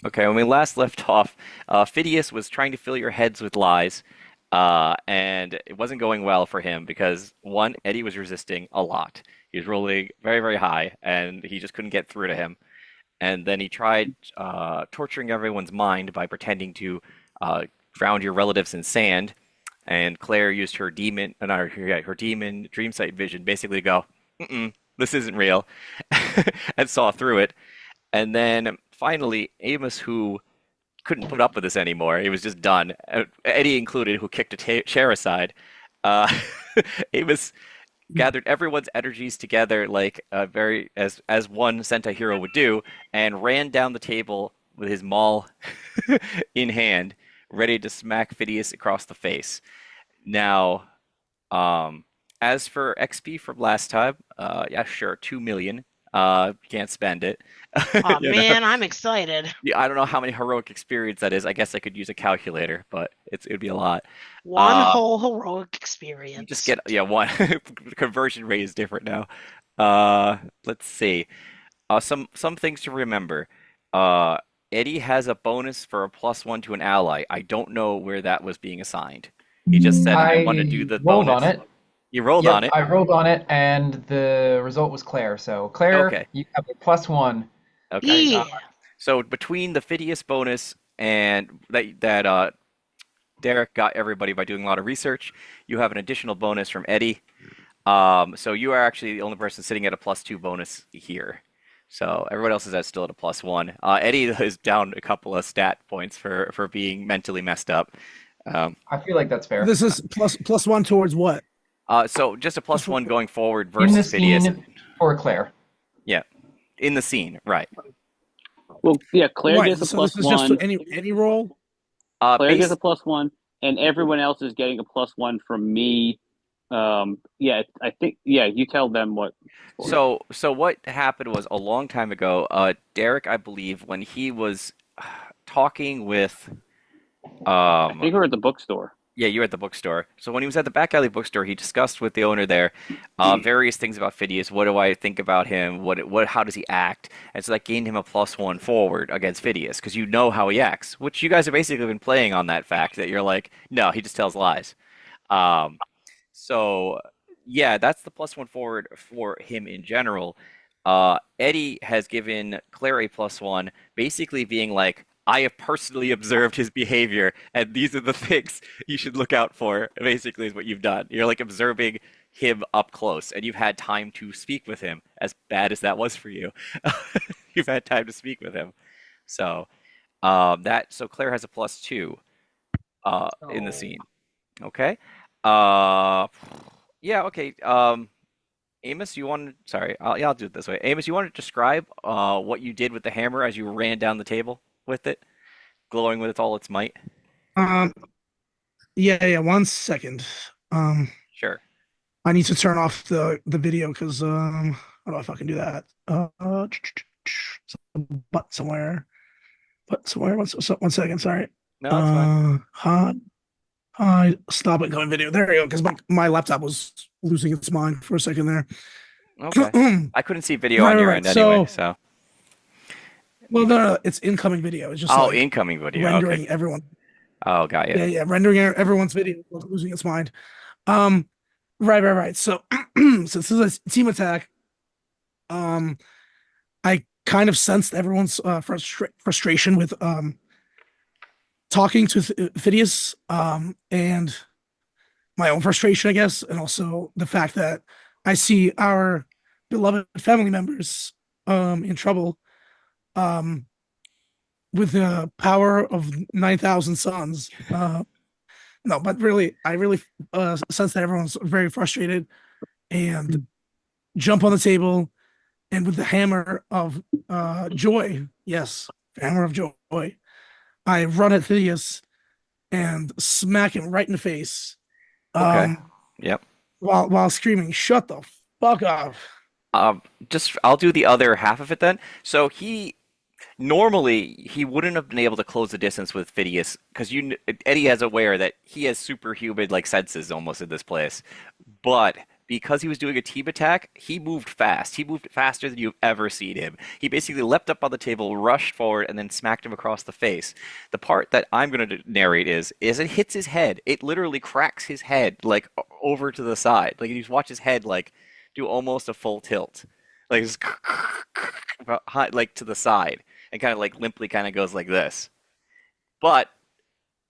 Okay, when we last left off, Phidias was trying to fill your heads with lies, and it wasn't going well for him because one, Eddie was resisting a lot. He was rolling very, very high, and he just couldn't get through to him. And then he tried torturing everyone's mind by pretending to drown your relatives in sand. And Claire used her demon, not her, yeah, her demon dream sight vision, basically to go, mm-mm, this isn't real, and saw through it. And then finally, Amos, who couldn't put up with this anymore, he was just done. Eddie included, who kicked a chair aside. Uh, Amos gathered everyone's energies together like very as one Sentai hero would do, and ran down the table with his maul in hand, ready to smack Phidias across the face. Now, as for XP from last time, yeah, sure, 2 million. Can't spend it. Oh You know? man, I'm excited. Yeah, I don't know how many heroic experience that is. I guess I could use a calculator, but it'd be a lot. One Uh, whole heroic you just experience. get yeah one. Conversion rate is different now. Let's see. Some things to remember. Uh, Eddie has a bonus for a +1 to an ally. I don't know where that was being assigned. He just said, "I want to do I the rolled on bonus." it. You rolled on Yep, it. I rolled on it, and the result was Claire. So, Claire, Okay. you have a +1. Okay. Uh, Yeah. So between the Phidias bonus and that Derek got everybody by doing a lot of research, you have an additional bonus from Eddie. So you are actually the only person sitting at a +2 bonus here. So everyone else is still at a +1. Eddie is down a couple of stat points for being mentally messed up. Um, I feel like that's fair. This is plus one towards what? so just a Just for +1 going forward In the versus Phidias. scene for Claire. Yeah, in the scene, right? Well, yeah, Claire right. gets a So plus this is just one. any roll. Claire gets a Base. plus one, and everyone else is getting a plus one from me. Yeah, I think. Yeah, you tell them what. So what happened was a long time ago, Derek, I believe, when he was talking with, I think we're at the bookstore. yeah, you were at the bookstore. So when he was at the back alley bookstore, he discussed with the owner there, various things about Phidias. What do I think about him? How does he act? And so that gained him a +1 forward against Phidias because you know how he acts, which you guys have basically been playing on that fact that you're like, no, he just tells lies. Um, So, yeah, that's the +1 forward for him in general. Eddie has given Claire a +1, basically being like, I have personally observed his behavior, and these are the things you should look out for, basically, is what you've done. You're like observing him up close, and you've had time to speak with him, as bad as that was for you. You've had time to speak with him. So, so Claire has a +2 in the Oh. scene. Okay. Uh, yeah, okay. Amos, you want to, sorry, yeah, I'll do it this way. Amos, you want to describe what you did with the hammer as you ran down the table with it, glowing with all its might? Um, yeah. 1 second. Um, Sure. I need to turn off the video because how do I fucking do that? Button somewhere. Button somewhere. 1 second. Sorry. No, that's fine. Hot. Stop incoming video. There you go. Because my laptop was losing its mind for a second there. Okay. right, I couldn't see video on right, your right. end anyway, So, so. well, no, it's incoming video. It's just Oh, like incoming video. Okay. rendering everyone. Oh, got you. Yeah, rendering everyone's video, was losing its mind. Um, right. So, so this is a team attack. Um, I kind of sensed everyone's frustration with talking to Phidias, and my own frustration, I guess, and also the fact that I see our beloved family members in trouble um with the power of 9,000 suns. No, but really, I really sense that everyone's very frustrated and jump on the table and with the hammer of joy, yes, hammer of joy, I run at Phidias and smack him right in the face, Okay. um, Yep. while screaming, "Shut the fuck up!" Just I'll do the other half of it then. So normally he wouldn't have been able to close the distance with Phidias because Eddie is aware that he has superhuman like senses almost in this place. But because he was doing a team attack, he moved fast. He moved faster than you've ever seen him. He basically leapt up on the table, rushed forward, and then smacked him across the face. The part that I'm going to narrate is it hits his head. It literally cracks his head like over to the side. Like you just watch his head like do almost a full tilt, like just like to the side, and kind of like limply kind of goes like this. But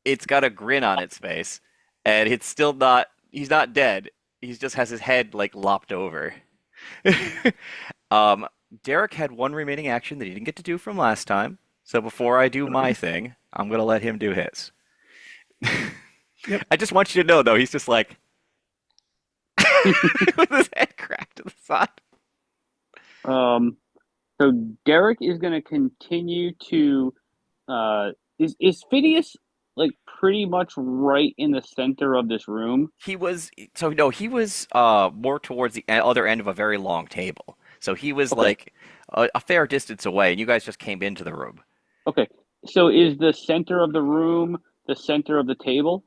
it's got a grin on its face, and it's still not. He's not dead. He just has his head like lopped over. Um, Derek had one remaining action that he didn't get to do from last time. So before I do my thing, I'm gonna let him do his. Yep. I just want you to know, though, he's just like with his head cracked to the side. Um, so Derek is going to continue to. Is Phineas like pretty much right in the center of this room? He was so no, he was more towards the other end of a very long table. So he was Okay. like a fair distance away, and you guys just came into the room. Okay. So is the center of the room the center of the table?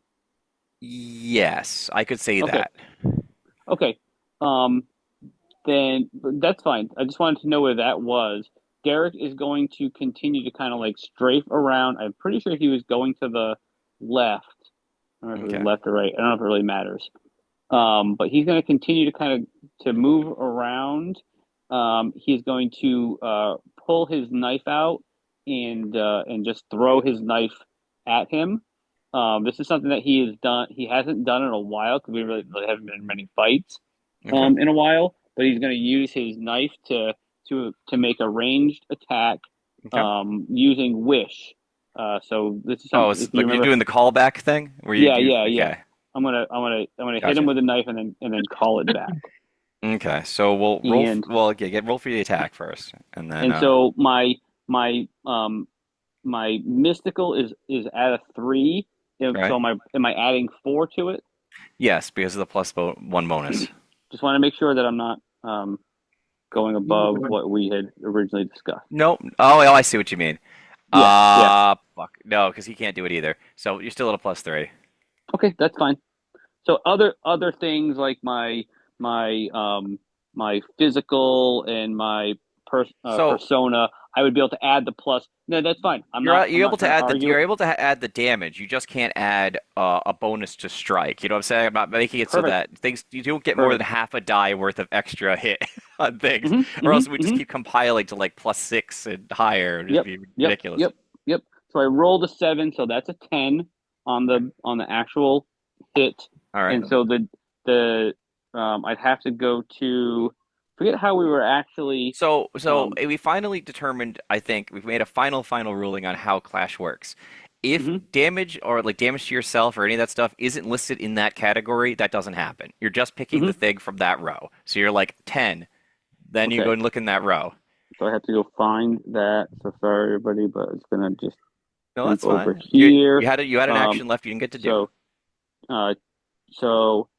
Yes, I could say Okay. that. Okay. Um, then that's fine. I just wanted to know where that was. Derek is going to continue to kind of like strafe around. I'm pretty sure he was going to the left. I don't know if it Okay. was left or right. I don't know if it really matters. But he's going to continue to kind of to move around. He's going to pull his knife out and just throw his knife at him. This is something that he has done. He hasn't done in a while because we really haven't been in many fights Okay. in a while. But he's going to use his knife to make a ranged attack Okay. using wish. So this is Oh, something. it's If you like you're remember, doing the callback thing where you yeah, do. yeah, yeah. Okay. I'm gonna hit him Gotcha. with a knife and then call it back. Okay. So we'll roll. And Well, okay, get roll for the attack first, and then and so my mystical is at a 3. right. So am I adding 4 to it? Yes, because of the one bonus. Just want to make sure that I'm not going above what we had originally discussed. Nope. Oh, I see what you mean. Yeah, yeah. Fuck. No, because he can't do it either. So you're still at a +3. Okay, that's fine. So other things like my physical and my So persona, I would be able to add the plus. No, that's fine. I'm you're able not to trying to add argue you're it. able to add the damage. You just can't add a bonus to strike. You know what I'm saying? I'm not making it so Perfect. that things you don't get more than Perfect. half a die worth of extra hit on things, Mm-hmm, or mm-hmm, else we just mm-hmm. keep compiling to like +6 and higher. It'd just Yep, be yep, ridiculous. yep, yep. So I rolled a 7, so that's a 10 on the actual hit, All right. and so the I'd have to go to forget how we were actually So um we finally determined, I think, we've made a final ruling on how Clash works. If mhm, damage or like damage to yourself or any of that stuff isn't listed in that category, that doesn't happen. You're just picking the mhm. thing from that row. So you're like 10, then you go Okay, and look in that row. so I have to go find that. So sorry, everybody, but it's gonna just No, jump that's over fine. You here. you had an Um, action left you didn't get to do. so uh, so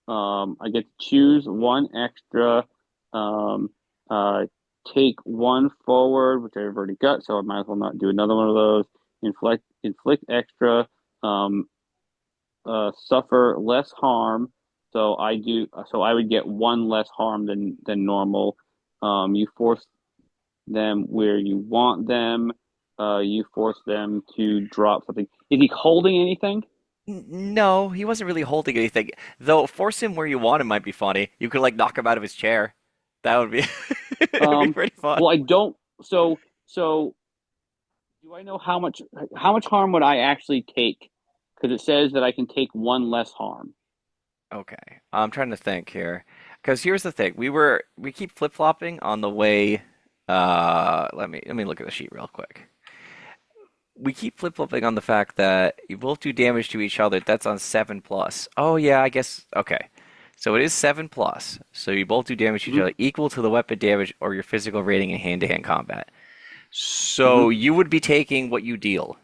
I get to choose one extra. Um, uh, take one forward, which I've already got, so I might as well not do another one of those. Inflict extra. Um, suffer less harm. So I do. So I would get one less harm than normal. You force them where you want them. You force them to drop something. Is he holding anything? No, he wasn't really holding anything. Though force him where you want him might be funny. You could like knock him out of his chair. That would be it would be Um, pretty fun. well, I don't. So do I know how much harm would I actually take? Because it says that I can take one less harm. Okay, I'm trying to think here, because here's the thing: we keep flip-flopping on the way. Let me look at the sheet real quick. We keep flip-flopping on the fact that you both do damage to each other. That's on 7 plus. Oh yeah, I guess okay. So it is 7 plus. So you both do damage to each Hmm. other equal to the weapon damage or your physical rating in hand-to-hand combat. Hmm. So you would be taking what you deal.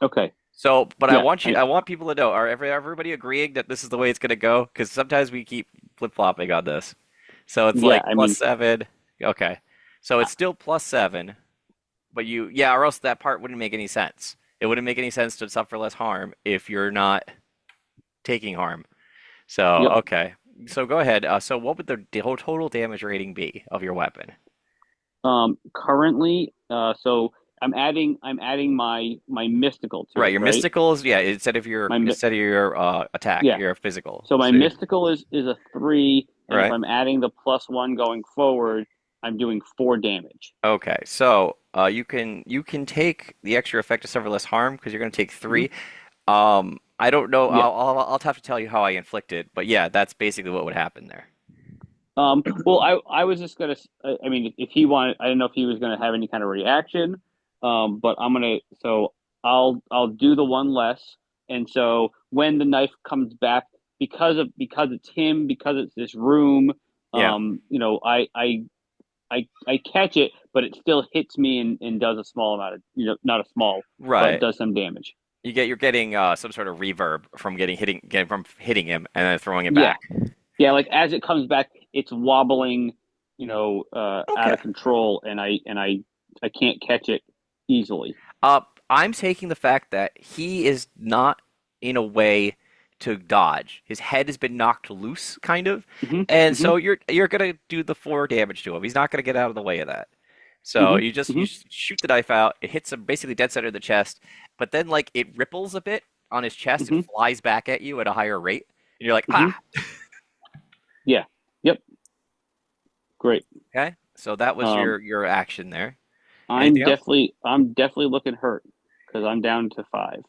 Okay. So, but Yeah. I want people to know, everybody agreeing that this is the way it's going to go? Because sometimes we keep flip-flopping on this. So it's Yeah. like I mean, +7. Okay. So it's still +7, but yeah, or else that part wouldn't make any sense. It wouldn't make any sense to suffer less harm if you're not taking harm. So, yep. okay. So go ahead. So what would the total damage rating be of your weapon? Currently, so I'm adding my mystical to Right, it, your right? mystical is yeah, instead of your My attack, Yeah. your physical. So my So mystical is a 3, and if right. I'm adding the +1 going forward, I'm doing 4 damage. Okay. So you can take the extra effect of suffer less harm because you're going to take Hmm. three. I don't know. Yeah. I'll have to tell you how I inflict it, but yeah, that's basically what would happen there. Well, I was just gonna. I mean, if he wanted, I didn't know if he was gonna have any kind of reaction. But I'm gonna. So I'll do the one less, and so when the knife comes back, because it's him, because it's this room, Yeah. I catch it, but it still hits me and does a small amount of, not a small, but Right. does some damage. You're getting some sort of reverb from getting from hitting him and then throwing it Yeah, back. yeah. Like as it comes back, it's wobbling, out Okay. of control, and I can't catch it easily. Uh, I'm taking the fact that he is not in a way to dodge. His head has been knocked loose, kind of, Hmm. and Hmm. so you're gonna do the four damage to him. He's not gonna get out of the way of that. So Hmm. you Hmm. just shoot the knife out. It hits him basically dead center of the chest, but then like it ripples a bit on his chest and Hmm. flies back at you at a higher rate, and you're like, Hmm. ah, Yeah. Yep. Great. okay. So that was Um, your action there. I'm Anything else? definitely I'm definitely looking hurt because I'm down to 5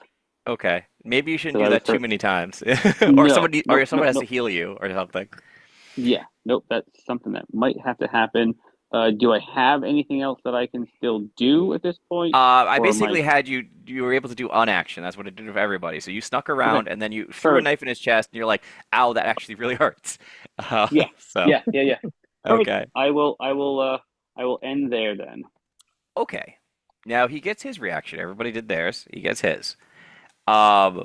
Okay. Maybe you shouldn't because do I was that too hurt. many times. Or No. or Nope. someone Nope. has to Nope. heal you or something. Yeah. Nope. That's something that might have to happen. Do I have anything else that I can still do at this point, I or am I basically had you were able to do unaction. That's what it did for everybody. So you snuck okay? around and then you threw a Perfect. knife in his chest and you're like, ow, that actually really hurts. Yeah. So, Yeah. Yeah. Yeah. Perfect. okay. I will end there then. Okay. Now he gets his reaction. Everybody did theirs. He gets his. Um,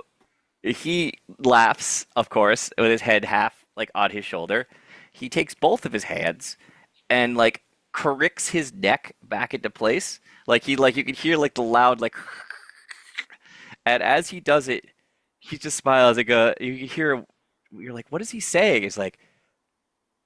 he laughs, of course, with his head half like on his shoulder. He takes both of his hands and like corrects his neck back into place. Like you can hear like the loud like and as he does it, he just smiles like you can hear you're like, what is he saying? It's like,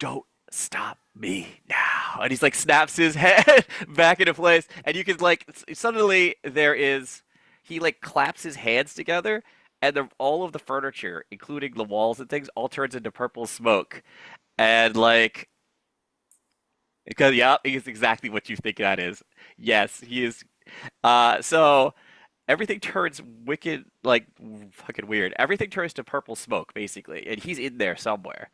don't stop me now. And he's like snaps his head back into place and you can like suddenly there is he like claps his hands together and all of the furniture, including the walls and things, all turns into purple smoke. And like because yeah, he's exactly what you think that is. Yes, he is so everything turns wicked, like fucking weird. Everything turns to purple smoke, basically, and he's in there somewhere.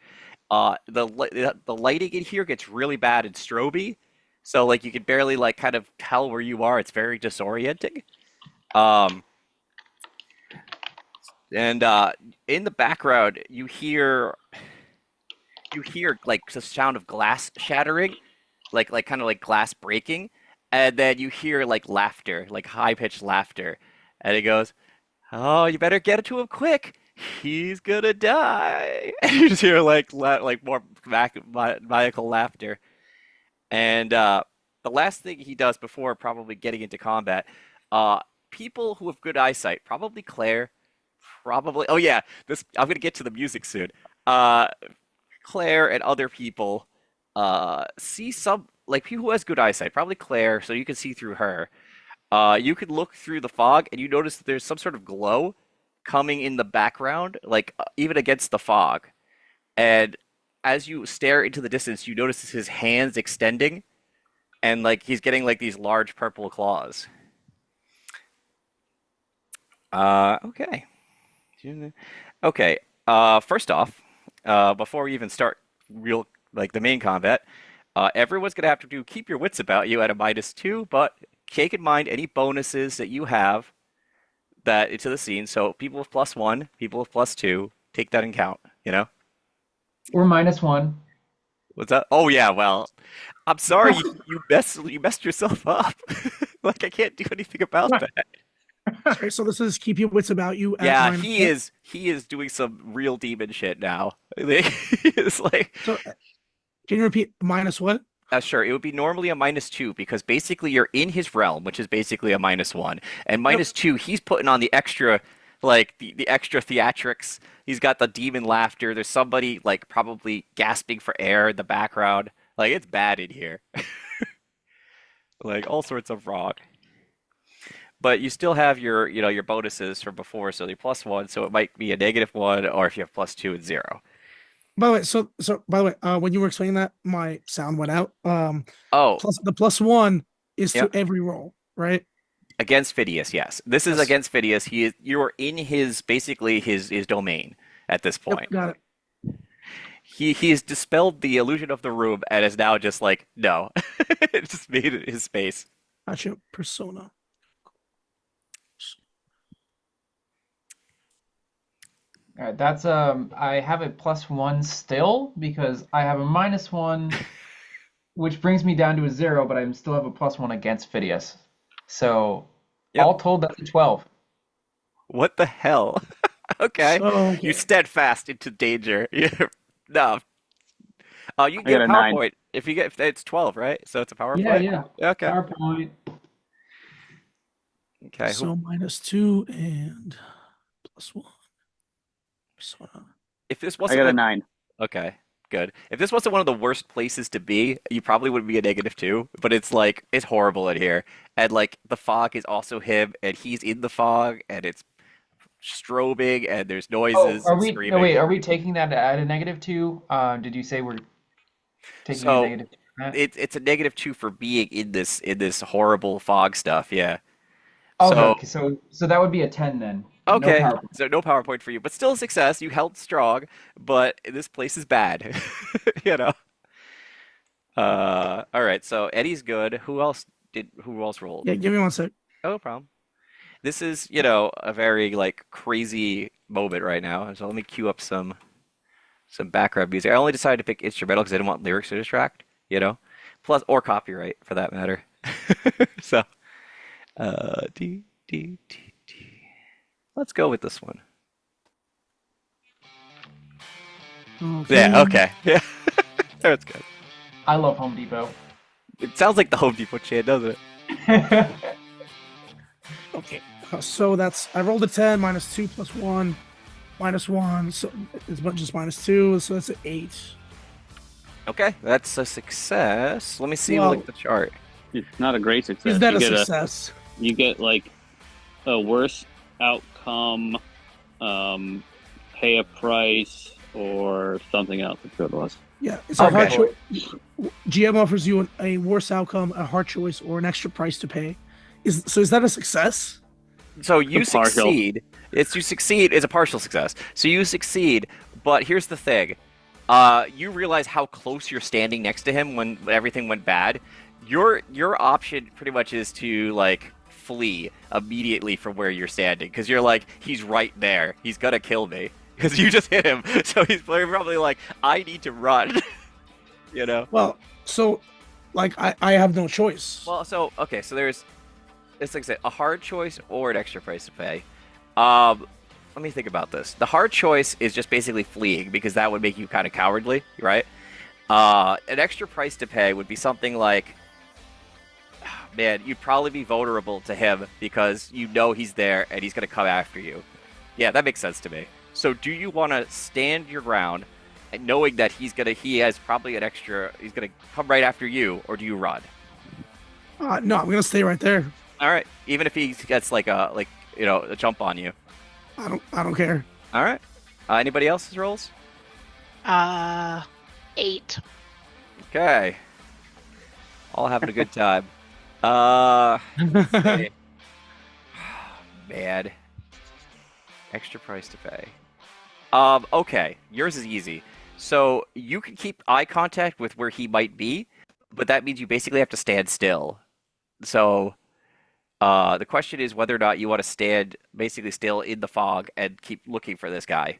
The lighting in here gets really bad and stroby, so like you can barely like kind of tell where you are. It's very disorienting. Um, and in the background, you hear like the sound of glass shattering, like kind of like glass breaking, and then you hear like laughter, like high pitched laughter, and it goes. Oh, you better get it to him quick. He's gonna die. And you just hear like more maniacal laughter. And the last thing he does before probably getting into combat, uh, people who have good eyesight, probably Claire, probably. Oh yeah, this I'm gonna get to the music soon. Uh, Claire and other people see some like people who has good eyesight, probably Claire, so you can see through her. You can look through the fog and you notice that there's some sort of glow coming in the background, like even against the fog. And as you stare into the distance, you notice his hands extending and like he's getting like these large purple claws. Okay. Okay. First off, before we even start real like the main combat, everyone's gonna have to do keep your wits about you at a -2, but take in mind any bonuses that you have that into the scene. So people with +1, people with +2, take that in count. You know Or -1. what's that? Oh yeah, well, I'm sorry you messed yourself up. Like I can't do anything about that. Okay, so this is keep your wits about you at Yeah, minus he one. is doing some real demon shit now. It's like So can you repeat minus what? sure, it would be normally a -2 because basically you're in his realm, which is basically a -1, and Yep. -2 he's putting on the extra Like the extra theatrics. He's got the demon laughter. There's somebody like probably gasping for air in the background. Like it's bad in here. Like all sorts of wrong. But you still have your, your bonuses from before, so you're +1, so it might be a -1, or if you have +2 and 0. By the way, by the way, when you were explaining that, my sound went out. Oh, The +1 is yeah. to every roll, right? Against Phidias, yes. This is Yes. against Phidias. You're in his basically his domain at this Yep, point. got it. He has dispelled the illusion of the room and is now just like, no. It just made it his space. Gotcha. Persona. All right, that's I have a +1 still because I have a -1, which brings me down to a 0, but I still have a +1 against Phidias. So Yep. all told, that's a 12. What the hell? Okay. So You okay. steadfast into danger. No. You can I get got a a 9. PowerPoint if it's 12, right? So it's a Yeah, PowerPoint? yeah. Okay. PowerPoint. Okay. So -2 and +1. Persona. If this I wasn't got a like 9. Okay, good. If this wasn't one of the worst places to be, you probably would be a -2, but it's like it's horrible in here. And like the fog is also him and he's in the fog and it's strobing and there's Oh, noises are and we, no, screaming. wait, are we taking that at a -2? Did you say we're taking a So -2 for that? it's a -2 for being in this horrible fog stuff, yeah. Okay, So okay, so that would be a 10 then. No okay, PowerPoint. so no PowerPoint for you, but still a success. You held strong, but this place is bad. You know. All right, so Eddie's good. Who else rolled? Yeah, give me 1 sec. Oh, no problem. This is, a very like crazy moment right now. So let me cue up some background music. I only decided to pick instrumental because I didn't want lyrics to distract, plus or copyright for that matter. So, D. Let's go with this one. Yeah, Okay. okay. Yeah. That's good. I love Home Depot. It sounds like the Home Depot chant, doesn't it? Okay. So that's I rolled a 10, -2 +1, -1. So it's just -2. So that's an 8. Okay, that's a success. Let me see Well, like the chart. It's not a great success. is that You a get success? you get like a worse outcome, pay a price, or something else. That's what it was. Yeah. So Okay. hard GM offers you a worse outcome, a hard choice, or an extra price to pay. Is that a success? So you The partial. succeed. You succeed is a partial success. So you succeed, but here's the thing. You realize how close you're standing next to him when everything went bad. Your option pretty much is to like flee immediately from where you're standing because you're like he's right there. He's gonna kill me because you just hit him. So he's probably like I need to run. You know. Well, so like I have no choice. Well, so okay, so it's like I said, a hard choice or an extra price to pay. Um, Let me think about this. The hard choice is just basically fleeing because that would make you kind of cowardly, right? An extra price to pay would be something like, man, you'd probably be vulnerable to him because you know he's there and he's gonna come after you. Yeah, that makes sense to me. So, do you want to stand your ground, and knowing that he has probably he's gonna come right after you, or do you run? No, I'm gonna stay right there. All right, even if he gets a jump on you. I don't care. All right. Anybody else's rolls? 8. Okay. All having a good time. Let's see. Man. Extra price to pay. Okay. Yours is easy. So you can keep eye contact with where he might be, but that means you basically have to stand still. So the question is whether or not you want to stand basically still in the fog and keep looking for this guy.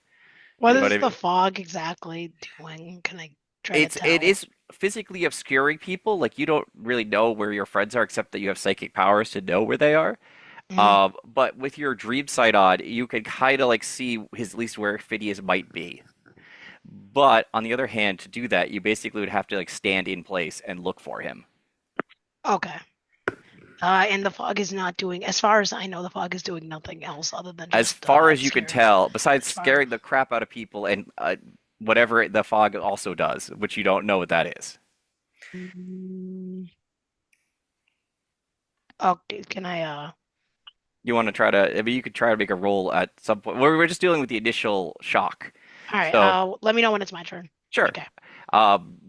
What You know is what I the mean? fog exactly doing? Can I try to It tell? is physically obscuring people. Like you don't really know where your friends are, except that you have psychic powers to know where they are. Mhm. But with your dream sight on, you can kind of like see at least where Phineas might be. But on the other hand, to do that, you basically would have to like stand in place and look for him. Okay. And the fog is not doing, as far as I know, the fog is doing nothing else other than As just far as you can scaring tell, besides as far. scaring the crap out of people and whatever the fog also does, which you don't know what that is. Mm, okay, can I You want to try to, I mean, you could try to make a roll at some point. We're just dealing with the initial shock. all right, So, let me know when it's my turn. sure. Okay.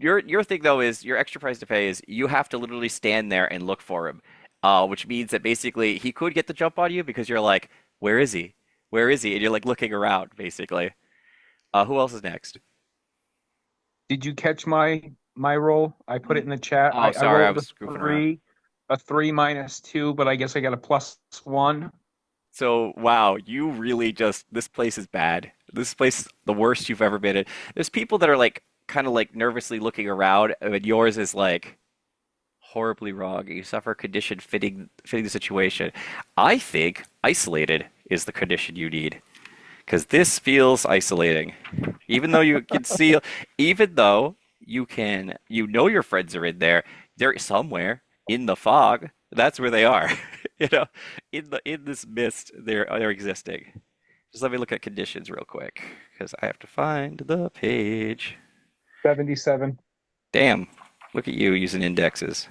Your thing though is your extra price to pay is you have to literally stand there and look for him, which means that basically he could get the jump on you because you're like, where is he? Where is he? And you're like looking around basically. Who else is next? Did you catch my roll? I put it in the chat. Oh, I sorry, I rolled was goofing around. a 3 minus 2, but I guess I got a +1. So, wow, you really just, this place is bad. This place is the worst you've ever been in. There's people that are like, kind of like nervously looking around, and yours is like horribly wrong. You suffer a condition fitting the situation. I think isolated is the condition you need. Because this feels isolating. Even though you can see, even though you know your friends are in there, they're somewhere in the fog. That's where they are. You know, in this mist, they're existing. Just let me look at conditions real quick, because I have to find the page. 77. Damn, look at you using indexes.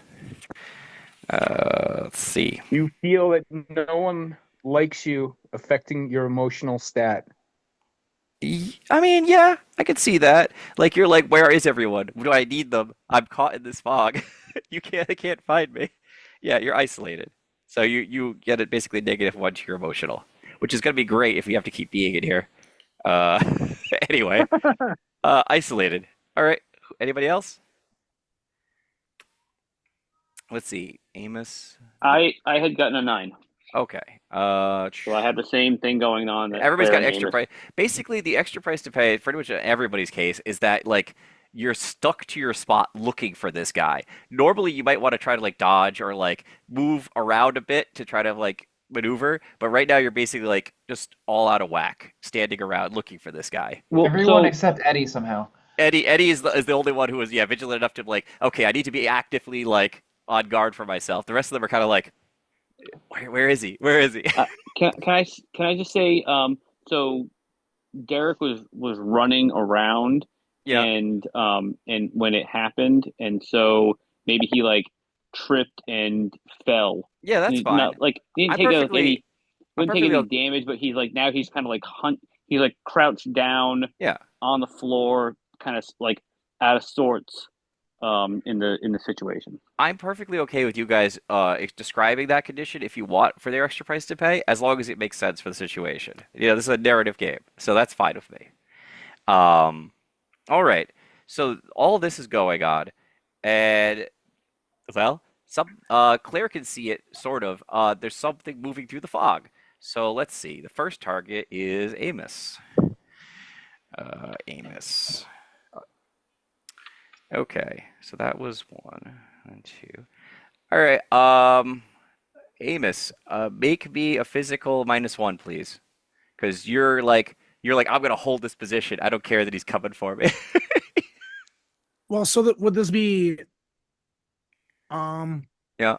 Let's see. You feel that no one likes you, affecting your emotional stat. I mean, yeah, I could see that. Like you're like, where is everyone? Do I need them? I'm caught in this fog. They can't find me. Yeah, you're isolated. So you get it basically -1 to your emotional, which is gonna be great if you have to keep being in here. Uh, anyway, isolated. All right. Anybody else? Let's see. Amos. I had gotten a 9, Okay. so I had the same thing going on that Everybody's Claire got and extra Amos. price. Basically, the extra price to pay, pretty much in everybody's case, is that like you're stuck to your spot looking for this guy. Normally, you might want to try to like dodge or like move around a bit to try to like maneuver, but right now you're basically like just all out of whack, standing around looking for this guy. Well, Everyone so except Eddie somehow. Eddie is the only one who is vigilant enough to like, okay, I need to be actively like on guard for myself. The rest of them are kind of like, where is he? Where is he? uh, can I just say, so Derek was running around, Yeah. and when it happened, and so maybe he like tripped and fell. Yeah, that's fine. Not like didn't I'm take a, perfectly any I'm wouldn't take perfectly any damage, but he's like now he's kind of like he's like crouched down yeah. on the floor, kind of like out of sorts, in the situation. I'm perfectly okay with you guys describing that condition if you want for their extra price to pay, as long as it makes sense for the situation. You know, this is a narrative game, so that's fine with me. Um, all right. So all this is going on, and well, Claire can see it sort of. There's something moving through the fog. So let's see. The first target is Amos. Amos. Okay, so that was one and two. All right, Amos, make me a physical -1, please, because you're like I'm gonna hold this position. I don't care that he's coming for me. Well, so that would this be um Yeah.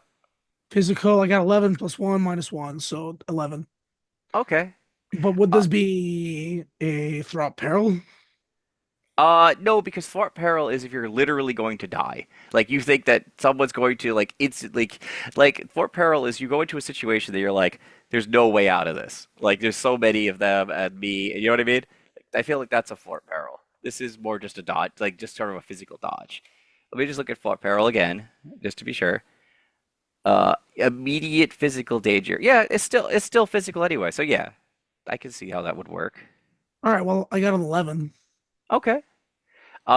physical? I got 11 plus 1 minus 1, so 11. Okay. But would Uh, this be a throughout peril? no, because thwart peril is if you're literally going to die. Like you think that someone's going to like instantly, like thwart peril is you go into a situation that you're like, there's no way out of this. Like there's so many of them and me. You know what I mean? I feel like that's a thwart peril. This is more just a dodge, like just sort of a physical dodge. Let me just look at thwart peril again, just to be sure. Immediate physical danger. Yeah, it's still physical anyway. So yeah, I can see how that would work. All right, well, I got an 11. Okay.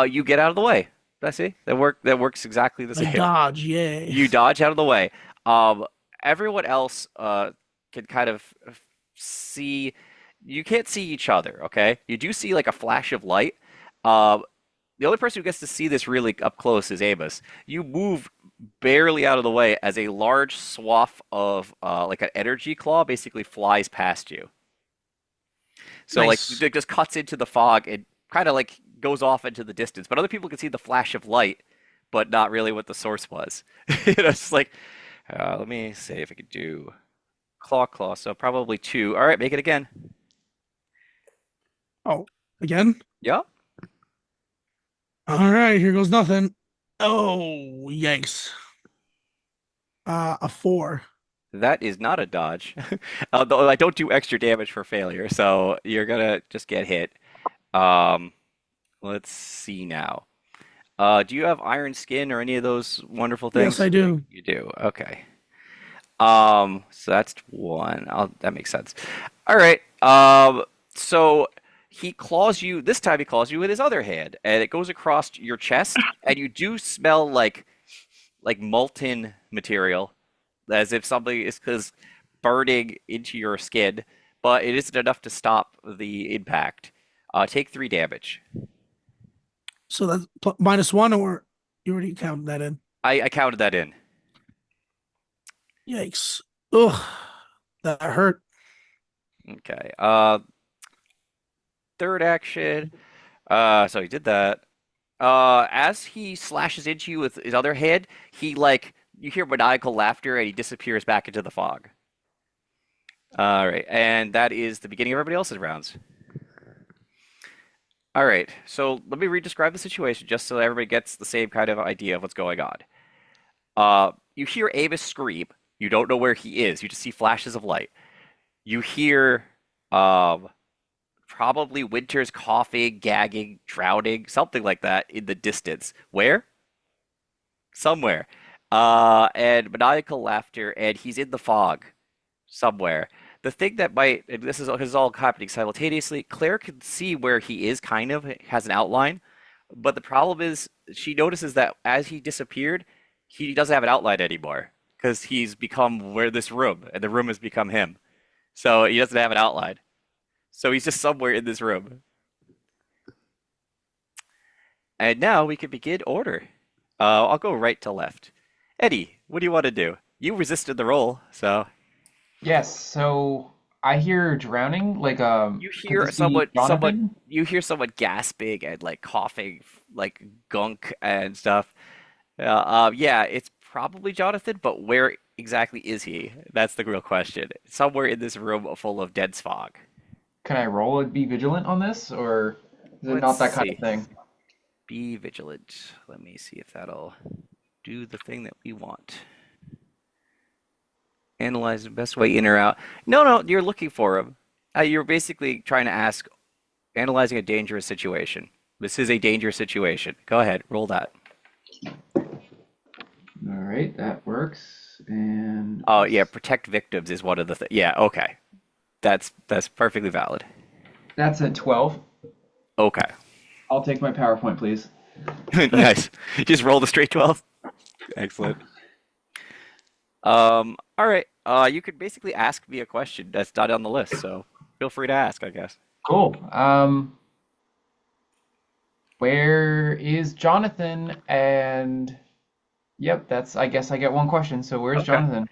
You get out of the way. I see. That works exactly the I same. dodge, yay. You dodge out of the way. Everyone else can kind of see. You can't see each other, okay? You do see like a flash of light. Um, the only person who gets to see this really up close is Amos. You move barely out of the way as a large swath of like an energy claw basically flies past you. So like Nice. it just cuts into the fog and kind of like goes off into the distance. But other people can see the flash of light, but not really what the source was. You know, it's like Let me see if I could do claw. So probably 2. All right, make it again. Oh, again? Yeah. All right, here goes nothing. Oh, yikes. A 4. That is not a dodge. Although I don't do extra damage for failure, so you're gonna just get hit. Um, let's see now. Do you have iron skin or any of those wonderful Yes, things? I do. You do. Okay. So that's 1. That makes sense. All right. So he claws you. This time he claws you with his other hand, and it goes across your chest, and you do smell like molten material, as if something is burning into your skin, but it isn't enough to stop the impact. Take 3 damage. So that's -1, or you already counted that in? I counted that in. Yikes. Ugh, that hurt. Okay. Third action. So he did that. As he slashes into you with his other hand, he you hear maniacal laughter and he disappears back into the fog. All right, and that is the beginning of everybody else's rounds. All right, so let me re-describe the situation just so everybody gets the same kind of idea of what's going on. You hear Amos scream. You don't know where he is. You just see flashes of light. You hear probably Winter's coughing, gagging, drowning, something like that in the distance. Where? Somewhere. And maniacal laughter, and he's in the fog somewhere. The thing that might, and this is all happening simultaneously, Claire can see where he is, kind of, has an outline. But the problem is, she notices that as he disappeared, he doesn't have an outline anymore because he's become where this room, and the room has become him. So he doesn't have an outline. So he's just somewhere in this room. And now we can begin order. I'll go right to left. Eddie, what do you want to do? You resisted the roll, so Yes, so I hear drowning. Like, you could hear this be Jonathan? someone gasping and like coughing, like gunk and stuff. Yeah, it's probably Jonathan, but where exactly is he? That's the real question. Somewhere in this room full of dense fog. Can I roll and be vigilant on this, or is it Let's not that kind of see. thing? Be vigilant. Let me see if that'll do the thing that we want. Analyze the best way in or out. No, you're looking for him. You're basically trying to ask, analyzing a dangerous situation. This is a dangerous situation. Go ahead, roll that. All right, that works. And Oh yeah, protect victims is one of the yeah, okay. That's perfectly valid. that's a 12. Okay. I'll take my PowerPoint, please. Nice. Just roll the straight 12. Excellent. All right. You could basically ask me a question that's not on the list, so feel free to ask, I guess. Cool. Where is Jonathan? And yep, I guess I get one question. So where's Okay. Jonathan?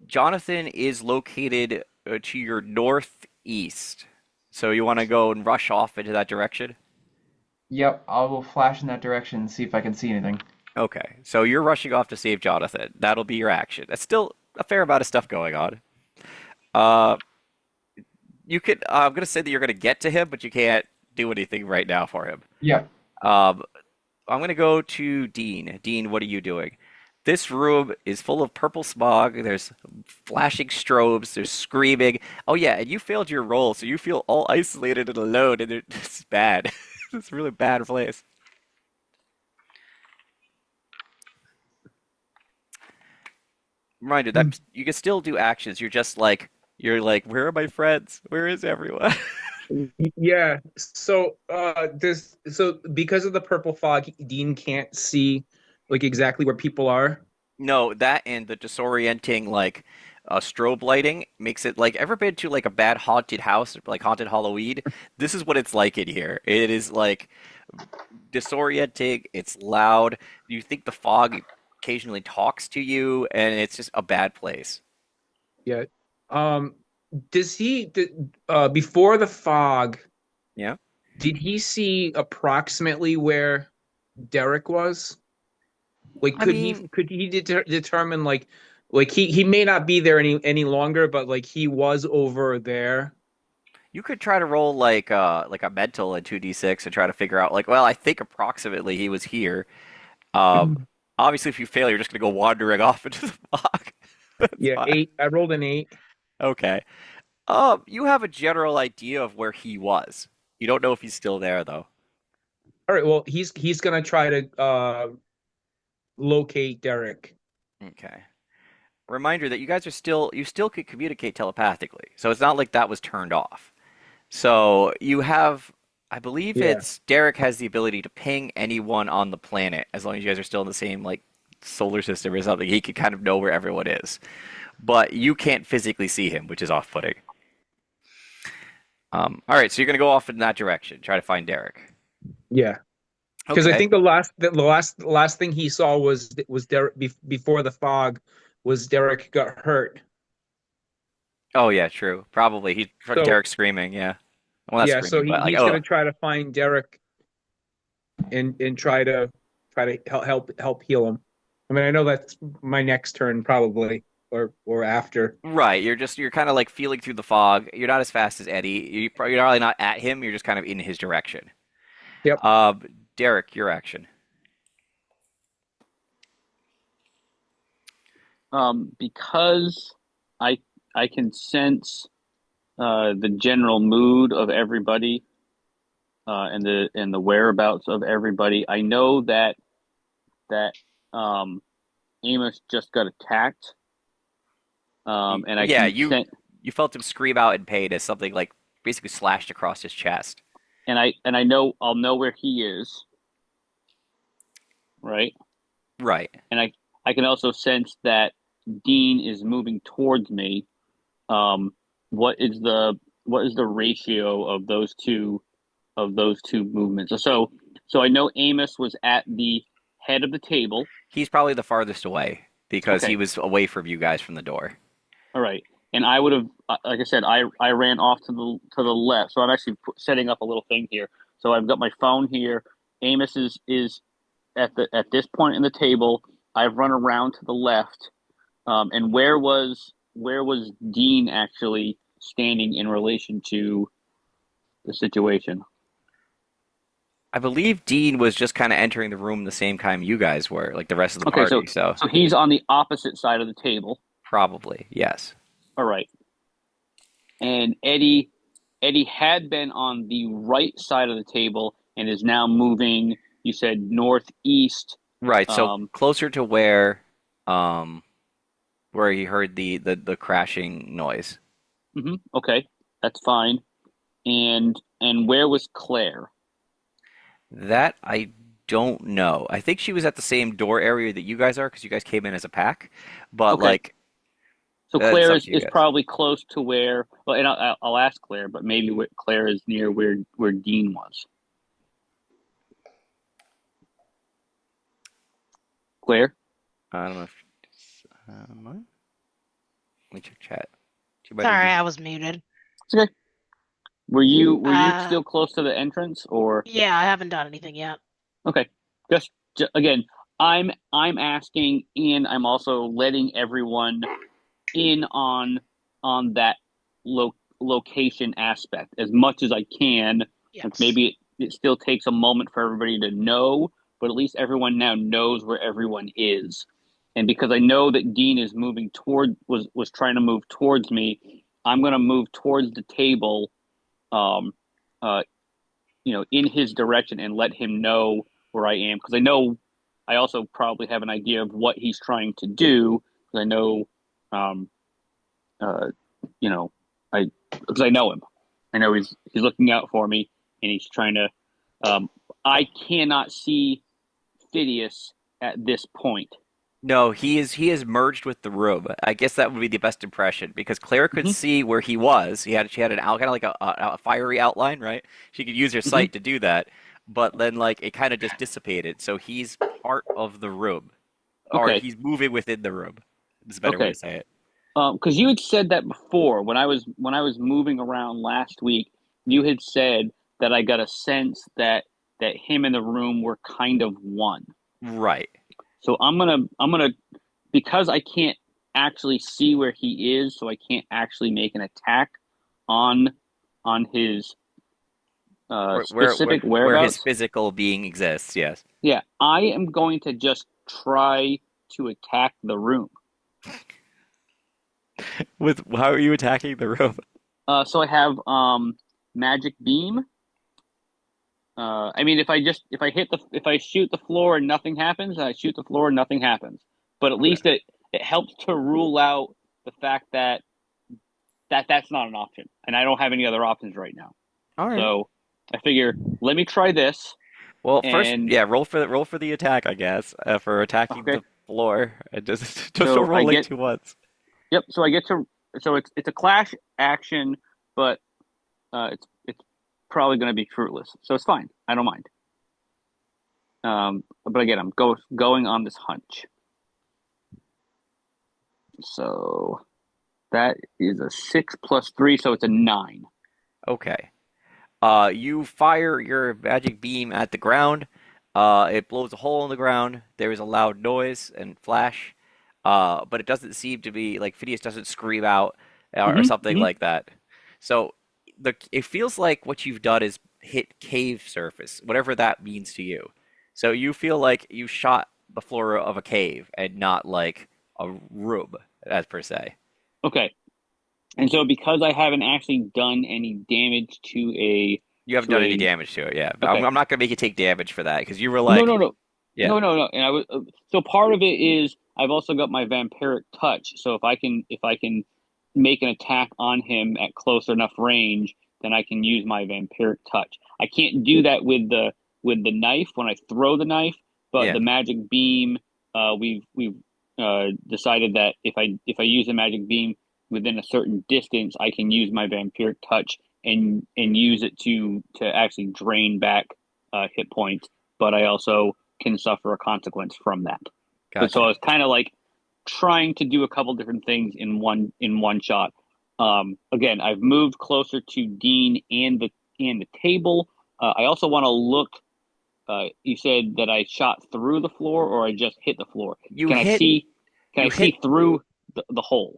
Jonathan is located to your northeast. So you want to go and rush off into that direction? Yep, I will flash in that direction and see if I can see anything. Okay. So you're rushing off to save Jonathan. That'll be your action. That's still a fair amount of stuff going on. Uh, you could. I'm gonna say that you're gonna get to him, but you can't do anything right now for him. Yep. Um, I'm gonna go to Dean. Dean, what are you doing? This room is full of purple smog. There's flashing strobes. There's screaming. Oh yeah, and you failed your roll, so you feel all isolated and alone, and it's bad. It's a really bad place. Reminder that you can still do actions. You're like, where are my friends? Where is everyone? Yeah. So because of the purple fog, Dean can't see like exactly where people are. No, that and the disorienting strobe lighting makes it like ever been to like a bad haunted house, like haunted Halloween? This is what it's like in here. It is like disorienting, it's loud. You think the fog occasionally talks to you, and it's just a bad place. Yeah. Um, before the fog, Yeah. did he see approximately where Derek was? Like, I mean, could he determine like Like he may not be there any longer, but like he was over there. You could try to roll like a mental and 2d6 and try to figure out like, well, I think approximately he was here. Um, Obviously, if you fail, you're just gonna go wandering off into the fog. That's Yeah, fine. 8. I rolled an 8. Okay. You have a general idea of where he was. You don't know if he's still there though. All right, well, he's gonna try to locate Derek. Okay. Reminder that you still could communicate telepathically. So it's not like that was turned off. So you have, I believe Yeah. it's Derek has the ability to ping anyone on the planet as long as you guys are still in the same like solar system or something. He could kind of know where everyone is, but you can't physically see him, which is off-putting. All right, so you're gonna go off in that direction, try to find Derek. Yeah. Because I Okay. think the last thing he saw was Derek before the fog was Derek got hurt. Oh yeah, true. Probably he So Derek's screaming. Yeah, well not yeah, so screaming, he, but like he's oh gonna try to find Derek and try to help heal him. I mean, I know that's my next turn probably or after. right. You're kind of like feeling through the fog. You're not as fast as Eddie. You're probably not at him. You're just kind of in his direction. Yep. Derek, your action. Because I I can sense the general mood of everybody and the whereabouts of everybody. I know that um, Amos just got attacked, and I Yeah, can you sense you felt him scream out in pain as something like basically slashed across his chest. and I know I'll know where he is, right? Right. And I can also sense that Dean is moving towards me. Um, what is the ratio of those two movements? So I know Amos was at the head of the table. He's probably the farthest away because he Okay, was away from you guys from the door. all right. And I would have, like I said, I ran off to the left. So I'm actually setting up a little thing here. So I've got my phone here. Amos is at this point in the table. I've run around to the left. And where was Dean actually standing in relation to the situation? I believe Dean was just kind of entering the room the same time you guys were, like the rest of the Okay, so party. So so he's on the opposite side of the table. probably yes. All right. And Eddie had been on the right side of the table and is now moving, you said northeast. Right. So Um, closer to um, where he heard the crashing noise. okay, that's fine. And where was Claire? That I don't know. I think she was at the same door area that you guys are because you guys came in as a pack. But Okay, like, so that's Claire up is, to you is guys. probably close to where. Well, and I'll ask Claire, but maybe Claire is near where Dean was. Claire, I don't know if. Let me check chat. She might Sorry, be. I was muted. it's okay. Were you Uh, still close to the entrance or? yeah, I haven't done anything yet. Okay, just again, I'm asking, and I'm also letting everyone in on that location aspect as much as I can. Like Yes. maybe it still takes a moment for everybody to know, but at least everyone now knows where everyone is. And because I know that Dean is moving toward was trying to move towards me, I'm going to move towards the table, um, uh, in his direction and let him know where I am because I know I also probably have an idea of what he's trying to do because I know, um, uh, you know, I because I know him. I know he's looking out for me and he's trying to. I cannot see Phidias at this point. No, he is merged with the room. I guess that would be the best impression because Claire could Hmm. see where he was. She had an out kind of like a fiery outline, right? She could use her Hmm. sight to do that, but then like it kind of just dissipated. So he's part of the room, or Okay, he's moving within the room. Is a better way to okay. say it. Because you had said that before when I was moving around last week. You had said that I got a sense that him and the room were kind of one. Right. So I'm gonna because I can't actually see where he is, so I can't actually make an attack on his specific where his whereabouts. physical being exists. Yes. Yeah, I am going to just try to attack the room. With how are you attacking the room? So I have magic beam. I mean, if I shoot the floor and nothing happens, I shoot the floor and nothing happens. But at least it helps to rule out the fact that that's not an option, and I don't have any other options right now. All right. So I figure, let me try this. Well, first, And yeah, roll for the attack, I guess, for attacking okay, the floor. And just so I rolling get two ones. yep. So I get to so it's a clash action, but it's probably going to be fruitless. So it's fine. I don't mind. But again, I'm going on this hunch. So that is a 6 plus 3, so it's a 9. Okay. You fire your magic beam at the ground. It blows a hole in the ground. There is a loud noise and flash. But it doesn't seem to be like Phineas doesn't scream out or something like that. So it feels like what you've done is hit cave surface, whatever that means to you. So you feel like you shot the floor of a cave and not like a room, as per se. Okay. And so because I haven't actually done any damage to You haven't done any damage to it, yeah. But Okay. I'm not gonna make you take damage for that because you were No, like, no, no. yeah. No. And I was so part of it is I've also got my vampiric touch. So if I can make an attack on him at close enough range, then I can use my vampiric touch. I can't do that with the knife when I throw the knife, but Yeah. the magic beam, we've decided that if I use the magic beam within a certain distance, I can use my vampiric touch and use it to actually drain back hit points, but I also can suffer a consequence from that. But so I Gotcha. was kind of like trying to do a couple different things in one shot. Again, I've moved closer to Dean and the table. I also want to look. You said that I shot through the floor, or I just hit the floor. You Can I hit see? Can I you hit see through the hole?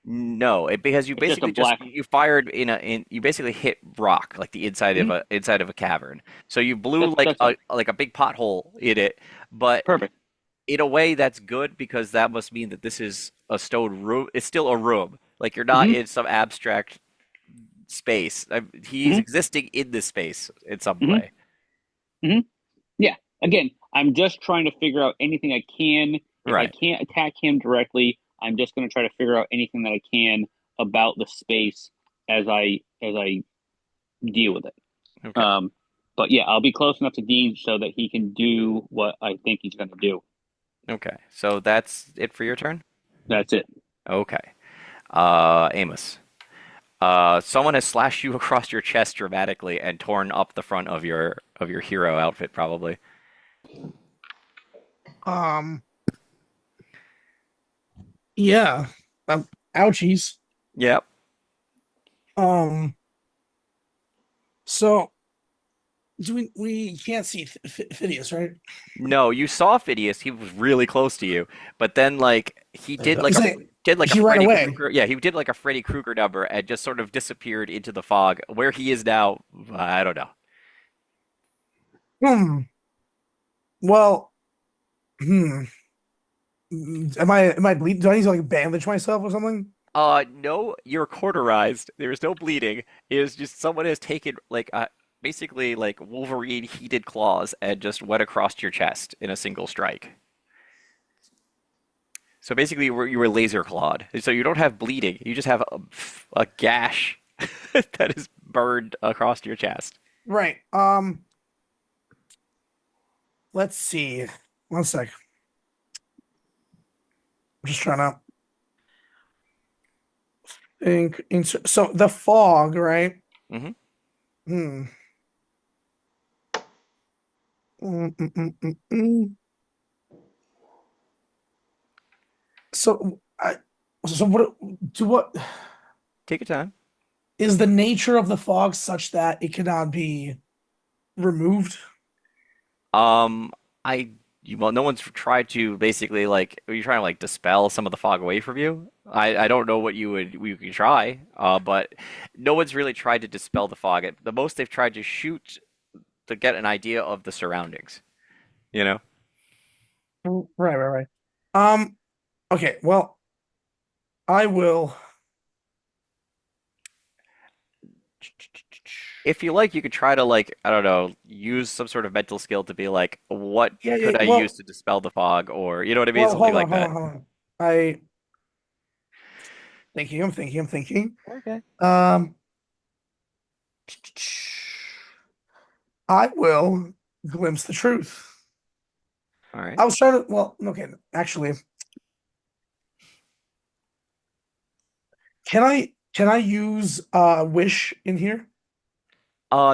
No, because you It's just a basically just black. you fired in you basically hit rock like the Mhm. inside of a cavern. So you blew That's fine. like a big pothole in it, but Perfect. in a way that's good because that must mean that this is a stone room. It's still a room. Like you're not hmm in some abstract space. He's hmm existing in this space in some hmm way. hmm Yeah. Again, I'm just trying to figure out anything I can. If I Right. can't attack him directly, I'm just going to try to figure out anything that I can about the space as I deal with it. Okay. Um, but yeah, I'll be close enough to Dean so that he can do what I think he's going to do. Okay. So that's it for your turn? That's it. Okay. Amos. Someone has slashed you across your chest dramatically and torn up the front of your hero outfit, probably. Um, yeah. Ouchies. Yep. Um, so do we can't see Phineas, right? No, you saw Phineas. He was really close to you, but then like he Is that did like a he ran Freddy away? Krueger. Yeah, he did like a Freddy Krueger number and just sort of disappeared into the fog. Where he is now, I don't know. Hmm. Well, hmm. Am I bleeding? Do I need to like bandage myself or something? No, you're cauterized. There's no bleeding. It is just someone has taken like basically like Wolverine heated claws and just went across your chest in a single strike. So basically, you were laser clawed. So you don't have bleeding. You just have a gash that is burned across your chest. Right. Let's see. One sec. I'm just trying to think. So the fog, right? Hmm. Hmm. Mm, mm, mm, mm, mm. So I. So what Take your time. is the nature of the fog such that it cannot be removed? Um, I well, no one's tried to basically like, are you trying to like dispel some of the fog away from you? I don't know what you could try, but no one's really tried to dispel the fog. The most they've tried to shoot to get an idea of the surroundings, you know? Right, right, right. Um, okay, well, I will. If you like, you could try to like, I don't know, use some sort of mental skill to be like, what Yeah, yeah. could I use Well, to dispel the fog, or you know what I mean, well, something hold on, like hold that. on, hold on. I I'm thinking. Okay. Um, I will glimpse the truth. All right. I was trying to. Well, okay, actually, can I use wish in here?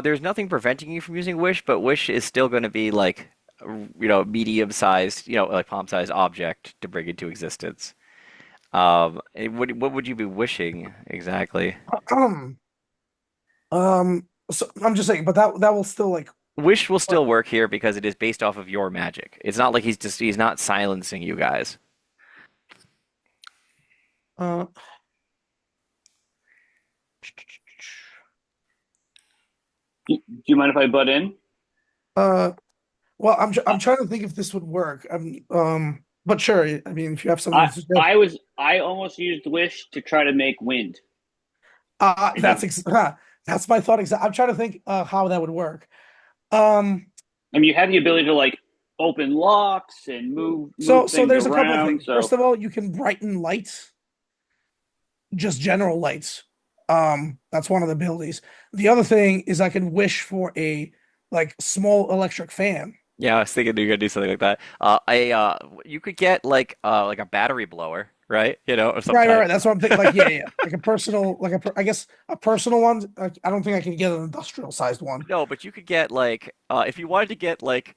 There's nothing preventing you from using Wish, but Wish is still going to be like, medium-sized, like palm-sized object to bring into existence. What would you be wishing exactly? Um, so I'm just saying, but that will still like. Wish will still work here because it is based off of your magic. It's not like he's not silencing you guys. Uh, Do you mind if I butt in? uh, well, I, I'm trying to think if this would work. But sure. I mean, if you have something I to suggest, I almost used wish to try to make wind. And that's that's my thought. I'm trying to think how that would work. Um, I mean, you have the ability to like open locks and move so things there's a couple of around. things. First So of all, you can brighten lights, just general lights. That's one of the abilities. The other thing is I can wish for a like small electric fan. Yeah, I was thinking you're gonna do something like that. You could get like a battery blower, right? Or some Right, right, type. right. That's what I'm thinking. Like, yeah, yeah, like a personal, I guess a personal one. Like, I don't think I can get an industrial sized one. No, but you could get like if you wanted to get like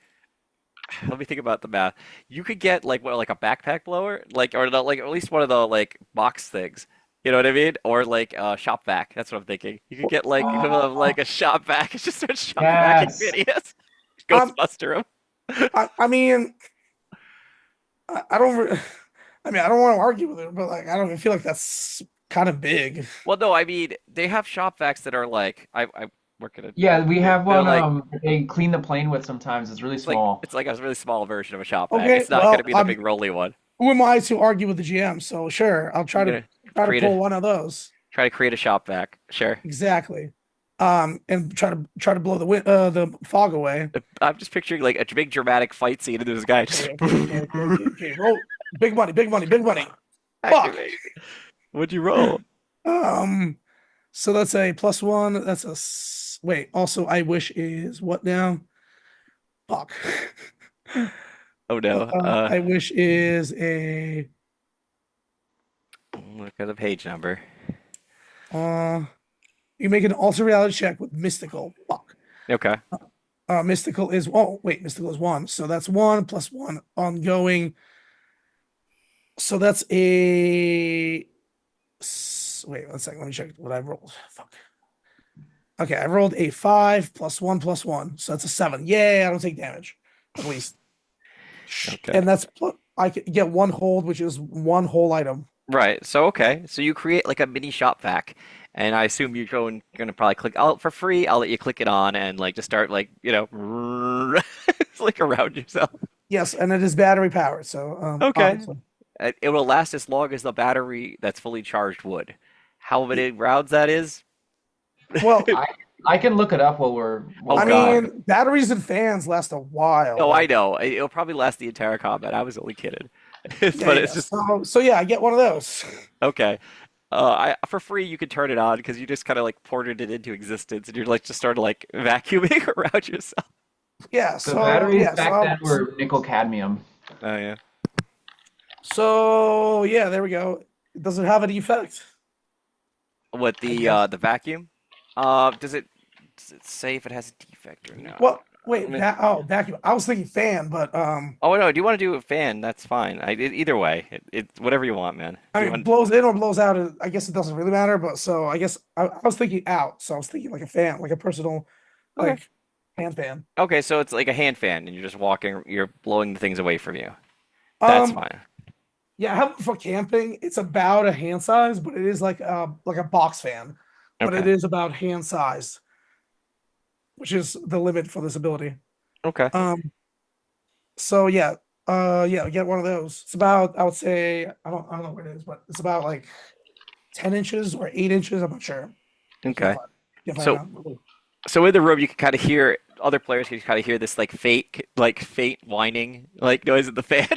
let me think about the math. You could get like a backpack blower, like at least one of the like box things. You know what I mean? Or like shop vac. That's what I'm thinking. You could get like equivalent of like a shop vac. It's just start shop vacking Yes. videos. Um, Ghostbuster 'em. I mean, I don't. I mean, I don't want to argue with it, but like, I don't I feel like that's kind of big. Well, no, I mean they have shop vacs that are like I work at a Yeah, we have they're one like they clean the plane with sometimes. It's really it's like small. it's like a really small version of a shop vac. Okay, It's not going to well, be the big rolly one. who am I to argue with the GM? So sure, I'll You're gonna try to create a pull one of those. try to create a shop vac. Sure. Exactly. And try to blow the fog away. I'm just picturing like a big dramatic fight scene, and there's a guy just Okay. Roll big money, big money, big money. Fuck. activate. What'd you roll? Um, so that's a plus one. That's wait. Also, I wish is what now? Fuck. Oh no. I wish is a Look at the page number. uh. You make an alter reality check with mystical. Fuck. Okay. Mystical is mystical is one. So that's one plus one ongoing. So that's a wait 1 second. Let me check what I rolled. Fuck. Okay, I rolled a 5 plus one. So that's a 7. Yay, I don't take damage. At least. Okay. And I can get one hold, which is one whole item. Right. So okay. So you create like a mini shop vac, and I assume you're gonna probably click out for free. I'll let you click it on and like just start like it's like around yourself. Yes, and it is battery powered. So Okay. obviously. It will last as long as the battery that's fully charged would. How many rounds that is? Well, I can look it up while we're Oh, I God. mean, batteries and fans last a while. Oh, I know. It'll probably last the entire combat. I was only kidding. Yeah, But it's yeah. just So yeah, I get one of those. okay. For free you can turn it on because you just kind of like ported it into existence and you're like just started like vacuuming around yourself. Yeah, the so batteries yeah, back then were nickel cadmium. Oh yeah. so yeah, there we go. Does it have any effect? What I guess. the vacuum? Does it say if it has a defect or not? Well, wait, I mean- vacuum. I was thinking fan, but Oh no, do you want to do a fan? That's fine. Either way, it's whatever you want, man. I Do you mean, want- blows in or blows out. I guess it doesn't really matter. But so I guess I was thinking out. So I was thinking like a fan, like a personal, Okay. like hand fan. Okay, so it's like a hand fan, and you're just walking, you're blowing the things away from you. That's Um, fine. yeah, I have it for camping. It's about a hand size, but it is like a box fan, but it Okay. is about hand size, which is the limit for this ability. Okay. Um, so yeah, get one of those. It's about, I would say, I don't know what it is, but it's about like 10 inches or 8 inches. I'm not sure. Okay. Can't find So out. so in the room, you can kind of hear other players can kind of hear this like faint whining like noise of the fan,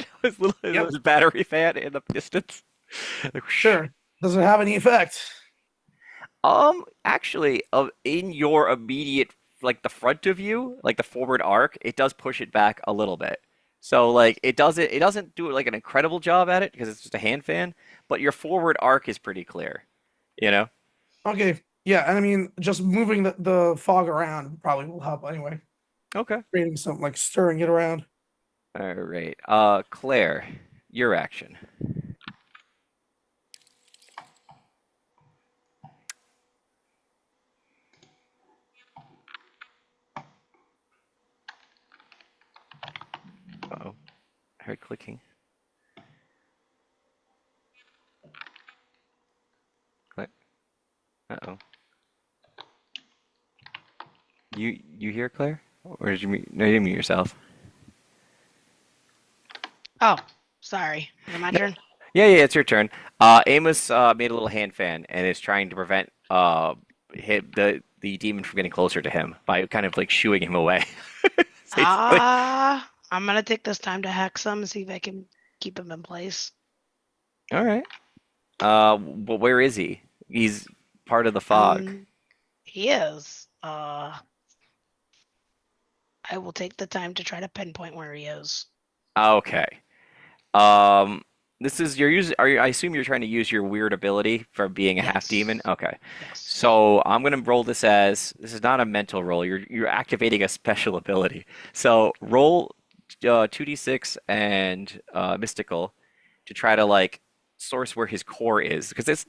Yep, his battery fan in the distance. Like, whoosh. sure. Does it have any effect? Actually, in your immediate, like the front of you, like the forward arc, it does push it back a little bit. So like it doesn't do like an incredible job at it because it's just a hand fan, but your forward arc is pretty clear, you know? Okay. Yeah, and I mean, just moving the fog around probably will help anyway. Okay. Creating something like stirring it around. All right. Claire, your action. Uh-oh. I heard clicking. Click. Uh-oh. You hear Claire? Or did you mute? No, you didn't mute yourself. Oh, sorry. Is it my turn? Yeah, it's your turn. Amos made a little hand fan and is trying to prevent the demon from getting closer to him by kind of like shooing him away. Basically. I'm gonna take this time to hex him and see if I can keep him in place. All right. But where is he? He's part of the fog. He is. I will take the time to try to pinpoint where he is. Okay. Um, this is you're using. I assume you're trying to use your weird ability for being a half Yes. demon. Okay. Yes. So I'm gonna roll this as this is not a mental roll. You're activating a special ability. So roll 2d6 and mystical to try to like source where his core is because it's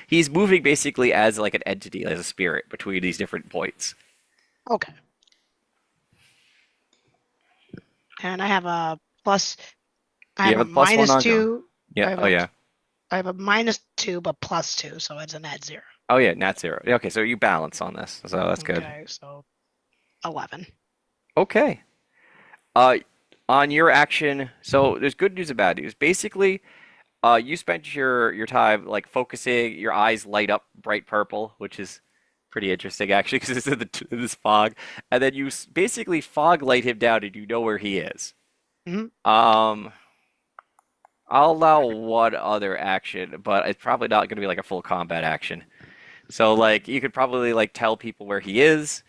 he's moving basically as like an entity, as a spirit between these different points. Okay. And I have a plus. I You have have a a plus one minus ongoing. two. I Yeah. have Oh a yeah. I have a -2, but +2, so it's a net 0. Oh yeah. Nat zero. Yeah, okay, so you balance on this, so that's good. Okay, so 11. Okay. Uh, on your action, so there's good news and bad news. Basically, you spent your time like focusing. Your eyes light up bright purple, which is pretty interesting actually, because it's in this fog. And then basically fog light him down, and you know where he is. Mhm. Um, I'll allow one other action, but it's probably not going to be like a full combat action. So like you could probably like tell people where he is,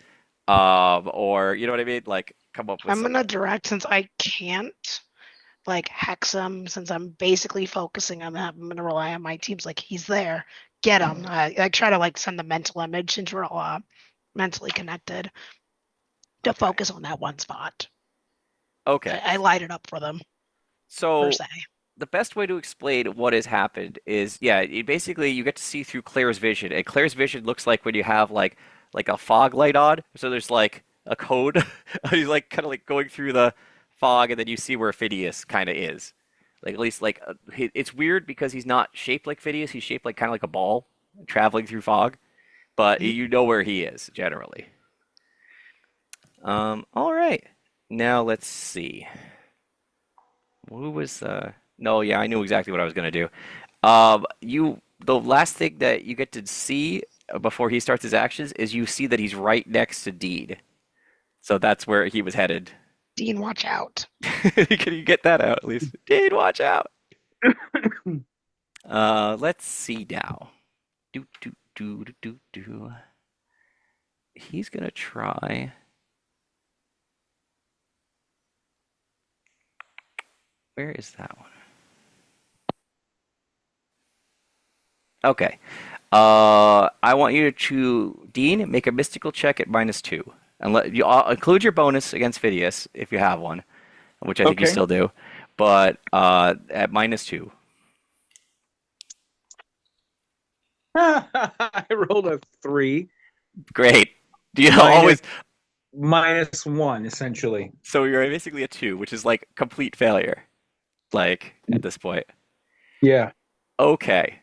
or you know what I mean, like come up with I'm some. gonna direct since I can't like hex him since I'm basically focusing on that. I'm gonna rely on my teams like he's there. Get him. I try to like send the mental image since we're all mentally connected to Okay. focus on that one spot. Okay. I light it up for them per So se. the best way to explain what has happened is, yeah, basically you get to see through Claire's vision, and Claire's vision looks like when you have like a fog light on. So there's like a code. He's like kind of like going through the fog, and then you see where Phineas kind of is. Like at least like it's weird because he's not shaped like Phineas. He's shaped like kind of like a ball traveling through fog, but Mhm. you know where he is generally. All right. Now let's see. Who was No, yeah, I knew exactly what I was gonna do. The last thing that you get to see before he starts his actions is you see that he's right next to Dean. So that's where he was headed. Dean, watch out. Can you get that out at least? Dean, watch out. Let's see now. Do do do do do do. He's gonna try. Where is that one? Okay. I want you to, Dean, make a mystical check at -2, and let you include your bonus against Phidias if you have one, which I think you Okay. still do. But at -2, I rolled a 3. great. Do you Minus always -1 essentially. So you're basically a 2, which is like complete failure, like at this point. Yeah. Okay.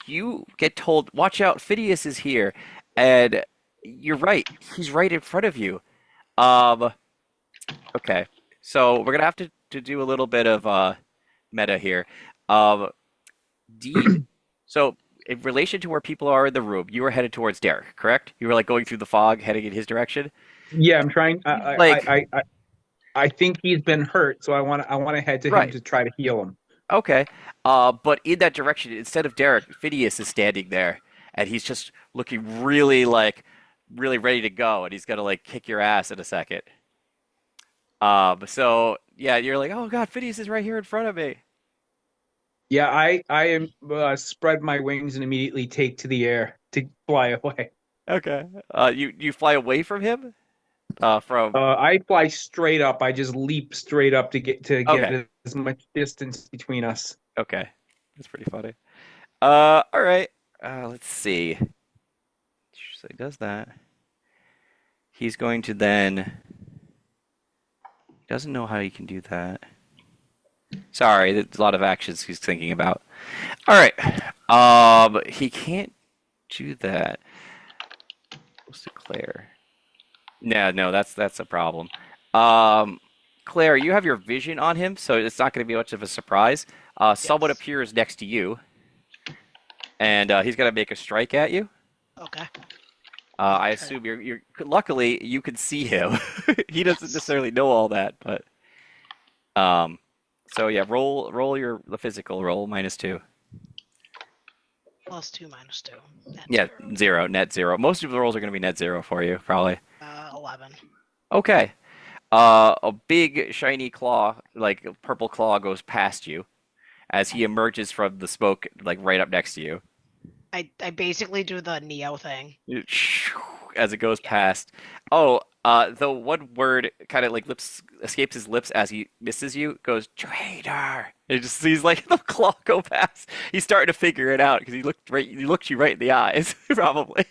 You get told, watch out, Phidias is here. And you're right. He's right in front of you. Um, okay. So we're gonna have to do a little bit of meta here. Um, D so in relation to where people are in the room, you were headed towards Derek, correct? You were like going through the fog, heading in his direction. Yeah, I'm trying. Like, I think he's been hurt, so I want to head to him right. to try to heal him. Okay. But in that direction, instead of Derek, Phineas is standing there, and he's just looking really like really ready to go, and he's gonna like kick your ass in a second. So yeah, you're like, oh God, Phineas is right here in front of me. Yeah, I am spread my wings and immediately take to the air to fly away. Okay. You fly away from him? From I fly straight up. I just leap straight up to get okay, as much distance between us. okay, that's pretty funny. All right. Let's see. So he does that. He's going to then. He doesn't know how he can do that. Sorry, there's a lot of actions he's thinking about. All right. He can't do that. Let's declare. No, that's a problem. Um, Claire, you have your vision on him, so it's not going to be much of a surprise. Someone Yes. appears next to you, and he's going to make a strike at you. Okay. I assume you're. Luckily, you can see him. He doesn't Yes. necessarily know all that, but um. So yeah, roll the physical roll -2. +2 -2. Net Yeah, 0. 0, net 0. Most of the rolls are going to be net 0 for you, probably. 11. Okay. A big shiny claw, like a purple claw, goes past you as he emerges from the smoke, like right up next to you. I basically do the Neo thing. As it goes Yeah. past. Oh, the one word kind of like lips escapes his lips as he misses you, goes traitor. It just sees like the claw go past. He's starting to figure it out because he looked you right in the eyes, probably.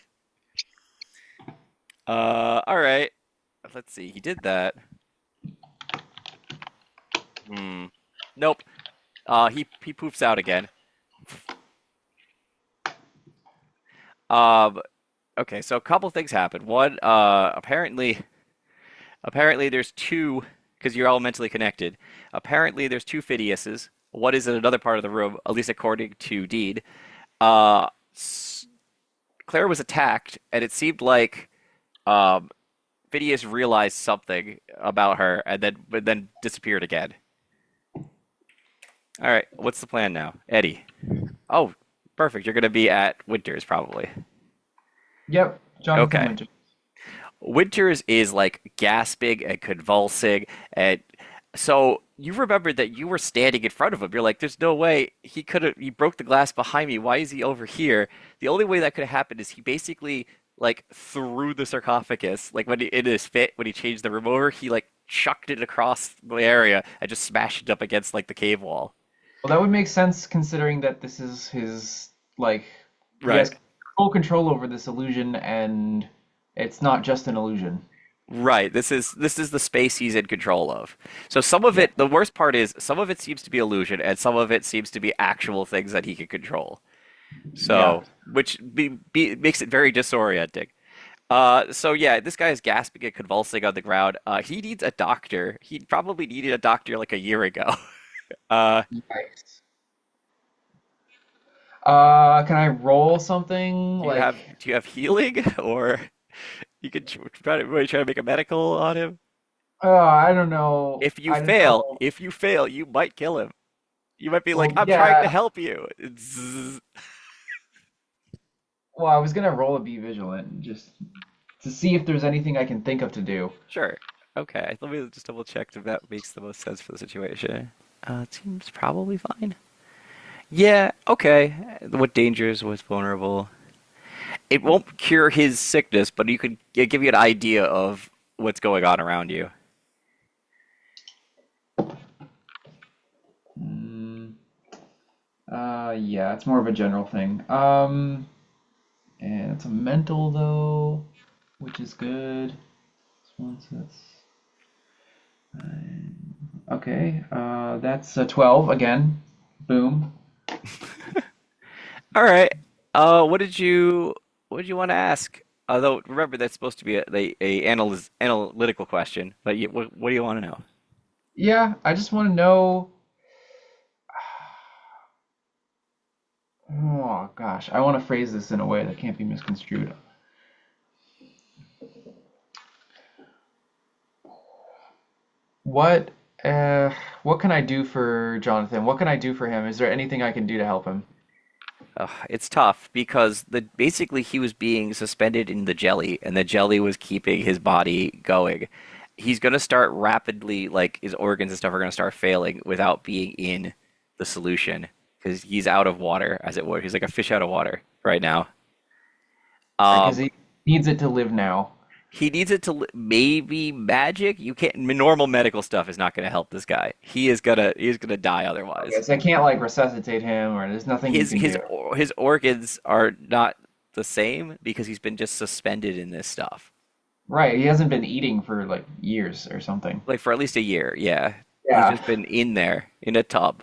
All right. Let's see. He did that. Hmm. Nope. He poofs out again. Um. Okay. So a couple things happen. One. Apparently there's two because you're all mentally connected. Apparently there's two Phidiases. One is in another part of the room, at least according to Deed. Uh. Claire was attacked, and it seemed like um Phineas realized something about her and then disappeared again. All right, what's the plan now, Eddie? Oh, perfect. You're gonna be at Winters probably. Yep, Jonathan Okay. Winter. Winters is like gasping and convulsing, and so you remember that you were standing in front of him. You're like, "There's no way he could have. He broke the glass behind me. Why is he over here?" The only way that could have happened is he basically like threw the sarcophagus, like when he in his fit when he changed the room over, he like chucked it across the area and just smashed it up against like the cave wall. Well, that would make sense considering that this is his, like, he Right. has full control over this illusion and it's not just an illusion. Right. This is the space he's in control of. So some of Yeah. it, the worst part is some of it seems to be illusion, and some of it seems to be actual things that he can control. Yeah. So, which makes it very disorienting. So yeah, this guy is gasping and convulsing on the ground. He needs a doctor. He probably needed a doctor like a year ago. Nice. Can I roll something? Like, Do you have healing, or you could try to make a medical on him? I don't know. I don't know. If you fail, you might kill him. You might be like, Well, I'm trying to yeah. help you. Zzz. Well, I was gonna roll a be vigilant just to see if there's anything I can think of to do. Sure. Okay. Let me just double check if that makes the most sense for the situation. It seems probably fine. Yeah, okay. What dangers was vulnerable? It won't cure his sickness, but you could give you an idea of what's going on around you. Mm, yeah, it's more of a general thing. And it's a mental though, which is good. 1, so that's 9. Okay, that's a 12 again. Boom. All right. What did you want to ask? Although remember that's supposed to be analytical question, but what do you want to know? Yeah, I just want to know. Oh gosh, I want to phrase this in a way that can't be misconstrued. What uh what can I do for Jonathan? What can I do for him? Is there anything I can do to help him? It's tough because basically he was being suspended in the jelly, and the jelly was keeping his body going. He's gonna start rapidly, like his organs and stuff are gonna start failing without being in the solution because he's out of water, as it were. He's like a fish out of water right now. Because Um, he needs it to live now. he needs it to maybe magic. You can't. Normal medical stuff is not gonna help this guy. He's gonna die Okay, otherwise. so I can't like resuscitate him, or there's nothing you his can his do. his organs are not the same because he's been just suspended in this stuff Right, he hasn't been eating for like years or something. like for at least a year. Yeah, he's Yeah. just been in there in a tub.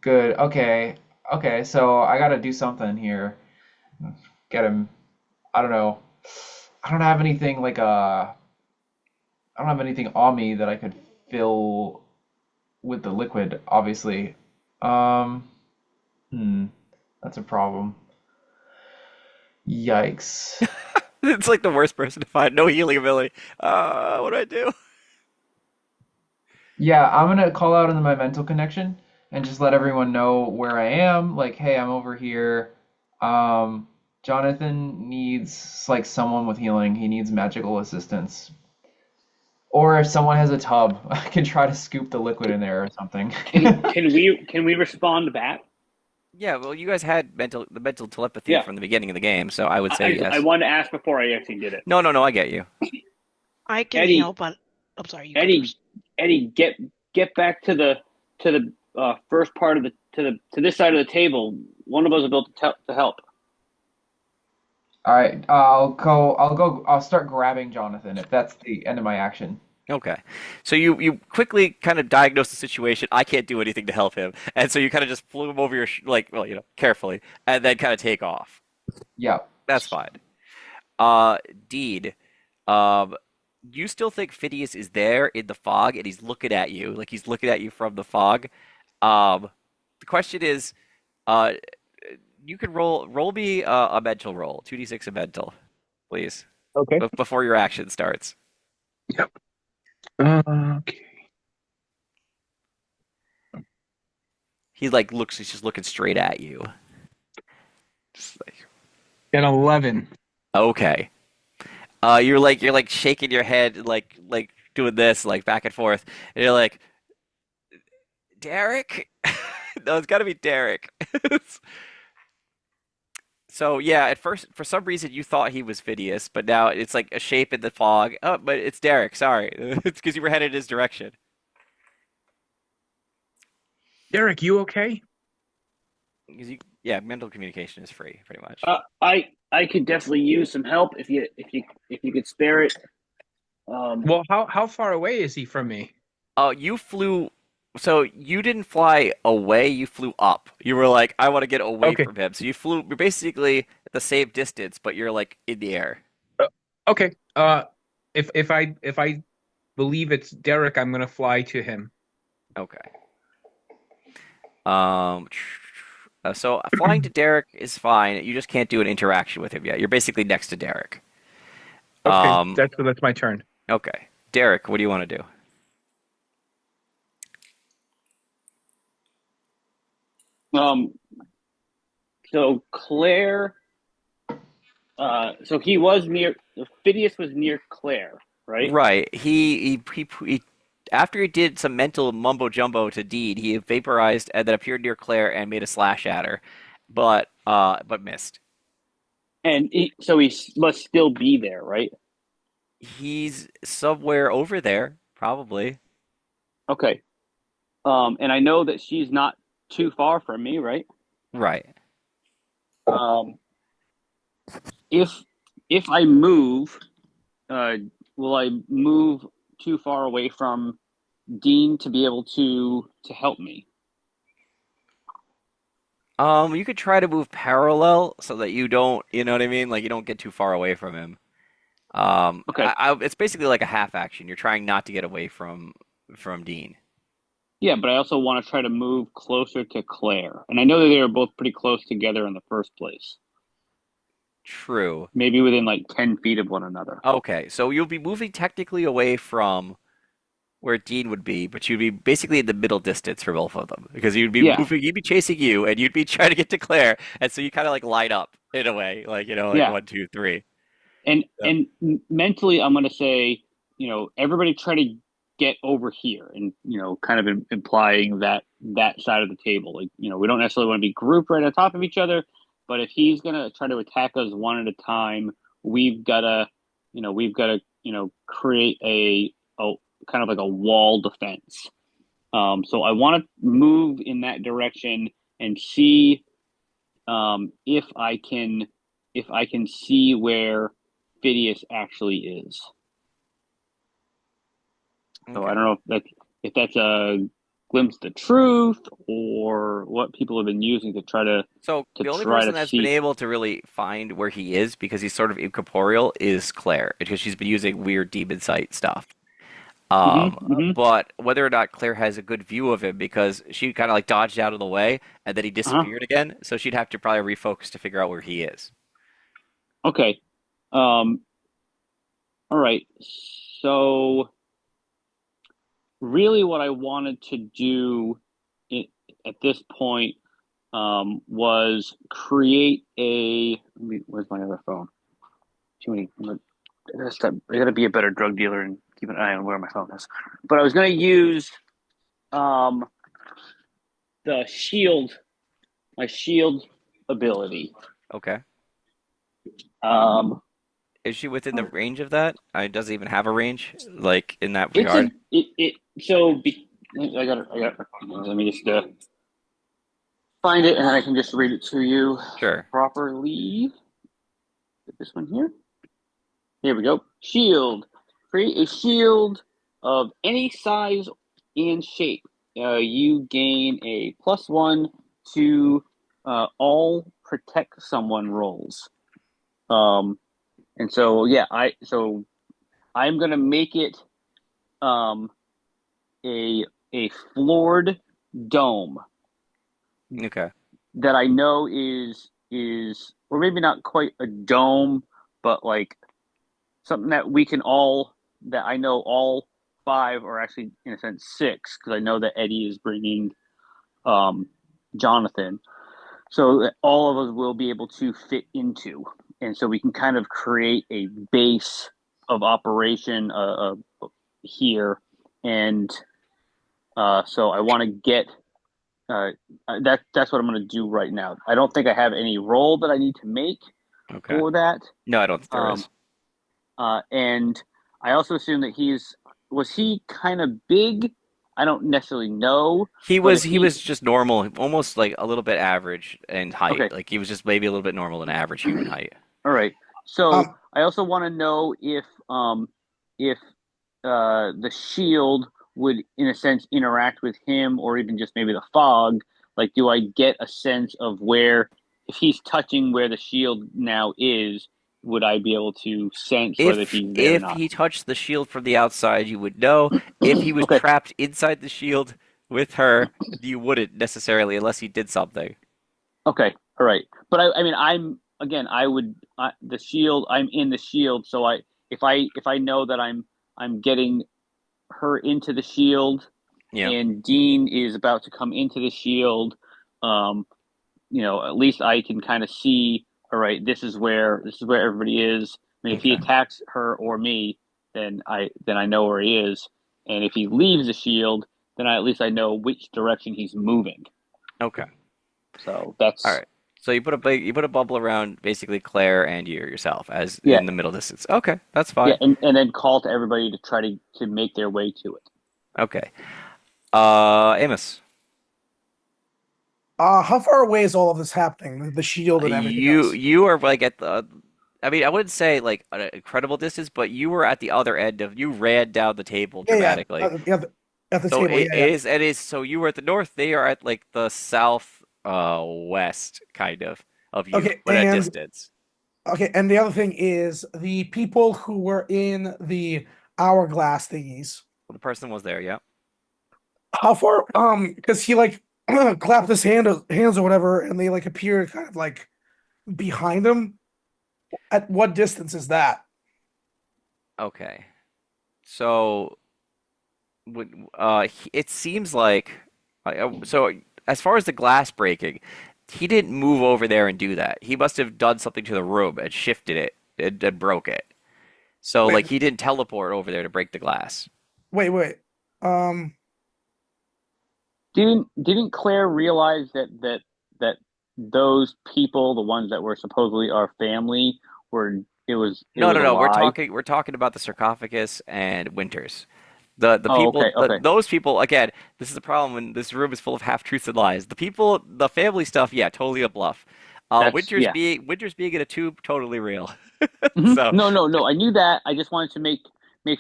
Good. Okay. Okay, so I gotta do something here. Get him. I don't know. I don't have anything like I don't have anything on me that I could fill with the liquid, obviously. Um, hmm, that's a problem. Yikes. It's like the worst person to find. No healing ability. What do I do? Yeah, I'm gonna call out into my mental connection and just let everyone know where I am. Like, hey, I'm over here. Um, Jonathan needs like someone with healing. He needs magical assistance. Or if someone has a tub, I can try to scoop the liquid in there or something. Can we respond back? Yeah, well, you guys had the mental telepathy Yeah, from the beginning of the game, so I would say I yes. wanted to ask before I actually did it. No, no, no, I get you. I can Eddie, heal, but I'm sorry, you go Eddie, first. Eddie, get back to the first part of the to this side of the table. One of us will be able to help. All right, I'll start grabbing Jonathan if that's the end of my action. Okay. So you quickly kind of diagnose the situation. I can't do anything to help him. And so you kind of just flew him over your like, well, carefully, and then kind of take off. Yeah. That's fine. Uh, Deed, um, you still think Phineas is there in the fog and he's looking at you, like he's looking at you from the fog. Um, the question is, uh, you can roll me a mental roll, 2d6 a mental, please, Okay. before your action starts. Yep. Okay. He's just looking straight at you. Just like, An 11. okay. You're like shaking your head, like doing this, like back and forth, and you're like, Derek? No, it's got to be Derek. So yeah, at first, for some reason, you thought he was Phineas, but now it's like a shape in the fog. Oh, but it's Derek. Sorry, it's because you were headed his direction. Derek, you okay? 'Cause yeah, mental communication is free, pretty much. I could definitely use some help if you could spare it. Well, how far away is he from me? You flew. So you didn't fly away, you flew up. You were like, I want to get away Okay. from him. So you're basically at the same distance, but you're like in the air. Okay. If I believe it's Derek, I'm gonna fly to him. Okay. Um, so flying to Derek is fine. You just can't do an interaction with him yet. You're basically next to Derek. Okay, Um, that's my turn. okay. Derek, what do you want to do? um, so Claire, so he was near. Phineas was near Claire, right? Right. He after he did some mental mumbo jumbo to Deed, he vaporized and then appeared near Claire and made a slash at her, but missed. And so he must still be there, right? He's somewhere over there, probably. Okay. And I know that she's not too far from me, right? Right. Um, if I move uh, will I move too far away from Dean to be able to help me? You could try to move parallel so that you don't, you know what I mean? Like you don't get too far away from him. Okay. It's basically like a half action. You're trying not to get away from Dean. Yeah, but I also want to try to move closer to Claire. And I know that they were both pretty close together in the first place. True. Maybe within like 10 feet of one another. Okay, so you'll be moving technically away from where Dean would be, but you'd be basically in the middle distance for both of them because you'd be Yeah, moving, he'd be chasing you, and you'd be trying to get to Claire, and so you kind of like line up in a way, like like yeah. one, two, three. And Yeah. and mentally, I'm going to say, everybody try to get over here, and kind of implying that side of the table. Like, we don't necessarily want to be grouped right on top of each other, but if he's going to try to attack us one at a time, we've got to, create a kind of like a wall defense. So I want to move in that direction and see if I can see where Phidias actually is. So I Okay. don't know if that's a glimpse of the truth or what people have been using to try to So to the only try person to that's been see. able to really find where he is because he's sort of incorporeal is Claire, because she's been using weird demon sight stuff. Hmm. Hmm. But whether or not Claire has a good view of him because she kind of like dodged out of the way and then he Uh-huh. disappeared again, so she'd have to probably refocus to figure out where he is. Okay. Um, all right. So really, what I wanted to do i- at this point was create a. Where's my other phone? Too many. I gotta be a better drug dealer and keep an eye on where my phone is. But I was gonna use um, the shield, my shield ability. Okay. Um, Is she within the range of that? Does it even have a range, like in that it's a regard? it so be, I got let me just find it and I can just read it to you Sure. properly. Get this one here. Here we go. Shield. Create a shield of any size and shape. You gain a +1 to all protect someone rolls. Um, and so yeah, I'm gonna make it um, a floored dome Okay. that I know is or maybe not quite a dome, but like something that we can all that I know all five, or actually in a sense six, because I know that Eddie is bringing um, Jonathan, so that all of us will be able to fit into, and so we can kind of create a base of operation here, and so I want to get. Uh, that's what I'm going to do right now. I don't think I have any role that I need to make Okay. for that. No, I don't think there Um, is. and I also assume that was he kind of big? I don't necessarily know, He but was if he he was just normal, almost like a little bit average in height. okay, Like he was just maybe a little bit normal than average human height. all right. So Um, I also want to know if the shield would, in a sense, interact with him, or even just maybe the fog. Like, do I get a sense of where, if he's touching where the shield now is, would I be able to sense whether If he's there or if not? he touched the shield from the outside, you would know. If he was Okay, trapped inside the shield with her, you wouldn't necessarily unless he did something. okay, all right. But I mean, I'm again, I would the shield. I'm in the shield, so if I know that I'm getting her into the shield, Yeah. and Dean is about to come into the shield, um, at least I can kind of see, all right, this is where everybody is. I mean, if he Okay. attacks her or me, then I know where he is. And if he leaves the shield, then at least I know which direction he's moving. Okay. So All that's right. So you put a bubble around basically Claire and you yourself as yeah, in the middle distance. Okay, that's yeah, fine. and then call to everybody to try to make their way to it. Okay. Amos, how far away is all of this happening? The shield and everything you else. you are like I mean, I wouldn't say like an incredible distance, but you were at the other end of you ran down the table Yeah, yeah, dramatically. at the So table. Yeah, yeah. it is so you were at the north, they are at like the south west kind of you, Okay, but at distance. and the other thing is the people who were in the hourglass thingies. The person was there, yeah. How far? Because he like clapped his hands or whatever, and they like appeared kind of like behind him. At what distance is that? Okay. So it seems like so as far as the glass breaking, he didn't move over there and do that. He must have done something to the room and shifted it and broke it. So Wait, like he didn't teleport over there to break the glass. wait. Um, Didn't Claire realize that those people, the ones that were supposedly our family, were it No, was no, a no. lie? We're talking about the sarcophagus and Winters. The Oh, people okay, okay. those people again. This is the problem when this room is full of half truths and lies. The people, the family stuff, yeah, totally a bluff. That's yeah. Winters being in a tube, totally real. Hmm. So No, no, no. I knew that. I just wanted to make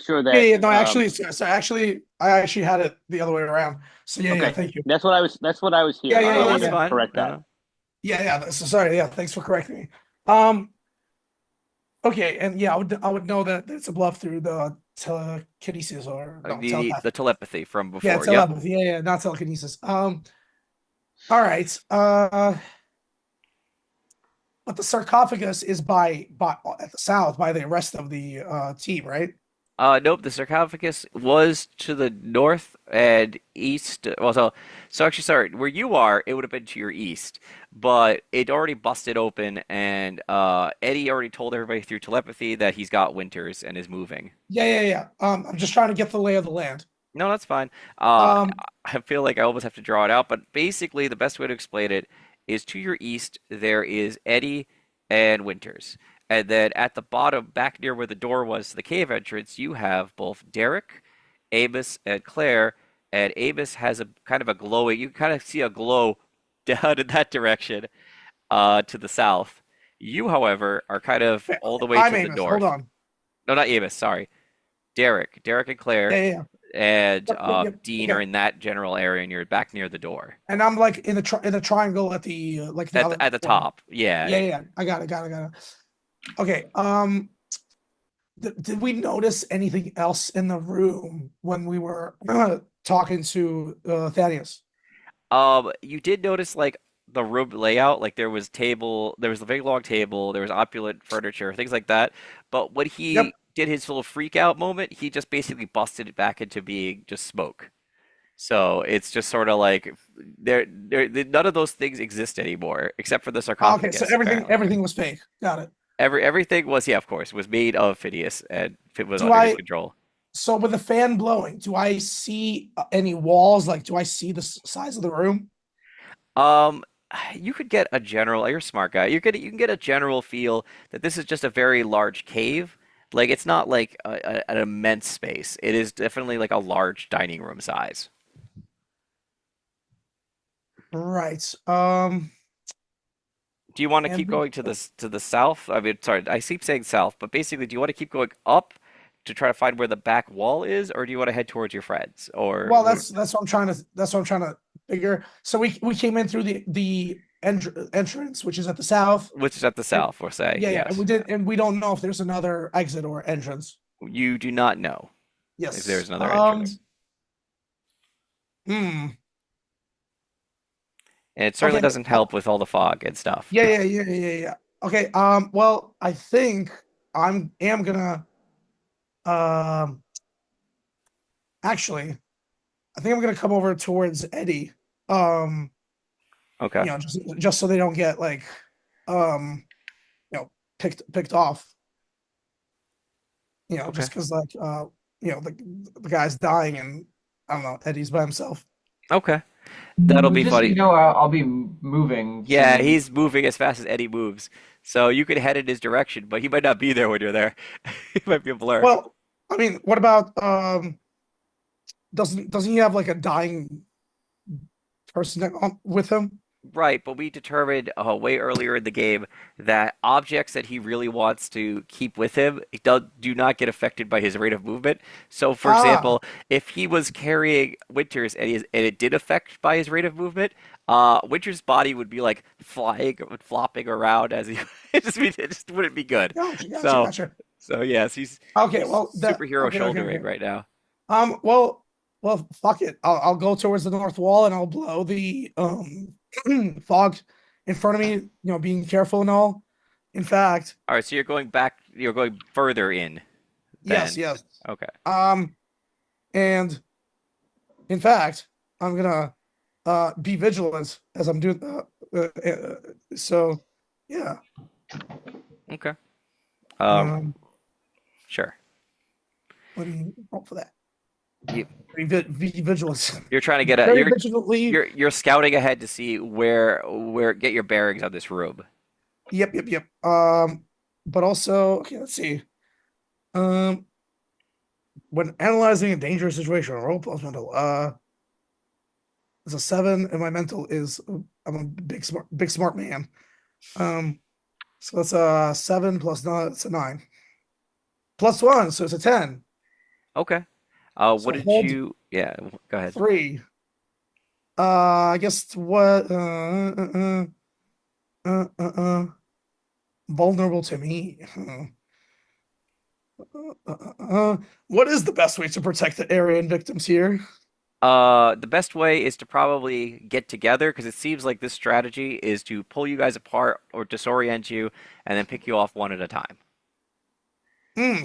sure yeah, that yeah. No, actually, I actually had it the other way around. So yeah. okay. Thank you. That's what I was Yeah, hearing. yeah, So I no, yeah, that's wanted yeah, to fine. correct that. yeah. So sorry. Yeah, thanks for correcting me. Um, okay, and yeah, I would know that it's a bluff through the telekinesis or no The telepathy. telepathy from Yeah, before. Yep. telepathy. Yeah, not telekinesis. All right. But the sarcophagus is by at the south by the rest of the team, right? Nope, the sarcophagus was to the north and east. Well, so actually, sorry, where you are, it would have been to your east, but it already busted open, and Eddie already told everybody through telepathy that he's got Winters and is moving. Yeah. I'm just trying to get the lay of the land. No, that's fine. Uh, Um, I feel like I almost have to draw it out, but basically, the best way to explain it is to your east, there is Eddie and Winters. And then at the bottom, back near where the door was to the cave entrance, you have both Derek, Amos, and Claire. And Amos has a kind of a glowing, you kind of see a glow down in that direction, to the south. You, however, are kind of all the way I'm to the Amos. Hold north. on. No, not Amos, sorry. Derek and Yeah, Claire yeah, yeah. and Yep. Dean are Okay. in that general area, and you're back near the door And I'm like in the in the triangle at the like the other at the corner. top. Yeah. Yeah. I got it. Okay. Did we notice anything else in the room when we were talking to Thaddeus? You did notice like the room layout, like there was a big long table, there was opulent furniture, things like that. But when Yep. he did his little freak out moment, he just basically busted it back into being just smoke. So it's just sort of like none of those things exist anymore, except for the Okay, so sarcophagus, apparently. everything was fake. Got it. Everything was, yeah, of course, was made of Phineas and it was Do under his I control. so with the fan blowing, do I see any walls? Like, do I see the size of the room? Um, you could get a general, you're a smart guy. You can get a general feel that this is just a very large cave. Like it's not like an immense space. It is definitely like a large dining room size. Right. Do you want to And keep going to the south? I mean, sorry, I keep saying south, but basically, do you want to keep going up to try to find where the back wall is, or do you want to head towards your friends? well, that's what I'm trying to figure. So we came in through the entrance, which is at the south. which is at the And south, we'll say, yeah, and yes. we don't know if there's another exit or entrance. You do not know if Yes. there's another entrance. Hmm. And it certainly Okay. doesn't help with all the fog and stuff. Yeah. Okay. Well, I think am gonna um actually I think I'm gonna come over towards Eddie. Um, Okay. just so they don't get like picked off. Okay. Just because like the guy's dying and I don't know, Eddie's by himself. Okay. That'll be Just so funny. you know, I'll be moving Yeah, soon. he's moving as fast as Eddie moves. So you could head in his direction, but he might not be there when you're there. He might be a blur. Well, I mean, what about doesn't he have like a dying person with him? Right, but we determined way earlier in the game that objects that he really wants to keep with him do not get affected by his rate of movement. So, for Ah, example, if he was carrying Winters and it did affect by his rate of movement, Winters' body would be like flying, flopping around as he it just wouldn't be good. gotcha, gotcha, So, gotcha. so yes, Okay, he's well that superhero okay, okay, shouldering okay. right now. Well, fuck it. I'll go towards the north wall and I'll blow the fog in front of me. You know, being careful and all. In fact, All right, so you're going further in yes, then. yes. Okay. Um, and in fact, I'm gonna be vigilant as I'm doing. So, yeah. Okay. Uh, Um, sure. let me roll for that. You Be vigilant. you're trying to get a Very vigilantly. you're scouting ahead to see where get your bearings on this room. Yep, yep, yep. But also, okay, let's see. Um, when analyzing a dangerous situation, roll plus mental. It's a 7, and my mental is I'm a big smart man. Um, so that's a 7 plus 9. It's a 9 plus 1, so it's a 10. Okay. What So did hold you? Yeah, go ahead. 3. I guess what? Vulnerable to me. What is the best way to protect the area and victims here? The best way is to probably get together because it seems like this strategy is to pull you guys apart or disorient you and then pick you off one at a time.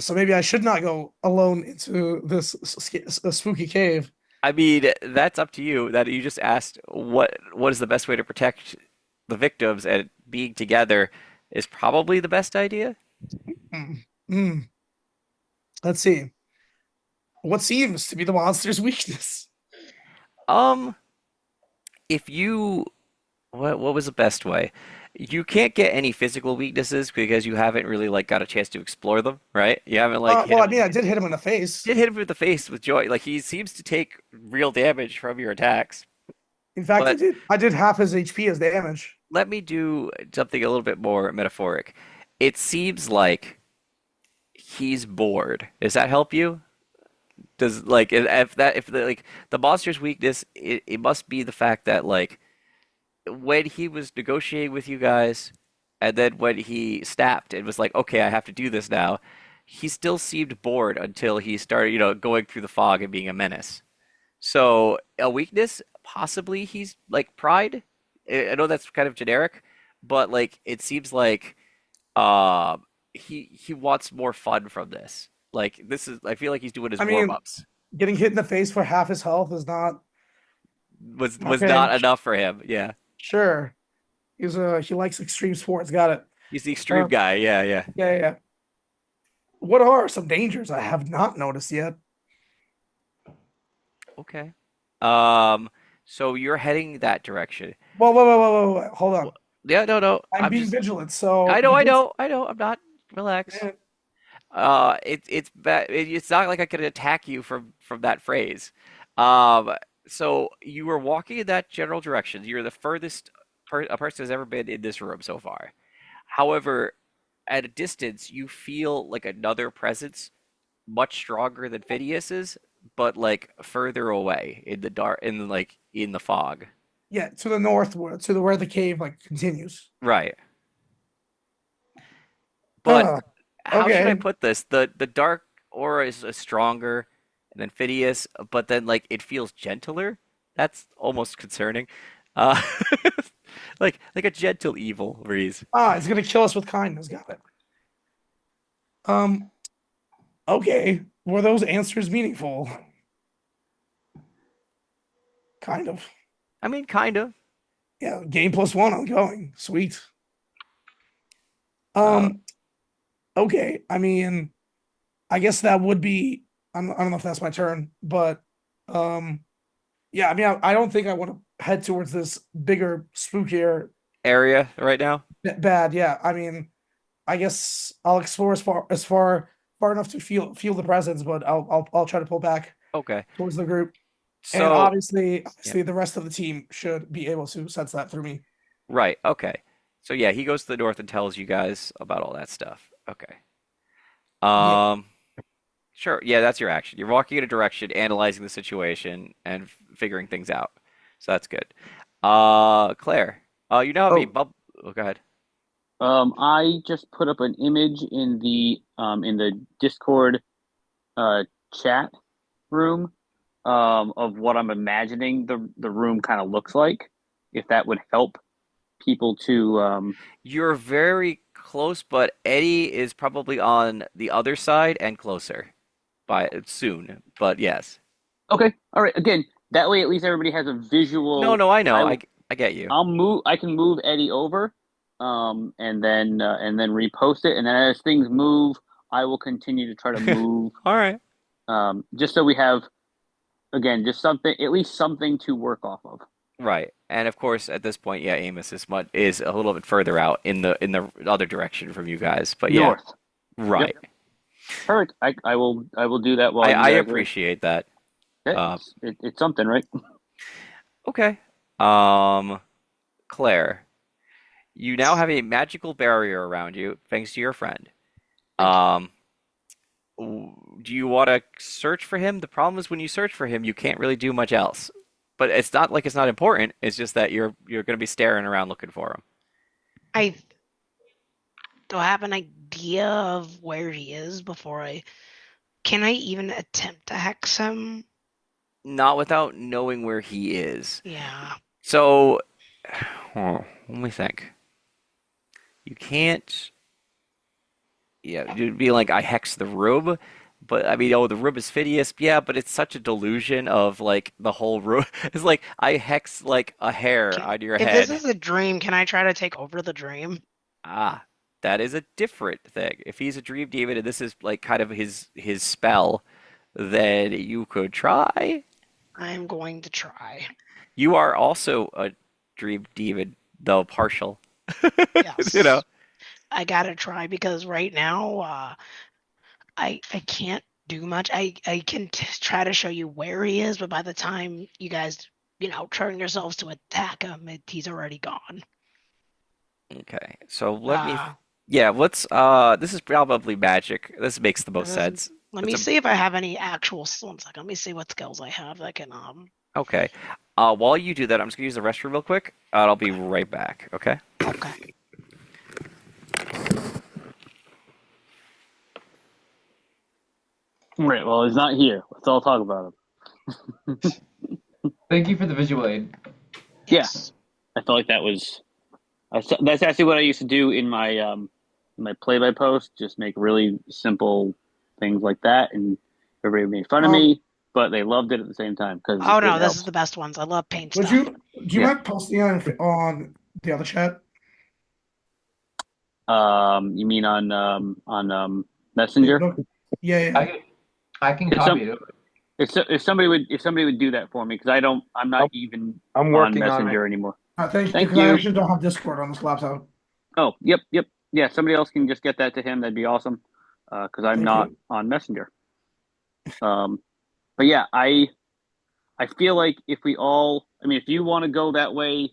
So maybe I should not go alone into this spooky cave. I mean, that's up to you. That you just asked what is the best way to protect the victims, and being together is probably the best idea. Hmm. Hmm. Let's see. What seems to be the monster's weakness? Um, if you what was the best way? You can't get any physical weaknesses because you haven't really like got a chance to explore them, right? You haven't like hit Well, I him. mean, I did hit him in the face. Did hit him in the face with joy. Like he seems to take real damage from your attacks. In fact, But I did half his HP as damage. let me do something a little bit more metaphoric. It seems like he's bored. Does that help you? Does like if the like the monster's weakness, it must be the fact that like when he was negotiating with you guys, and then when he snapped and was like, "Okay, I have to do this now," he still seemed bored until he started, going through the fog and being a menace. So a weakness, possibly he's like pride. I know that's kind of generic, but like it seems like he wants more fun from this. Like this is I feel like he's doing his I warm mean, ups. getting hit in the face for half his health is not Was okay. not enough for him. Yeah. Sure, he likes extreme sports. Got it. He's the extreme Uh, guy. Yeah, yeah. yeah, yeah. What are some dangers I have not noticed yet? Okay. Um, so you're heading that direction. Whoa. Hold Wh- on. Yeah, no, no. I'm I'm being just vigilant. So I know, you I did. know, I know. I'm not. Relax. eh, It's bad. It's not like I could attack you from that phrase. Um, so you were walking in that general direction. You're the furthest a person has ever been in this room so far. However, at a distance, you feel like another presence, much stronger than Phineas's, but like further away in the dark, in the fog. Yeah, to the northward, to the where the cave like continues. Right. But Huh. how should I Okay. put this? The dark aura is stronger than Phineas, but then like it feels gentler. That's almost concerning. Uh, like a gentle evil, Reese. It's gonna kill us with kindness. Got it. Um. Okay. Were those answers meaningful? Kind of. I mean, kind of. Yeah. Game +1. I'm going. Sweet. Uh, Um. Okay. I mean, I guess that would be. I don't know if that's my turn, but um. Yeah. I mean, I don't think I want to head towards this bigger, spookier, area right now. bad. Yeah. I mean, I guess I'll explore far enough to feel the presence, but I'll try to pull back Okay. towards the group. And So, obviously, yep. the rest of the team should be able to sense that through me. Right. Okay. So yeah, he goes to the north and tells you guys about all that stuff. Okay. Yeah, Um, sure. Yeah, that's your action. You're walking in a direction, analyzing the situation, and figuring things out. So that's good. Claire, you now have a Oh, bub. Oh, go ahead. I just put up an image in the Discord uh chat room of what I'm imagining the room kind of looks like. If that would help people to You're very close, but Eddie is probably on the other side and closer by soon. But yes. Okay, all right. Again, that way at least everybody has a No, visual. no, I know. I get you. I'll move. I can move Eddie over, and then repost it. And then as things move, I will continue to try to move. All right. Just so we have again just something, at least something to work off of. Right. And of course, at this point, yeah, Amos is a little bit further out in the other direction from you guys. But yeah, North. Yep. right. Perfect. I will do that while you I guys are. appreciate that. Uh, It's something, right? okay. Um, Claire, you now have a magical barrier around you, thanks to your friend. I do. Do you want to search for him? The problem is when you search for him, you can't really do much else. But it's not like it's not important. It's just that you're going to be staring around looking for him. I do I have an idea of where he is before I can I even attempt to hex him? Not without knowing where he is. Yeah. So, let me think. You can't. Yeah, you'd be like, I hex the room, but I mean, oh, the room is Phidias. Yeah, but it's such a delusion of like the whole room. It's like I hex like a hair Can on your if this head. is a dream, can I try to take over the dream? Ah, that is a different thing. If he's a dream demon and this is like kind of his spell, then you could try. I'm going to try. You are also a dream demon, though partial. You know. Yes. I gotta try because right now, I can't do much. I can try to show you where he is, but by the time you guys, turn yourselves to attack him, he's already gone. Okay, so let me. Uh, Yeah, let's. This is probably magic. This makes the most this is, sense. let It's me a see if I have any actual. One second. Let me see what skills I have that can. okay. While you do that, I'm just gonna use the restroom real quick. I'll be right back. Okay. Okay. Right. Well, he's not here. Let's all talk about him. Thank you for the visual aid. Yeah, Yes. I felt like that's actually what I used to do in my play by post. Just make really simple things like that, and everybody made fun of Um, me, but they loved it at the same time because Oh it no, this is helped. the best ones. I love paint would stuff. do you Yeah. mind posting on the other chat? You mean on Messenger? Facebook? Yeah, I yeah. can, I can If some copy it. if somebody would do that for me because I'm not Oh, even I'm on working on it. Messenger anymore. Thank you, Thank because I you. actually don't have Discord on this laptop. Oh, yep. Yeah, somebody else can just get that to him. That'd be awesome. Because I'm Thank not you. on Messenger. But yeah, I feel like if we all, I mean, if you want to go that way,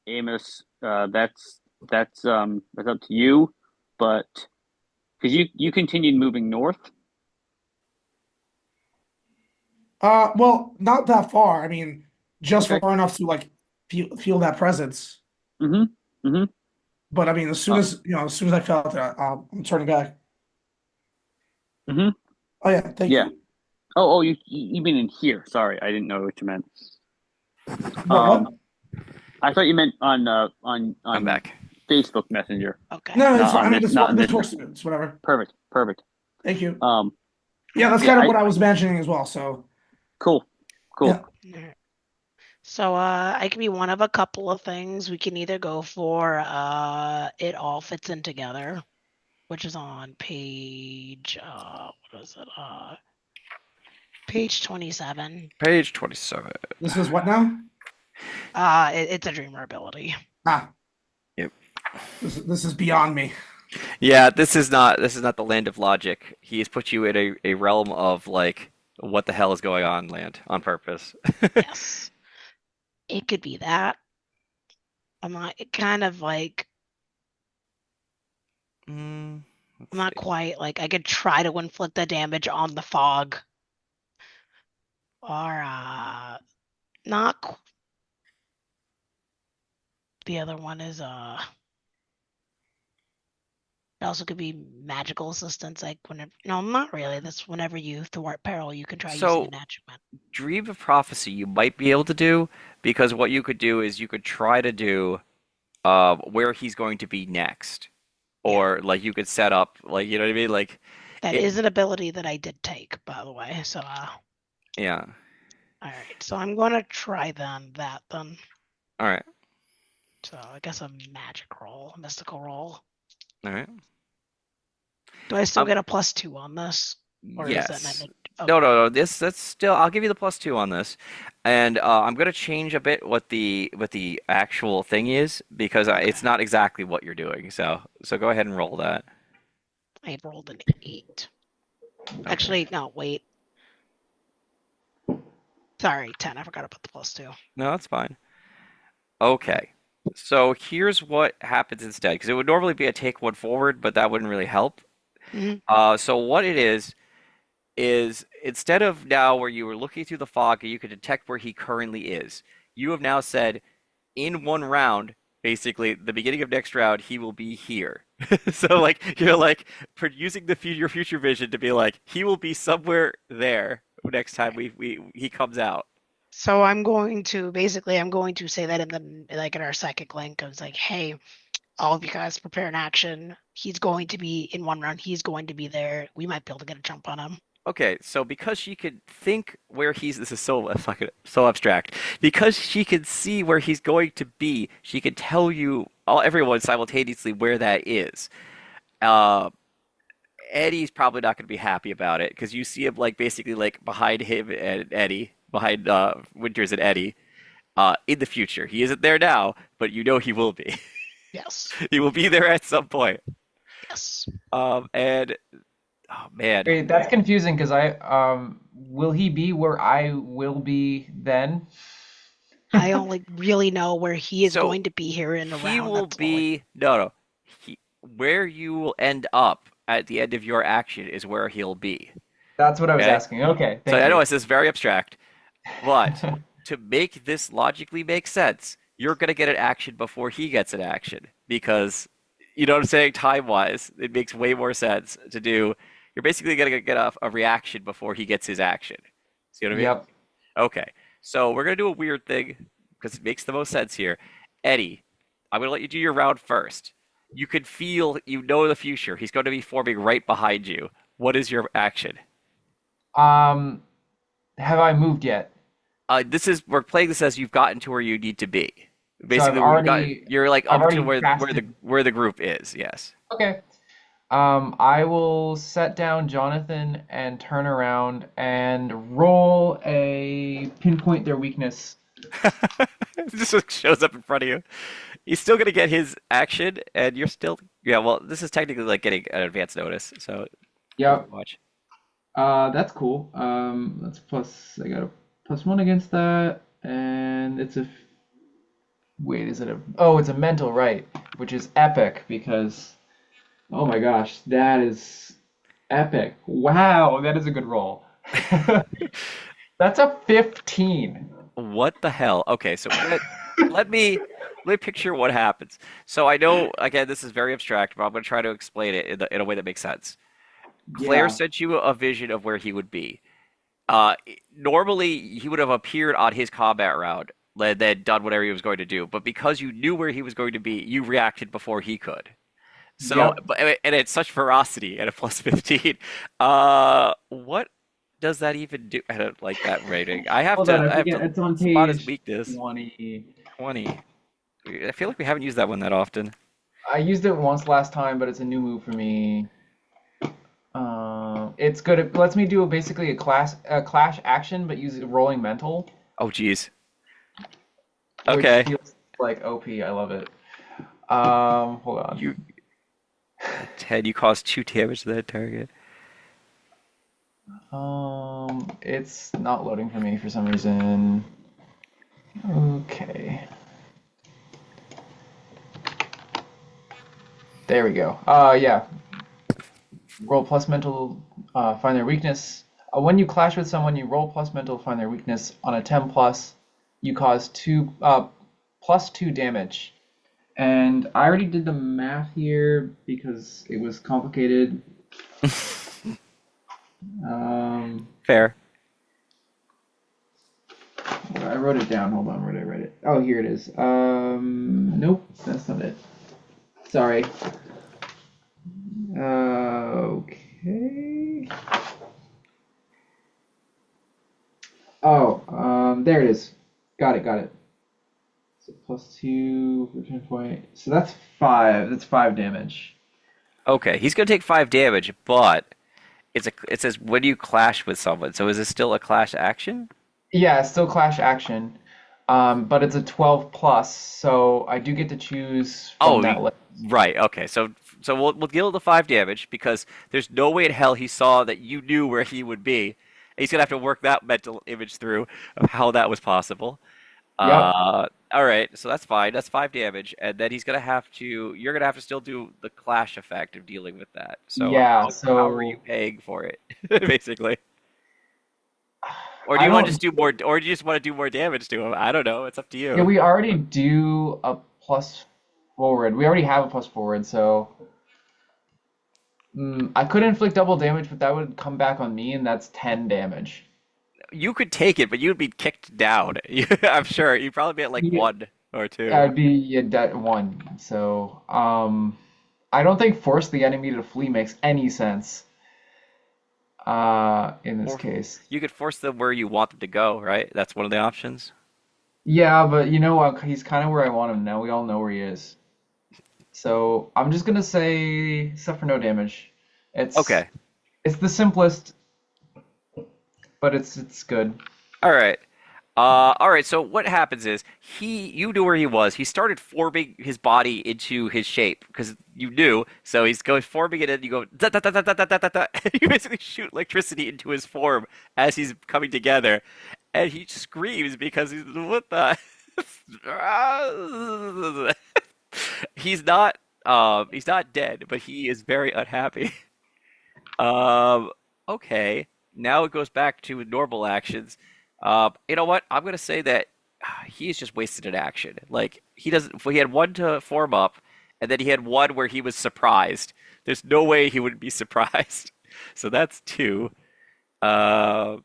Amos, that's up to you. But because you continued moving north. Well, not that far. I mean, just Okay. far enough to like feel that presence. Mm-hmm. Mm-hmm. But I mean, Uh, as soon as I felt it, I'm turning back. mm-hmm. Oh yeah, thank Yeah. you. Oh, you mean in here? Sorry, I didn't know what you meant. What? Um, I thought you meant on I'm on back. Facebook Messenger, Okay. No, it's not fine. on I mean, this, not on this this. works. It's whatever. Perfect. Thank you. Um, Yeah, that's yeah, kind of I what I was imagining as well. So cool. yeah. Alright. So I can be one of a couple of things. We can either go for it all fits in together, which is on page what is it? Page 27. Page 27. This is what now? It's a dreamer ability. Ah, Yep. this is beyond me. Yeah, this is not the land of logic. He has put you in a realm of like what the hell is going on land on purpose. Yes. It could be that. I'm not kind of like Mm, I'm let's not see. quite like I could try to inflict the damage on the fog or not the other one is it also could be magical assistance like whenever no not really that's whenever you thwart peril you can try using So, an attribute. Dream of Prophecy, you might be able to do because what you could do is you could try to do where he's going to be next, Yeah, or like you could set up, like you know what I mean, like that it. is an ability that I did take by the way. So Yeah. all right, so I'm gonna try then. All right. So I guess a magic roll, a mystical roll. All right. Do I still Um. get a +2 on this, or is that not? Yes. No, Okay. no, no. That's still. I'll give you the +2 on this, and I'm gonna change a bit what the actual thing is because Okay. it's not exactly what you're doing. So go ahead and roll that. I rolled an 8. Okay. Actually, no, wait. Sorry, 10. I forgot about the +2. No, that's fine. Okay. So here's what happens instead, because it would normally be a take one forward, but that wouldn't really help. Hmm. So what it is instead of now where you were looking through the fog and you could detect where he currently is, you have now said in one round, basically the beginning of next round, he will be here. So like you're like using your future vision to be like he will be somewhere there next time Right. we he comes out. So I'm going to say that in the like in our psychic link. I was like, hey, all of you guys prepare an action. He's going to be in one round. He's going to be there. We might be able to get a jump on him. Okay, so because she could think where he's, this is so fucking so abstract. Because she can see where he's going to be, she can tell you everyone simultaneously where that is. Uh, Eddie's probably not going to be happy about it because you see him like basically like behind him and Eddie, behind Winters and Eddie, in the future. He isn't there now, but you know he will be. Yes. He will be there at some point. Yes. And oh man, Wait, that's confusing because will he be where I will be then? I only really know where he is so going to be here in a he round. will That's all. be no. Where you will end up at the end of your action is where he'll be. That's what I was Okay, asking. Okay, so thank I know you. this is very abstract, but to make this logically make sense, you're gonna get an action before he gets an action because you know what I'm saying. Time wise, it makes way more sense to do. You're basically gonna get a reaction before he gets his action. See what I mean? Yep. Okay, so we're gonna do a weird thing because it makes the most sense here. Eddie, I'm gonna let you do your round first. You can feel, you know the future. He's going to be forming right behind you. What is your action? Um, have I moved yet? This is we're playing this as you've gotten to where you need to be. So Basically, where you got you're like I've up to already casted. where the group is. Yes. Okay. I will set down Jonathan and turn around and roll a pinpoint their weakness. This just shows up in front of you. He's still gonna get his action, and you're still yeah. Well, this is technically like getting an advance notice, so you can Yep. watch. That's cool. That's plus. I got a +1 against that, and it's a. Wait, is it a? Oh, it's a mental right, which is epic because. Oh my gosh, that is epic! Wow, that is a good roll. That's a 15. What the hell? Okay, so let me let me picture what happens. So I know again this is very abstract, but I'm going to try to explain it in a way that makes sense. Claire Yeah. sent you a vision of where he would be. Normally he would have appeared on his combat round, then done whatever he was going to do. But because you knew where he was going to be, you reacted before he could. So, Yep. and it's such ferocity at a +15. What does that even do? I don't like that rating. Hold on, I I have forget. to It's on spot his page weakness. 20. 20. I feel like we haven't used that one that often. I used it once last time, but it's a new move for me. It's good. It lets me do basically a clash action, but use rolling mental, Oh, geez. which Okay. feels like OP. I love it. Hold on. You 10. You cause 2 damage to that target. It's not loading for me for some reason. Okay. There we go. Yeah. Roll plus mental, find their weakness. When you clash with someone, you roll plus mental, find their weakness. On a 10 plus, you cause plus 2 damage. And I already did the math here because it was complicated. Fair. I wrote it down. Hold on, where did I write it? Oh, here it is. Nope, that's not it. Sorry. Okay. Oh, there it is. Got it. So plus 2 return point. So that's 5. That's 5 damage. Okay, he's gonna take 5 damage, but it says when you clash with someone. So is it still a clash action? Yeah, it's still clash action. But it's a 12 plus, so I do get to choose from Oh, that list. right. Okay, so we'll deal the 5 damage because there's no way in hell he saw that you knew where he would be. He's gonna have to work that mental image through of how that was possible. Yep. All right, so that's fine. That's 5 damage, and then you're gonna have to still do the clash effect of dealing with that. So Yeah, how are you so paying for it, basically? Or do I you want to don't. just do more, or do you just want to do more damage to him? I don't know. It's up to Yeah, you. we already do a plus forward. We already have a plus forward, so I could inflict double damage, but that would come back on me, and that's 10 damage. You could take it, but you'd be kicked down. I'm sure you'd probably be at like Yeah, 1 or 2. I'd be a debt one. So, I don't think force the enemy to flee makes any sense, in this Or case. you could force them where you want them to go, right? That's one of the options. Yeah, but you know what? He's kind of where I want him now. We all know where he is. So I'm just gonna say suffer no damage. It's Okay. it's the simplest, but it's good. All right. All right. So what happens is you knew where he was. He started forming his body into his shape because you knew. So he's going forming it, and you go da, da, da, da, da, da, da, da, da. You basically shoot electricity into his form as he's coming together, and he screams because he's what the. He's not dead, but he is very unhappy. Um, okay. Now it goes back to normal actions. You know what? I'm gonna say that he's just wasted an action. Like he doesn't. Well, he had one to form up, and then he had one where he was surprised. There's no way he wouldn't be surprised. So that's two. Uh,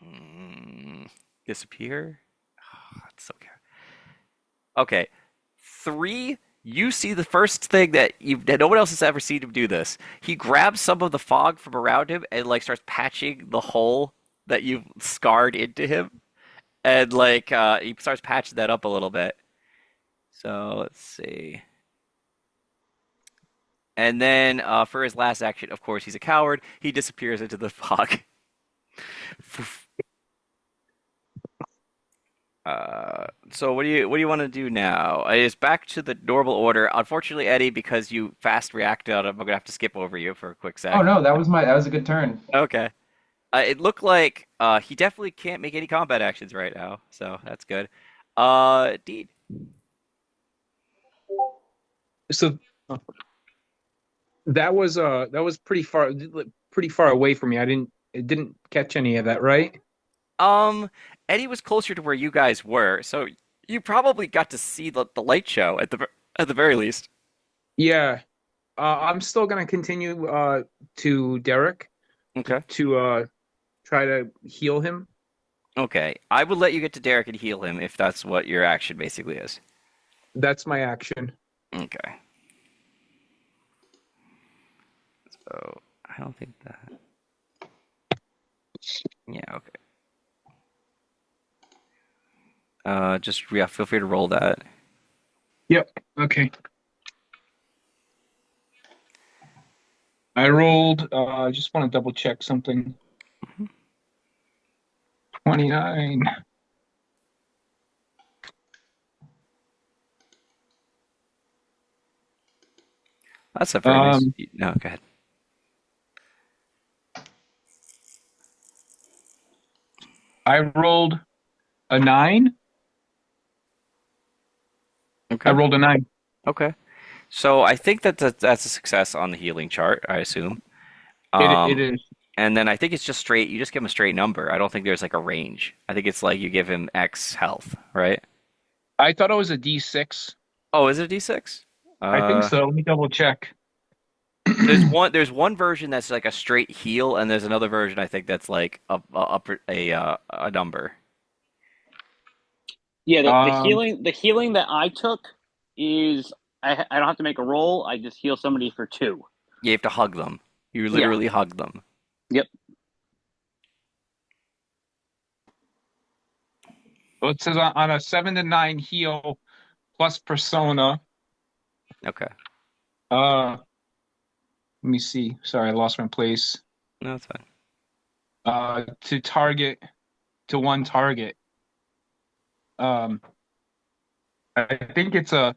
hmm, disappear. Oh, that's so good. Okay. Three, you see the first thing that no one else has ever seen him do this. He grabs some of the fog from around him and like starts patching the hole that you've scarred into him, and like he starts patching that up a little bit. So let's see. And then for his last action, of course, he's a coward. He disappears into the fog. So what do you want to do now? It's back to the normal order. Unfortunately, Eddie, because you fast reacted on him, I'm gonna have to skip over you for a quick Oh sec. no, that was a good turn. Okay. It looked like he definitely can't make any combat actions right now, so that's good. Deed. So that was pretty far away from me. I didn't catch any of that, right? Um, Eddie was closer to where you guys were, so you probably got to see the light show at the very least. Yeah. I'm still gonna continue to Derek Okay. to try to heal him. Okay. I would let you get to Derek and heal him if that's what your action basically is. That's my action. Okay. So I don't think that. Yeah. Okay. Just yeah, feel free to roll that. Yep. Okay. I rolled. I just want to double check something. 29. That's a very nice. Um, No, go ahead. I rolled a 9. I Okay. rolled a 9. Okay. So I think that's a success on the healing chart, I assume. It Um, is. and then I think it's just straight. You just give him a straight number. I don't think there's like a range. I think it's like you give him X health, right? I thought it was a D6. Oh, is it a D6? I think Uh, so. Let me double check. there's one version that's like a straight heal, and there's another version I think that's like a number. Yeah, the Um, healing that I took is I don't have to make a roll. I just heal somebody for two. You have to hug them. You Yeah. literally hug them. Yep. so it says on a 7 to 9 heal plus persona. Okay. Let me see. Sorry, I lost my place. No, that's fine. To target to one target. Um, I think it's a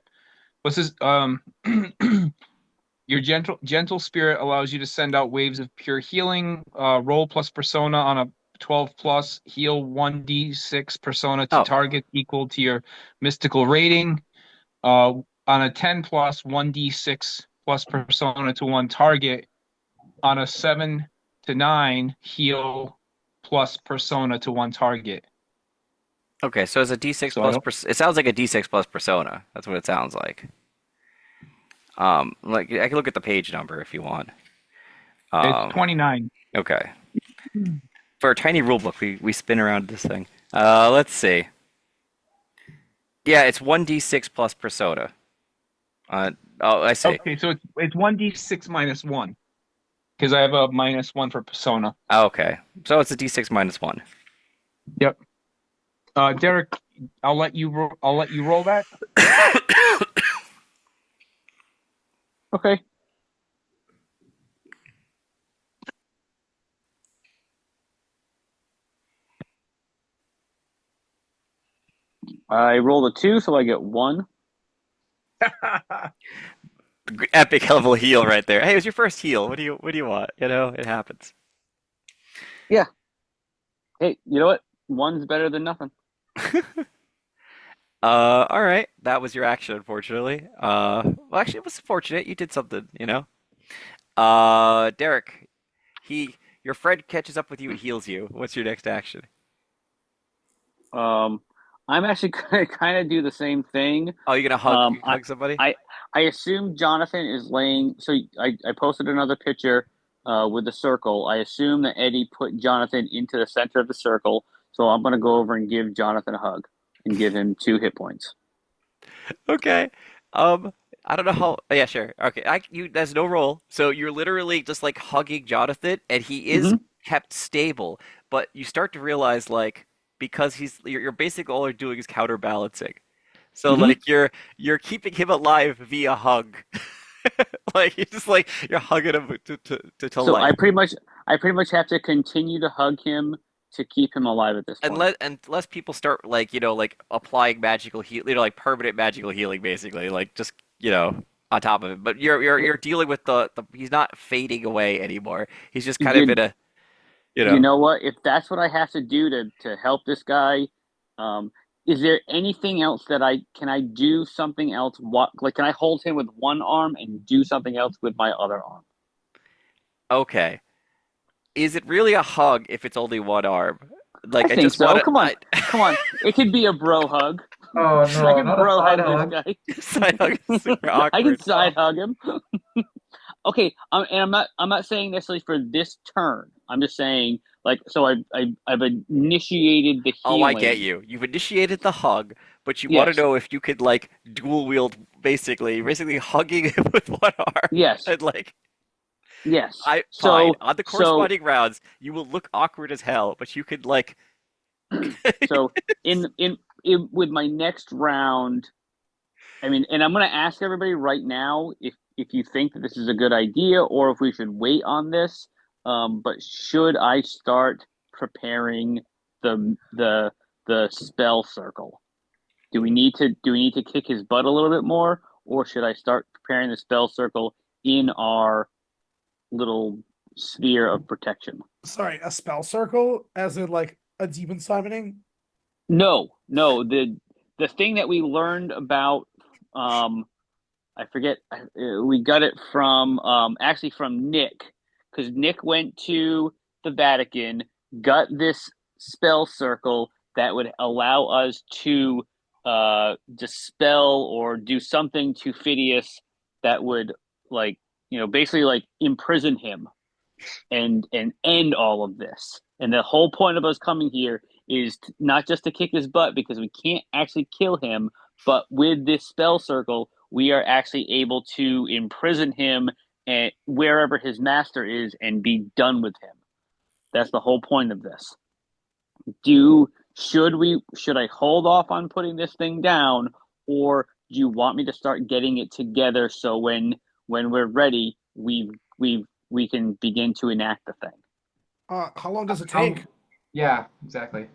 what's this? Your gentle spirit allows you to send out waves of pure healing. Roll plus persona on a 12 plus heal 1d6 persona to Oh, target equal to your mystical rating. On a 10 plus 1d6 plus persona to one target. On a 7 to 9 heal plus persona to one target. okay. So it's a D6 So I plus. don't. It sounds like a D6 plus persona. That's what it sounds like. Like I can look at the page number if you want. It's Um, 29. okay. For a tiny rule book, we spin around this thing. Let's see. Yeah, it's 1d6 plus persona. Uh, oh, I see. Okay, so it's 1d6 minus 1 because I have a minus 1 for persona. Oh, okay. So it's a d6 minus 1. Yep. Derek, I'll let you roll that. Okay. I rolled a 2, so I get 1. Epic level heal right there. Hey, it was your first heal. What do you want? You know, it happens. Yeah. Hey, you know what? One's better than nothing. All right. That was your action, unfortunately. Well, actually, it was fortunate. You did something, you know. Derek, your friend catches up with you and heals you. What's your next action? Um, I'm actually gonna kind of do the same thing. Oh, you're gonna hug Um, I, hug somebody? I, I assume Jonathan is laying. So I posted another picture with the circle. I assume that Eddie put Jonathan into the center of the circle. So I'm gonna go over and give Jonathan a hug and give him 2 hit points. Okay. Um, I don't know how. Yeah, sure. Okay. There's no roll, so you're literally just like hugging Jonathan, and he is Hmm. kept stable. But you start to realize, like, because you're basically all you're doing is counterbalancing. So Hmm. like you're keeping him alive via hug. Like you're just like you're hugging him to So life. I pretty much have to continue to hug him to keep him alive at this point. Unless people start like like applying magical heal, like permanent magical healing, basically, like just on top of it. But you're dealing with the he's not fading away anymore. He's just kind of You in a you you know. know what? If that's what I have to do to help this guy, um, is there anything else that I do something else? What like can I hold him with one arm and do something else with my other arm? Okay, is it really a hug if it's only one arm? I Like I think just want so. to Come on. It could be a bro hug. Oh I no, can not a bro side hug this hug. guy. side hug is super I can awkward. side hug him. Okay, and I'm not saying necessarily for this turn. I'm just saying like so I've initiated the Oh, I get healing. you. You've initiated the hug, but you want to Yes, know if you could like dual wield basically hugging him with one arm yes, and like yes. I fine. So On the so corresponding rounds, you will look awkward as hell, but you could like so in with my next round, I mean, and I'm going to ask everybody right now if you think that this is a good idea or if we should wait on this. But should I start preparing the spell circle? Do we need to kick his butt a little bit more, or should I start preparing the spell circle in our little sphere of protection? Sorry, a spell circle, as in like a demon summoning. No, no. The thing that we learned about, I I forget. We got it from actually from Nick, because Nick went to the Vatican, got this spell circle that would allow us to dispel or do something to Phidias that would like basically like imprison him and end all of this. And the whole point of us coming here is not just to kick his butt because we can't actually kill him, but with this spell circle, we are actually able to imprison him at wherever his master is and be done with him. That's the whole point of this. Should I hold off on putting this thing down, or do you want me to start getting it together so when we're ready, we can begin to enact the thing? How long does it take? Yeah, exactly.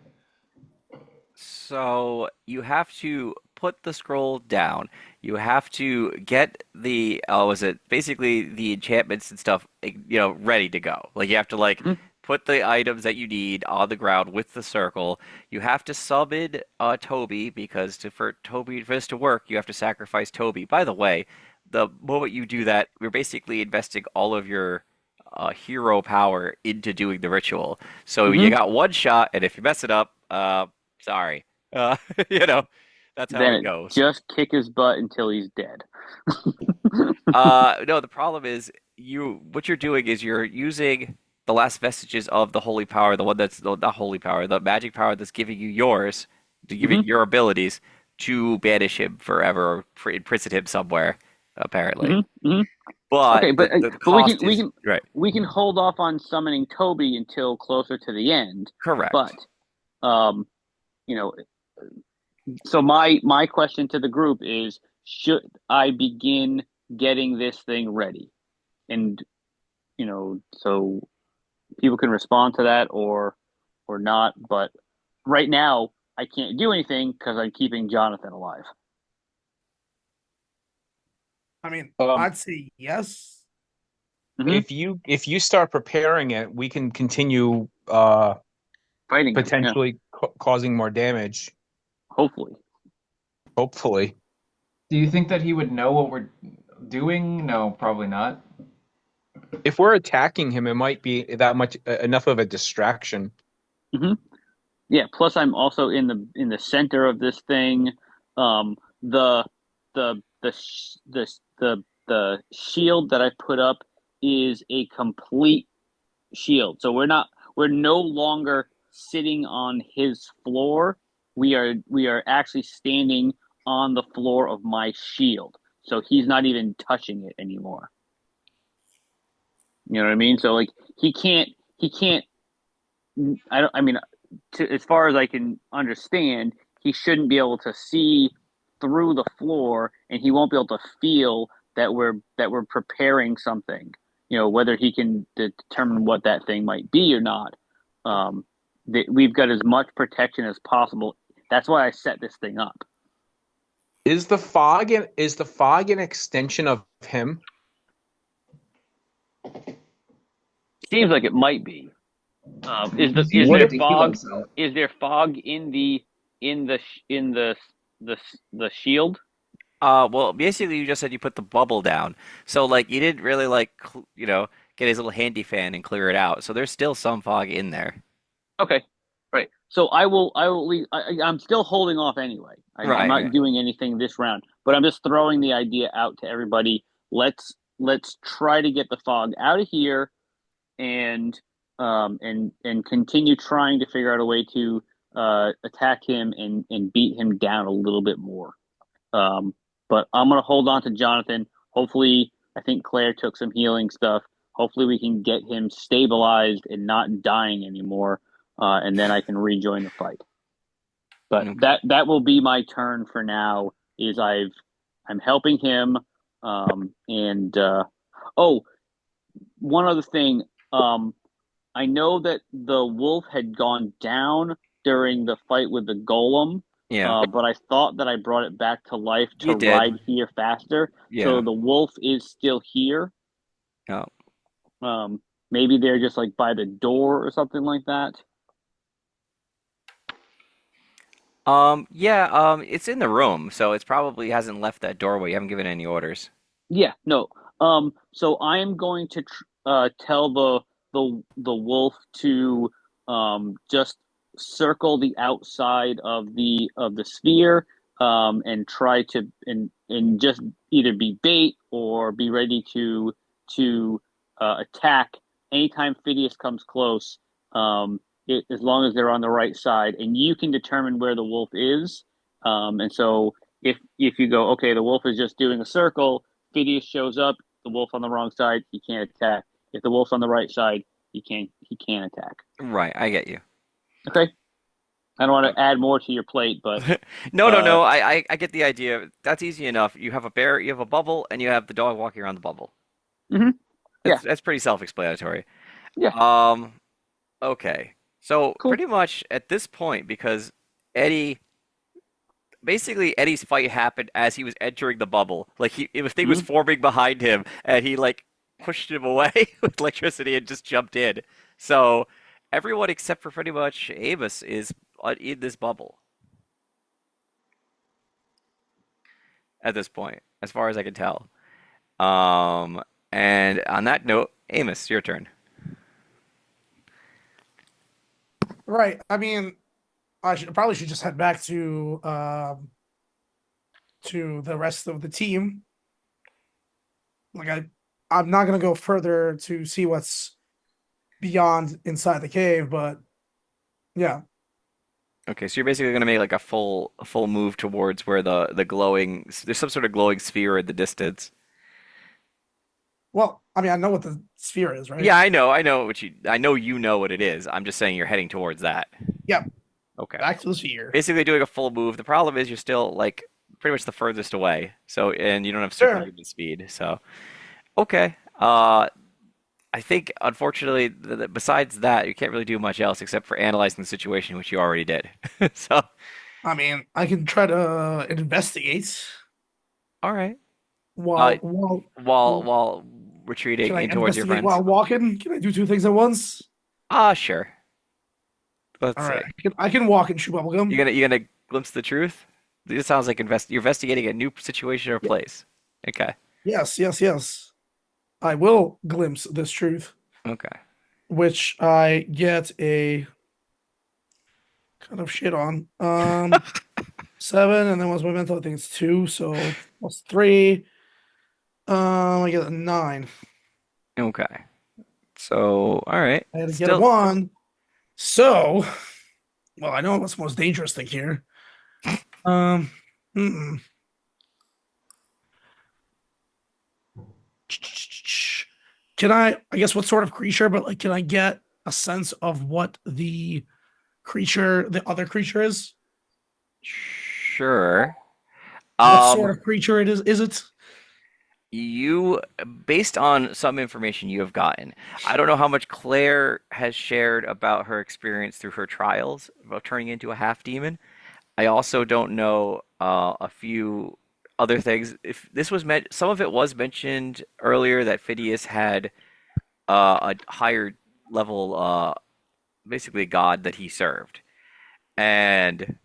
So you have to put the scroll down. You have to get the was it basically the enchantments and stuff, ready to go. Like you have to Mhm. put the items that you need on the ground with the circle. You have to summon Toby because for this to work, you have to sacrifice Toby. By the way, the moment you do that, you're basically investing all of your hero power into doing the ritual. So you Mhm. got one shot, and if you mess it up, sorry. Uh, you know, that's how it Then goes. just kick his butt until he's dead. No, the problem is what you're doing is you're using the last vestiges of the holy power, the one that's not holy power, the magic power that's giving you yours, to giving Mhm. your abilities to banish him forever or imprison him somewhere, apparently. Mhm. Mhm. But Okay, the but we can cost is right. hold off on summoning Toby until closer to the end. But Correct. um, you know, so my question to the group is: should I begin getting this thing ready? And so people can respond to that or not. But right now, I can't do anything because I'm keeping Jonathan alive. I mean, Um, I'd say yes. Hmm. if you start preparing it, we can continue Fighting him, yeah. potentially causing more damage. Hopefully. Hopefully, Do you think that he would know what we're doing? No, probably not. if we're attacking him, it might be that much enough of a distraction. Hmm. Yeah. Plus, I'm also in the center of this thing. Um, the the shield that I put up is a complete shield. So we're no longer sitting on his floor. We are actually standing on the floor of my shield. So he's not even touching it anymore. You know what I mean? So like he can't I don't I mean as far as I can understand, he shouldn't be able to see through the floor, and he won't be able to feel that we're preparing something. Whether he can determine what that thing might be or not. Um, we've got as much protection as possible. That's why I set this thing up. Is the fog an extension of him? Seems like it might be. He's Is using What there it if to heal fog? himself. Is there fog in the shield? Well, basically, you just said you put the bubble down, so you didn't really get his little handy fan and clear it out. So there's still some fog in there. Okay, right. So I will leave. I'm still holding off anyway. I'm Right, not right. doing anything this round, but I'm just throwing the idea out to everybody. Let's try to get the fog out of here and and continue trying to figure out a way to attack him and beat him down a little bit more. Um, but I'm gonna hold on to Jonathan. Hopefully, I think Claire took some healing stuff. Hopefully, we can get him stabilized and not dying anymore, and then I can rejoin the fight. But Okay. that will be my turn for now. I'm helping him, and oh, one other thing. Um, I know that the wolf had gone down during the fight with the golem, Yeah, but I thought that I brought it back to life to you did. ride here faster. So Yeah. the wolf is still here. Yeah. Maybe they're just like by the door or something like that. Yeah, it's in the room, so it's probably hasn't left that doorway. You haven't given any orders. Yeah, no. So I am going to tell the wolf to just circle the outside of the sphere and try to and just either be bait or be ready to attack anytime Phidias comes close. As long as they're on the right side, and you can determine where the wolf is. And so if you go, okay, the wolf is just doing a circle. Phidias shows up, the wolf on the wrong side, he can't attack. If the wolf's on the right side, he can attack. Right, I get you. Okay. I don't want to add more to your plate, but No, no, uh no. I get the idea. That's easy enough. You have a bear, you have a bubble, and you have the dog walking around the bubble. mhm. Yeah, That's pretty self-explanatory. yeah, Um, okay. So cool. pretty much at this point, because Eddie, basically Eddie's fight happened as he was entering the bubble. Like the thing was Mhm. forming behind him, and he like pushed him away with electricity and just jumped in. So everyone except for pretty much Amos is in this bubble at this point, as far as I can tell. Um, and on that note, Amos, your turn. Right. I mean, probably should just head back to the rest of the team. Like I'm not gonna go further to see what's beyond inside the cave, but yeah. Okay, so you're basically going to make like a full move towards where the glowing there's some sort of glowing sphere in the distance. Well, I mean, I know what the sphere is, right? Yeah, I know you know what it is. I'm just saying you're heading towards that. Yep. Okay. Back to the sphere. Basically doing a full move. The problem is you're still like pretty much the furthest away. So and you don't have Sure. superhuman speed. So okay. I think unfortunately besides that you can't really do much else except for analyzing the situation, which you already did. So I mean, I can try to investigate all right. Uh, while while while retreating can I in towards your investigate friends. while walking? Can I do two things at once? Sure. Let's All right, see. I can walk and chew bubblegum. You gonna glimpse the truth? This sounds like you're investigating a new situation or Y- place. Okay. Yes, yes, yes. I will glimpse this truth, Okay. which I get a kind of shit on. 7, and then what's my mental? I think it's 2, so plus 3. I get a 9. Okay. So, all right. I had to get a Still, 1. So, well, I know what's the most dangerous thing here. Um, mm-mm. Can I guess what sort of creature, but like, can I get a sense of what the other creature is? sure. What sort Um, of creature it is? Is it? you, based on some information you have gotten, I don't know how much Claire has shared about her experience through her trials about turning into a half demon. I also don't know a few other things. If this was meant, some of it was mentioned earlier that Phidias had a higher level, basically god that he served, and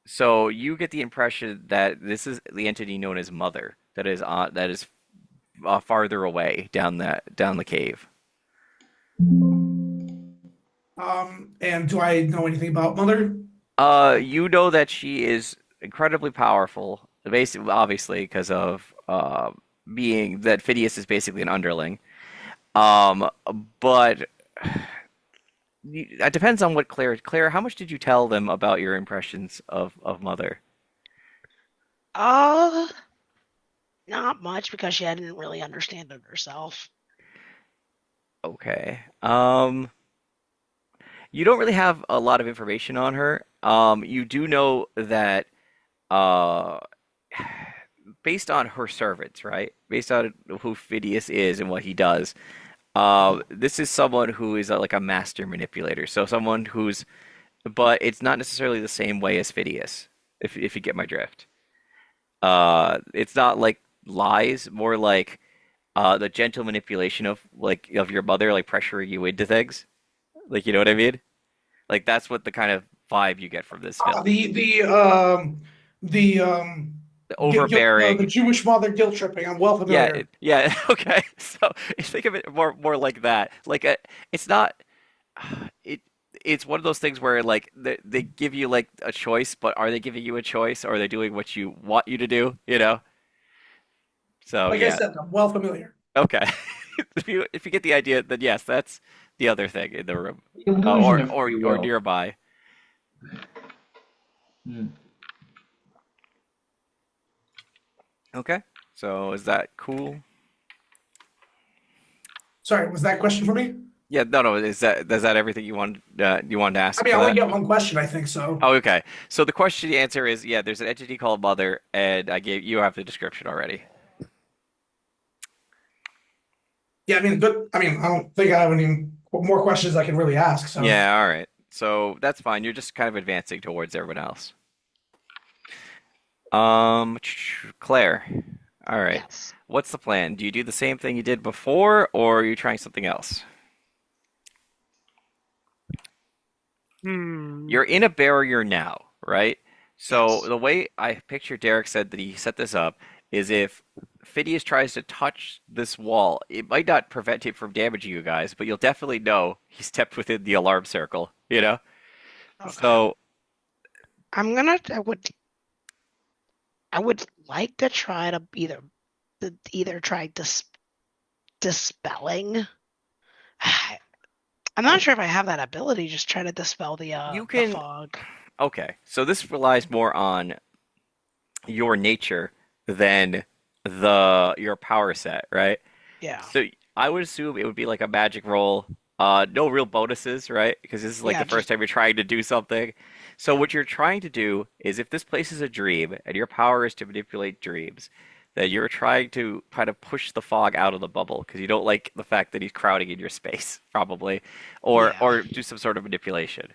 so you get the impression that this is the entity known as Mother that is farther away down the cave. And do I know anything about Mother? You know that she is incredibly powerful, basically, obviously, because of being that Phidias is basically an underling. Um, but it depends on what Claire, how much did you tell them about your impressions of Mother? Uh, Not much because she didn't really understand it herself. Okay. You don't really have a lot of information on her. You do know that uh, based on her servants, right? Based on who Phidias is and what he does, this is someone who is like a master manipulator. So someone who's, but it's not necessarily the same way as Phidias, if you get my drift. It's not like lies, more like the gentle manipulation of of your mother, like pressuring you into things. Like you know what I mean? Like that's what the kind of vibe you get from this film. The The the overbearing. Jewish mother guilt tripping. I'm well Yeah, familiar. yeah. Okay. So think of it more like that. Like it's not it. It's one of those things where like they give you like a choice, but are they giving you a choice, or are they doing what you want you to do? You know. So Like I yeah. said, I'm well familiar. Okay. If you get the idea, then yes, that's the other thing in the room, The illusion of or free will. nearby. Hmm. Okay. So is that cool? Sorry, was that question for me? Yeah. No. No. Is that everything you wanted to I ask mean, I for only that? get one question, I think so. Oh, okay. So the question, the answer is yeah. There's an entity called Mother, and you have the description already. Yeah, I mean, good. I mean, I don't think I have any more questions I can really ask. So, Yeah. All right. So that's fine. You're just kind of advancing towards everyone else. Claire. All right. Yes. What's the plan? Do you do the same thing you did before, or are you trying something else? Hmm. You're in a barrier now, right? So Yes. the way I picture Derek said that he set this up is if Phineas tries to touch this wall, it might not prevent it from damaging you guys, but you'll definitely know he stepped within the alarm circle, you know? Okay. So, I would like to try to either try dispelling. I'm not sure if I have that ability. Just try to dispel you the can, fog. okay, so this relies more on your nature than your power set, right? Yeah. So I would assume it would be like a magic roll. No real bonuses, right? Because this is like Yeah. the first Just time you're trying to do something. So yeah. what you're trying to do is if this place is a dream and your power is to manipulate dreams, then you're trying to kind of push the fog out of the bubble because you don't like the fact that he's crowding in your space, probably, or Yeah. or do some sort of manipulation.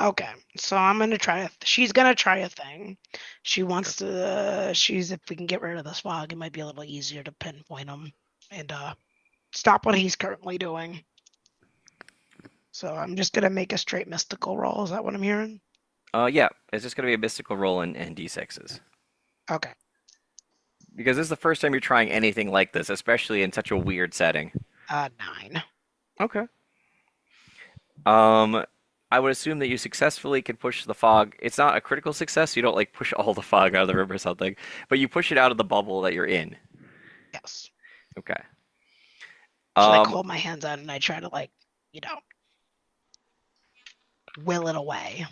Okay. So I'm gonna try she's gonna try a thing. She Sure. wants to. She's if we can get rid of this fog, it might be a little easier to pinpoint him and stop what he's currently doing. So I'm just gonna make a straight mystical roll. Is that what I'm hearing? Yeah, it's just gonna be a mystical roll and d6s Okay. because this is the first time you're trying anything like this, especially in such a weird setting. 9. Okay. Um, I would assume that you successfully can push the fog. It's not a critical success. You don't like push all the fog out of the room or something, but you push it out of the bubble that you're in. Yes. Okay. So I Um, hold my hands out and I try to you know, will it away.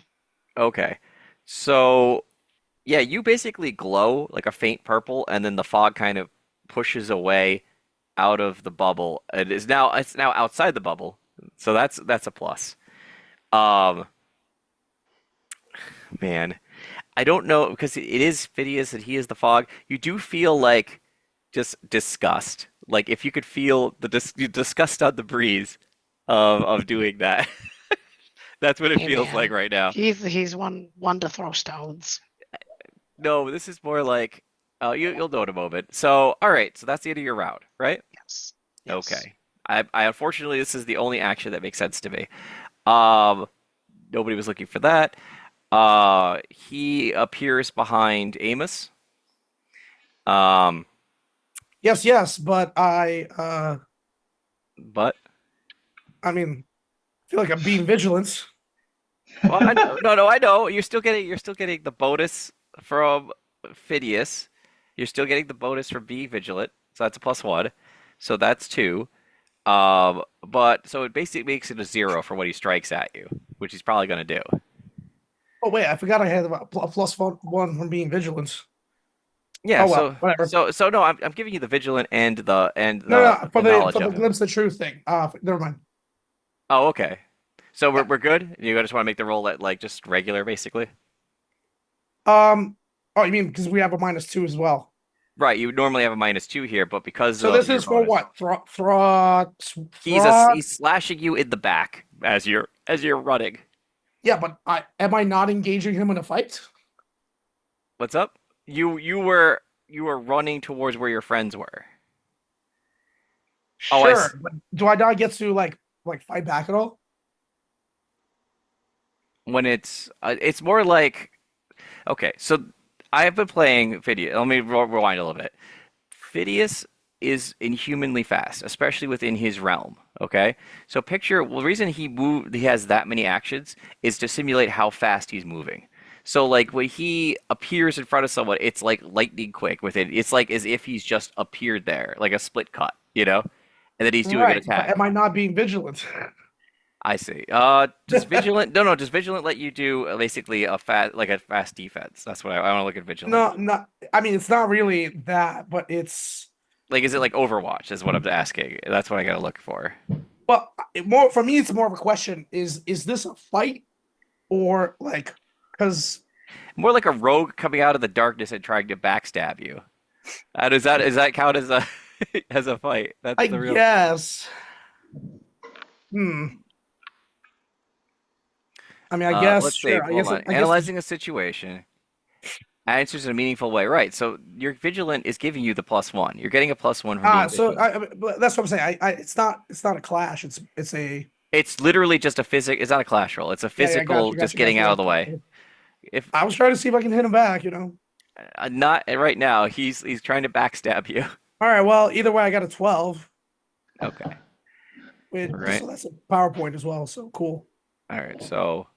okay. So, yeah, you basically glow like a faint purple, and then the fog kind of pushes away out of the bubble. It's now outside the bubble. So that's a plus. Um, man, I don't know because it is Phineas and he is the fog. You do feel like just disgust. Like if you could feel the disgust on the breeze of doing that. That's what it Hey feels like man, right now. he's one to throw stones. No, this is more like you'll know in a moment. So, all right, so that's the end of your round, right? Yes. Yes. Okay. I unfortunately this is the only action that makes sense to me. Um, Nobody was looking for that. He appears behind Amos. Um, yes, yes, but but I mean, I feel like I'm being vigilant. well, I know, no, no, I know. You're still getting the bonus from Phineas. You're still getting the bonus from being vigilant, so that's a plus one. So that's two. But so it basically makes it a zero for when he strikes at you, which he's probably gonna do. Oh wait, I forgot I had a plus one from being vigilant. Yeah. Oh well, So whatever. so no, I'm giving you the vigilant and the No, no, the knowledge for the of him. glimpse of truth thing. Never mind. Oh, okay. So we're Yeah. we're good. You just want to make the roll at like just regular, basically. Um. Oh, you mean because we have a -2 as well? Right. You would normally have a -2 here, but because So of this your is for bonus, what? Thro thro he's slashing you in the back as you're running. Yeah, but I am I not engaging him in a fight? What's up? You were running towards where your friends were. Oh, Sure, but do I not get to like fight back at all? when it's more like okay. So I have been playing Phidias. Let me rewind a little bit. Phidias is inhumanly fast, especially within his realm. Okay, so picture well, the reason he has that many actions is to simulate how fast he's moving. So like when he appears in front of someone, it's like lightning quick with it. It's like as if he's just appeared there, like a split cut, and then he's doing an Right. But am attack. I not being vigilant? I see. Does vigilant? No, no. Does vigilant let you do basically a fast defense? That's what I want to look at vigilant. No, not. I mean, it's not really that, but it's Like, is it like Overwatch? Is what I'm asking. That's what I gotta look for. well, more for me. It's more of a question: is this a fight or like? Because More like a rogue coming out of the darkness and trying to backstab you. Does that count as a as a fight? That's I the real. guess. Hmm. I mean, I guess Let's see. sure. Hold on. I guess Analyzing a situation. Answers in a meaningful way. Right. So your vigilant is giving you the +1. You're getting a +1 from being so vigilant. but that's what I'm saying. It's not a clash. It's a It's literally just a physic. It's not a clash roll. It's a yeah, yeah, physical, just getting out of the way. If I was trying to see if I can hit him back, not right now, he's trying to backstab you. All right, well, either way, I got a 12. Okay. So Right. that's a PowerPoint as well. So cool. All right. So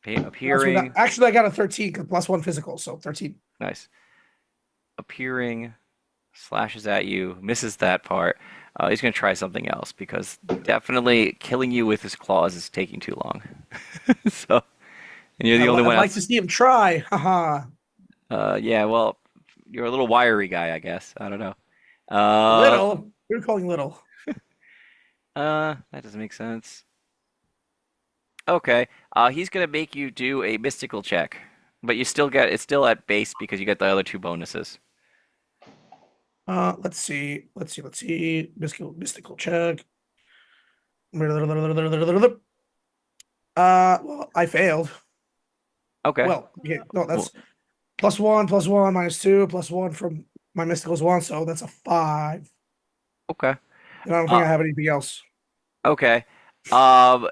That's what appearing. actually I got a 13 because +1 physical, so 13. Nice. Appearing, slashes at you, misses that part. He's going to try something else because definitely killing you with his claws is taking too long. So, and you're the only I'd one like to else. see him try. Haha. Yeah, well, you're a little wiry guy, I guess. I don't know. Little. You're calling little. That doesn't make sense. Okay. He's going to make you do a mystical check, but you still get it's still at base because you get the other two bonuses. Let's see. Let's see. Mystical check. Well, I failed. Okay. Well, yeah, no, Well, that's +1, -2, +1 from my mystical's 1, so that's a 5. okay. And I don't think Uh, I have anything else. okay. Um,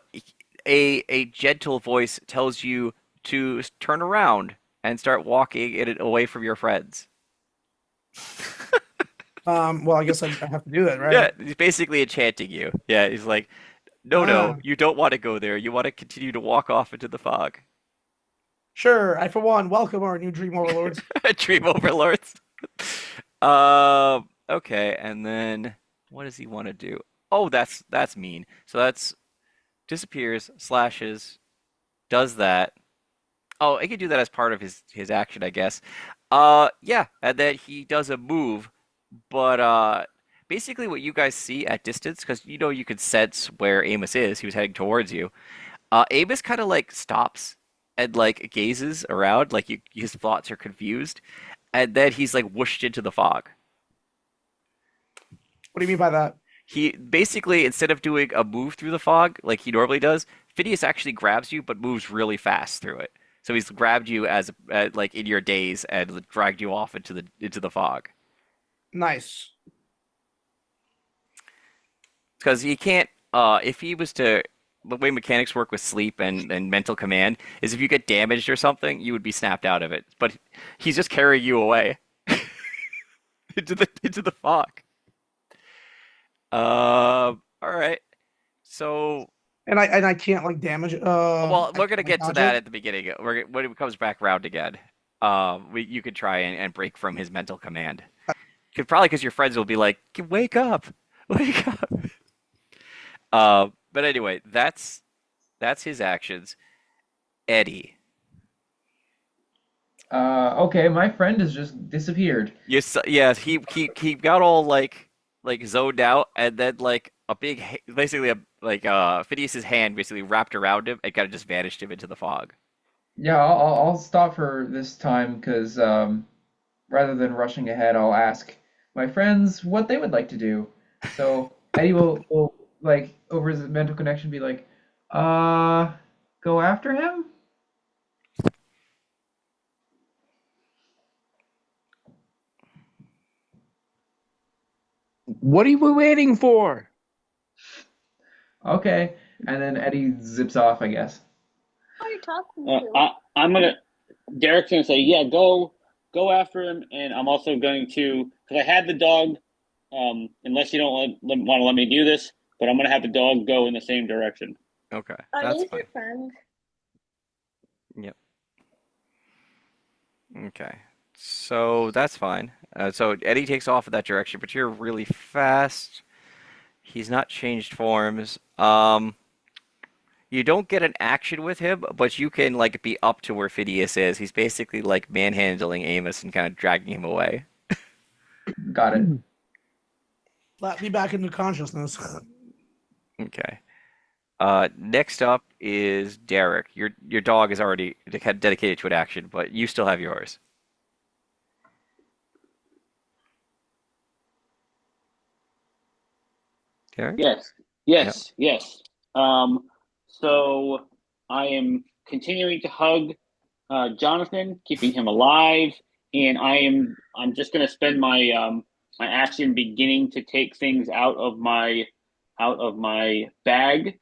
a gentle voice tells you to turn around and start walking it away from your friends. Well, I guess I have to do that, Yeah, right? he's basically enchanting you. Yeah, he's like, no, no, Ah, you don't want to go there. You want to continue to walk off into the fog. sure. I, for one, welcome our new dream overlords. Dream overlords. Okay, and then what does he want to do? Oh, that's mean. So that's disappears, slashes, does that. Oh, he could do that as part of his action, I guess. Yeah, and then he does a move, but basically what you guys see at distance, because you could sense where Amos is. He was heading towards you. Amos kind of like stops and like gazes around, like his thoughts are confused, and then he's like whooshed into the fog. What do you mean by that? He basically, instead of doing a move through the fog like he normally does, Phineas actually grabs you but moves really fast through it. So he's grabbed you as like in your daze and dragged you off into the fog Nice. because he can't. If he was to, the way mechanics work with sleep and mental command is if you get damaged or something, you would be snapped out of it. But he's just carrying you away into the fog. All right. So And I can't like damage well, I we're can't gonna like get to dodge that it. at the beginning. When it comes back round again, you could try and break from his mental command. Probably because your friends will be like, "Wake up, wake up." But anyway, that's his actions. Eddie, Okay, my friend has just disappeared. yes, yeah, he got all like zoned out, and then like a big, basically a like Phineas's hand basically wrapped around him and kind of just vanished him into the fog. Yeah, I'll stop for this time because rather than rushing ahead, I'll ask my friends what they would like to do. So Eddie will like over his mental connection be like, uh, go after him? What are we waiting for? Okay. And then Eddie zips off, I guess. I'm gonna. Derek's gonna say, "Yeah, go after him," and I'm also going to because I had the dog. Unless you don't want to let me do this, but I'm gonna have the dog go in the same direction. Okay, Are that's these fine. your friends? Yep. Okay. So that's fine. So Eddie takes off in that direction, but you're really fast. He's not changed forms. You don't get an action with him, but you can like be up to where Phidias is. He's basically like manhandling Amos and kind of dragging him away. Got it. Slap me back into consciousness. Okay. Next up is Derek. Your dog is already dedicated to an action, but you still have yours. Derek? Yes, Yep. yes. Um, so I am continuing to hug Jonathan, keeping him alive, and I'm just gonna spend my action beginning to take things out of my bag,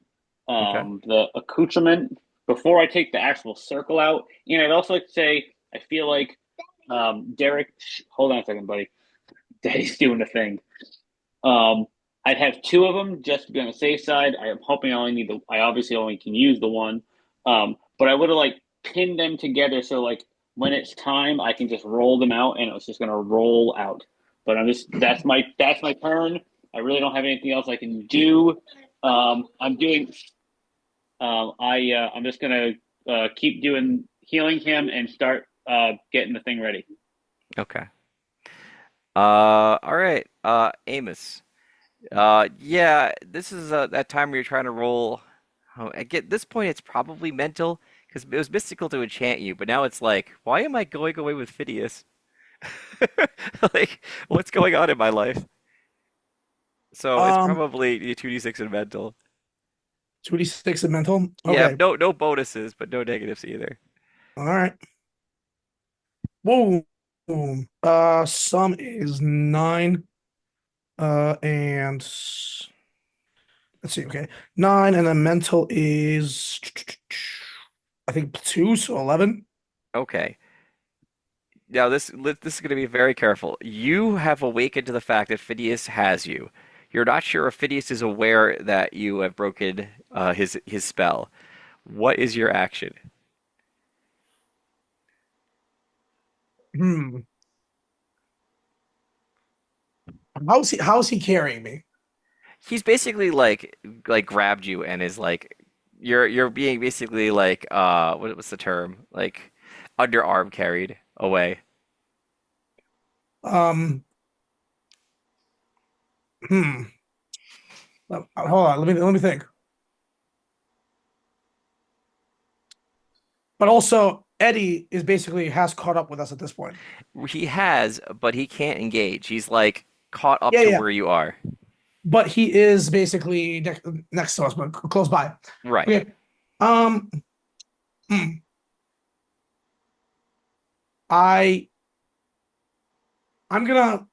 Okay. the accoutrement before I take the actual circle out. And I'd also like to say I feel like Derek. Hold on a second, buddy. Daddy's doing a thing. Um, I'd have two of them just to be on the safe side. I am hoping I only need the. I obviously only can use the one, but I would have like pinned them together so like when it's time, I can just roll them out, and it was just gonna roll out. But I'm just that's my turn. I really don't have anything else I can do. I'm doing. I'm just gonna keep doing healing him and start getting the thing ready. Okay. All right. Amos. Yeah, this is that time where you're trying to roll. Oh, I get this point, it's probably mental because it was mystical to enchant you, but now it's like, why am I going away with Phidias? Like, what's going on in my life? So it's Um, probably 2d6 and mental. 2d6 and mental. Yeah, Okay. no bonuses, but no negatives either. All right. Whoa. Sum is 9. And let's see. Okay, 9, and then mental is I think 2, so 11. Okay. Now this is going to be very careful. You have awakened to the fact that Phidias has you. You're not sure if Phidias is aware that you have broken his spell. What is your action? Hmm. How is he carrying me? He's basically like grabbed you and is like you're being basically like what's the term? Like underarm carried away. Um. Hmm. Hold on. Let me think. But also, Eddie is basically has caught up with us at this point. He has, but he can't engage. He's like caught up Yeah, to yeah. where you are. But he is basically next to us, but close by. Right. Okay. Um. hmm. I I'm gonna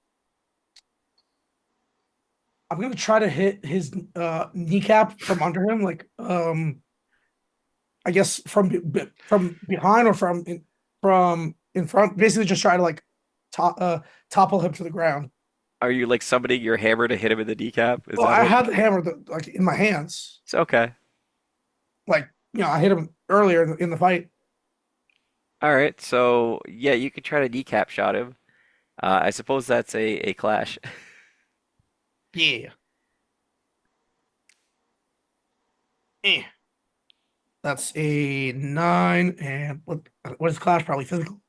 I'm gonna try to hit his kneecap from under him, like I guess from behind or from in front. Basically, just try to like topple him to the ground. Are you like summoning your hammer to hit him in the kneecap? Is Well, that I what? had the hammer like in my hands, It's okay. like I hit him earlier in the fight. All right. So yeah, you could try to kneecap shot him. I suppose that's a clash. Yeah. Eh. That's a 9, and what is class? Probably physical.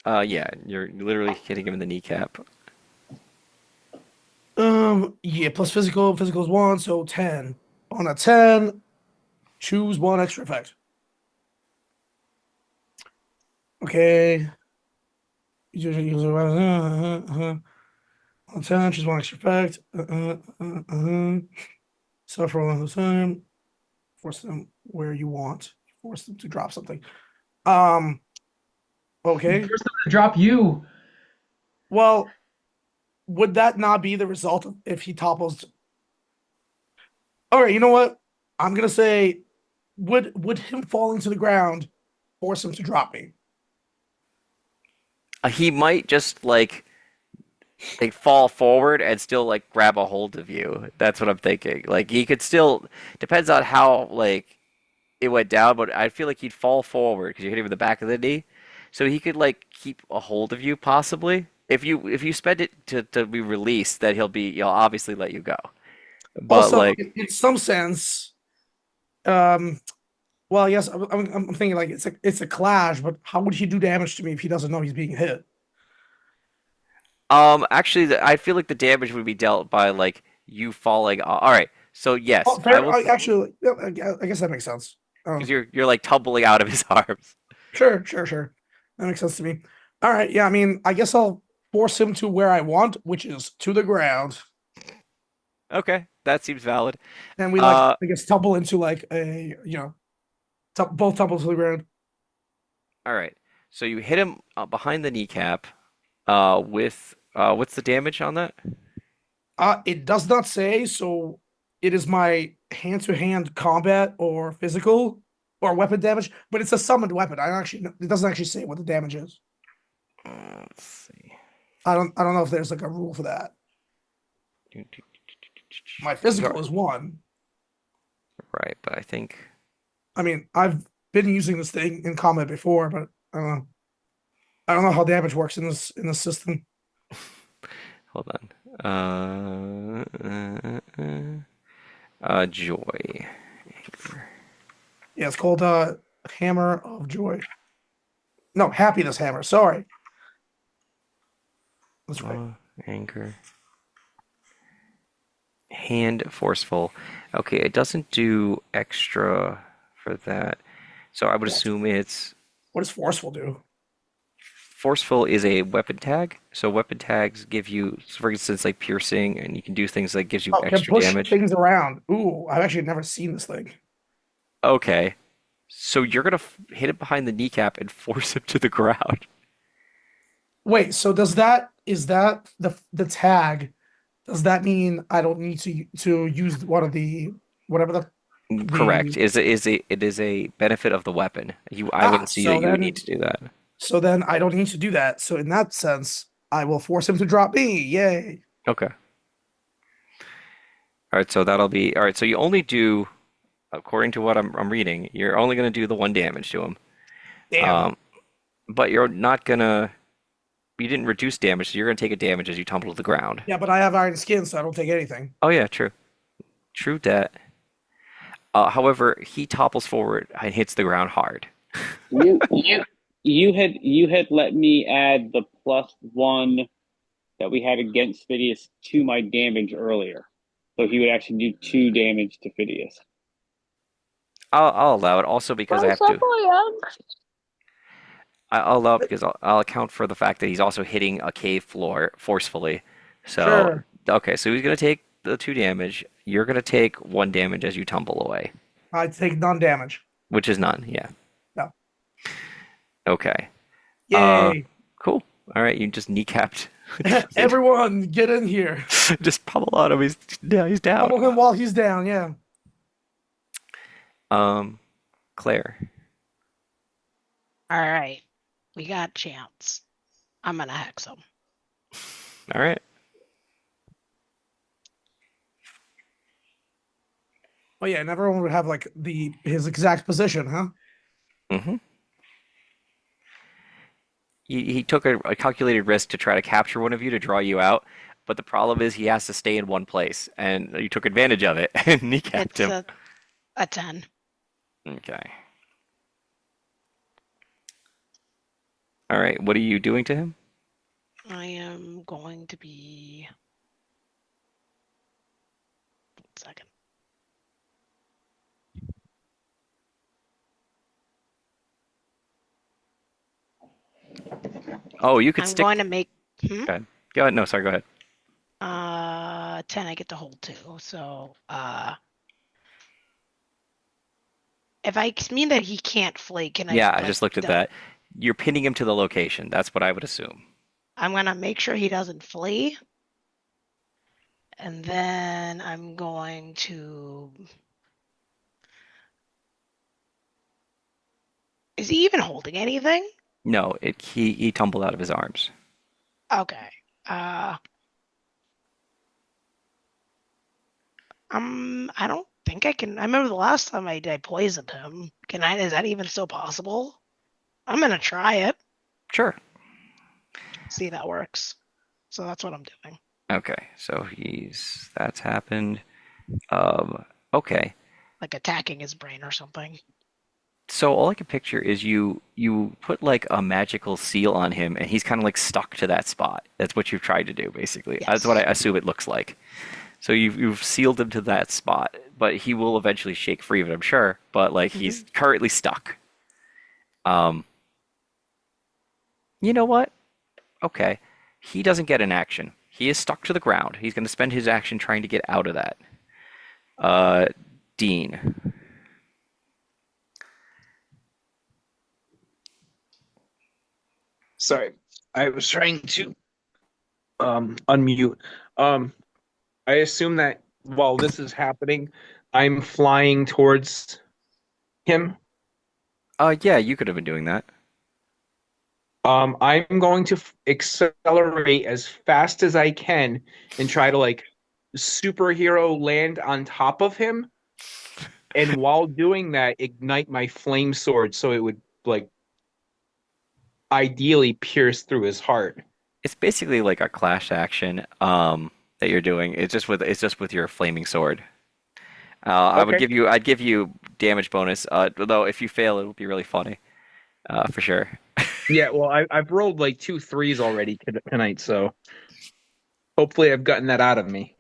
Yeah, you're literally hitting him in the kneecap. Yeah, plus physical. Physical is 1, so 10. On a 10, choose one extra effect. Okay. On 10, choose one extra effect. Suffer one at a time. Force them where you want. Force them to drop something. Um, okay. Force them to drop you. Well, would that not be the result if he topples? All right, you know what? I'm gonna say would him falling to the ground force him to drop me? He might just like fall forward and still like grab a hold of you. That's what I'm thinking. Like he could still depends on how like it went down, but I feel like he'd fall forward because you hit him in the back of the knee. So he could like keep a hold of you possibly. If you spend it to be released, then he'll obviously let you go. But Also, like in some sense, um, well, yes, I'm thinking like it's a clash, but how would he do damage to me if he doesn't know he's being hit? actually I feel like the damage would be dealt by like you falling. All right. So yes, Oh, I fair. will Actually, yeah, I guess that makes sense. because you're like tumbling out of his arms. Sure. That makes sense to me. All right, yeah, I mean, I guess I'll force him to where I want, which is to the ground. Okay, that seems valid. And we like, Uh, I guess, tumble into like both tumble to the ground. all right. So you hit him behind the kneecap. With what's the damage on that? It does not say, so it is my hand-to-hand combat or physical or weapon damage, but it's a summoned weapon. It doesn't actually say what the damage is. Let's see. I don't know if there's like a rule for that. My physical is one. Right, but I think I mean, I've been using this thing in combat before, but I don't know. I don't know how damage works in this system. hold on. Joy. Yeah, it's called Hammer of Joy. No, Happiness Hammer. Sorry, that's right. Anger. Hand forceful. Okay, it doesn't do extra for that. So I would assume it's What does forceful do? forceful is a weapon tag. So weapon tags give you, for instance, like piercing, and you can do things like gives you Oh, can extra push damage. things around. Ooh, I've actually never seen this thing. Okay, so you're gonna hit it behind the kneecap and force him to the ground. Wait, so does that is that the tag? Does that mean I don't need to use one of the whatever the Correct. It is a benefit of the weapon. I wouldn't see that so you would need then to do that. I don't need to do that. So in that sense, I will force him to drop me. Yay. Okay. All right, so that'll be all right. So you only do, according to what I'm reading, you're only gonna do the one damage to him. Damn. Um, but you're not gonna. You didn't reduce damage, so you're gonna take a damage as you tumble to the ground. Yeah, but I have iron skin, so I don't take anything. Oh yeah, true. True that. However, he topples forward and hits the ground hard. You you had let me add the +1 that we had against Phidias to my damage earlier. So he would actually do 2 damage to Phidias. I'll allow it also because I have to. I'll allow it because I'll account for the fact that he's also hitting a cave floor forcefully. So, Sure. okay, so he's going to take the 2 damage. You're going to take 1 damage as you tumble away, I take non-damage. which is none. Yeah. No. Okay. Uh, Yay. cool. All right, you just kneecapped. Everyone, get in here. Just pummel on him. He's down. Pummel him while he's down, yeah. Claire. All right. We got chance. I'm gonna hex him. All right. Oh yeah, and everyone would have like his exact position, huh? Mm-hmm. He took a calculated risk to try to capture one of you to draw you out, but the problem is he has to stay in one place, and you took advantage of it and kneecapped It's him. a 10. Okay. All right. What are you doing to him? I am going to be. 1 second. Oh, you could I'm stick. going to make. Go ahead. Go ahead. No, sorry. Go ahead. 10 I get to hold too. So if I mean that he can't flee, can I Yeah, I like just looked at that. You're pinning him to the location. That's what I would assume. I'm gonna make sure he doesn't flee. And then I'm going to Is he even holding anything? No, he tumbled out of his arms. Okay. I don't think I can. I remember the last time I poisoned him. Can I? Is that even still possible? I'm gonna try it. Sure. See if that works. So that's what I'm doing. Okay, so that's happened. Okay. Like attacking his brain or something. So all I can picture is you put like a magical seal on him, and he's kind of like stuck to that spot. That's what you've tried to do, basically. That's what I Yes. assume it looks like. So you've sealed him to that spot, but he will eventually shake free of it, I'm sure. But like he's currently stuck. Um, you know what? Okay, he doesn't get an action. He is stuck to the ground. He's going to spend his action trying to get out of that. Uh, Dean. Sorry, I was trying to unmute. I assume that while this is happening, I'm flying towards him. Yeah, you could have been doing that. I'm going to accelerate as fast as I can and try to like superhero land on top of him. And while doing that, ignite my flame sword so it would like ideally pierce through his heart. It's basically like a clash action that you're doing. It's just with your flaming sword. Okay. I'd give you damage bonus. Though if you fail, it will be really funny. For sure. Yeah, well, I've rolled like 2 3s already tonight, so hopefully I've gotten that out of me.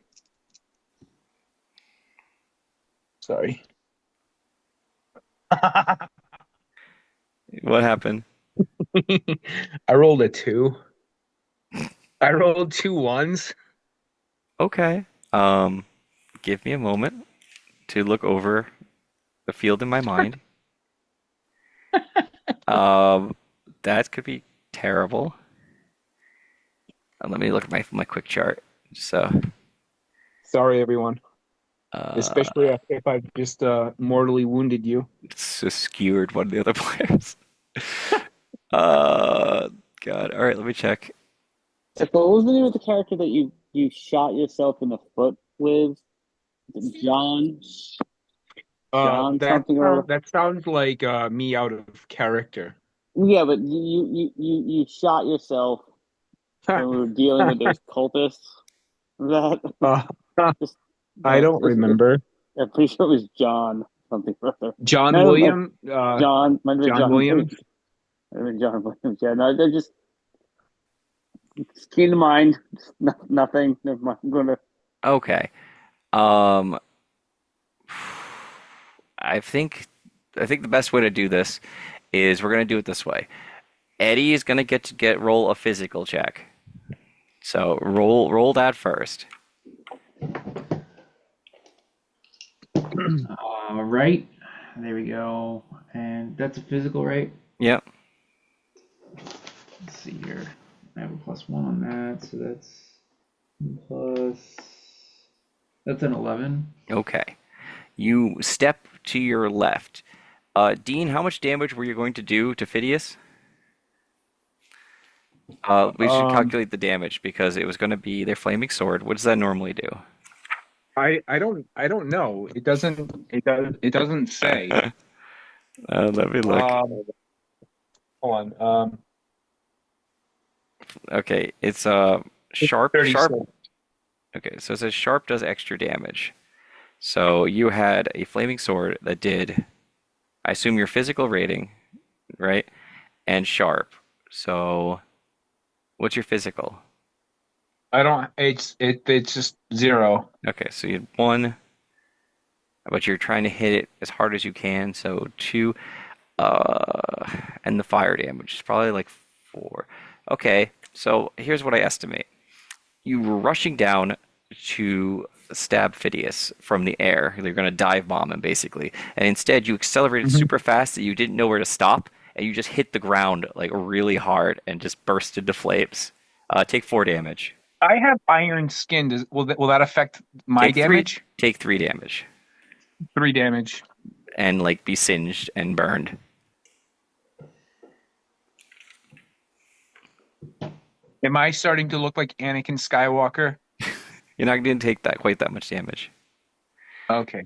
Sorry. What happened? I rolled a 2. I rolled 2 1s. Okay. Give me a moment to look over the field in my mind. Um, that could be terrible. Let me look at my quick chart. So, Sorry, everyone. uh, Especially if I've just mortally wounded you. it's just skewered one of the other players. Uh, God. All right, let me check. But what was the name of the character that you shot yourself in the foot with? John That something or other. that sounds like me out of character. Yeah, but you shot yourself when we were dealing with those cultists. That Uh, just I don't remember. I'm pretty sure it was John something or other. John No, William, John might have been John John Williams. Williams. Might have been John Williams. Yeah, no, they're just keep in mind. Nothing. Never mind. I'm gonna. Okay. Um, I think I think the best way to do this is we're gonna do it this way. Eddie is gonna get roll a physical check. So roll that first. All right. There we go. And that's a physical, right? Yep. Let's see here. I have a +1 on that, so plus that's an 11. Okay. You step to your left. Dean, how much damage were you going to do to Phidias? We should calculate the damage because it was going to be their flaming sword. What does that normally do? I don't know. It doesn't say. Let me look. Hold on. Okay, it's sharp. 36. Okay, so it says sharp does extra damage. So you had a flaming sword that did, I assume your physical rating, right? And sharp. So what's your physical? I don't. It's just 0. Okay, so you had 1, but you're trying to hit it as hard as you can. So 2, and the fire damage is probably like 4. Okay, so here's what I estimate. You were rushing down to stab Phidias from the air. You're going to dive bomb him, basically. And instead, you accelerated super fast that you didn't know where to stop, and you just hit the ground like really hard and just burst into flames. Take 4 damage. I have iron skin. Will that affect my Take damage? Take 3 damage. 3 damage. And like be singed and burned. Am I starting to look like Anakin Skywalker? You're not going to take that quite that much damage. Okay.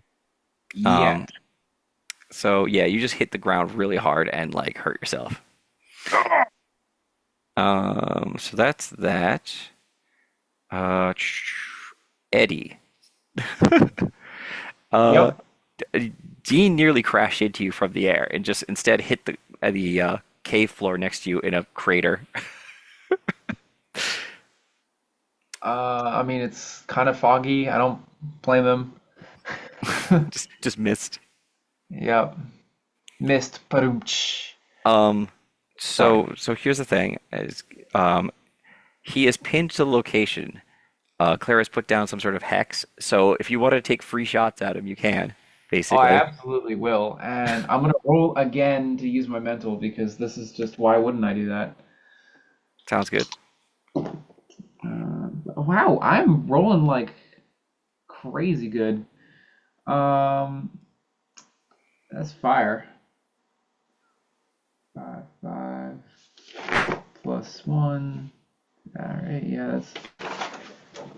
Um, Yet. so yeah, you just hit the ground really hard and like hurt yourself. So that's that. Uh, Eddie. Uh, Yep. Dean nearly crashed into you from the air and just instead hit the cave floor next to you in a crater. I mean, it's kind of foggy. I don't blame him. Just missed. Yep. Missed. Ba-doom-tsh. Um, Sorry. so here's the thing: is he is pinned to the location. Clara's put down some sort of hex, so if you want to take free shots at him, you can, Oh, I basically. absolutely will. And I'm gonna roll again to use my mental because this is just why wouldn't I do that? Sounds good. Wow, I'm rolling like crazy good. Um, that's fire. 5, 5 plus 1. All right, yeah, that's.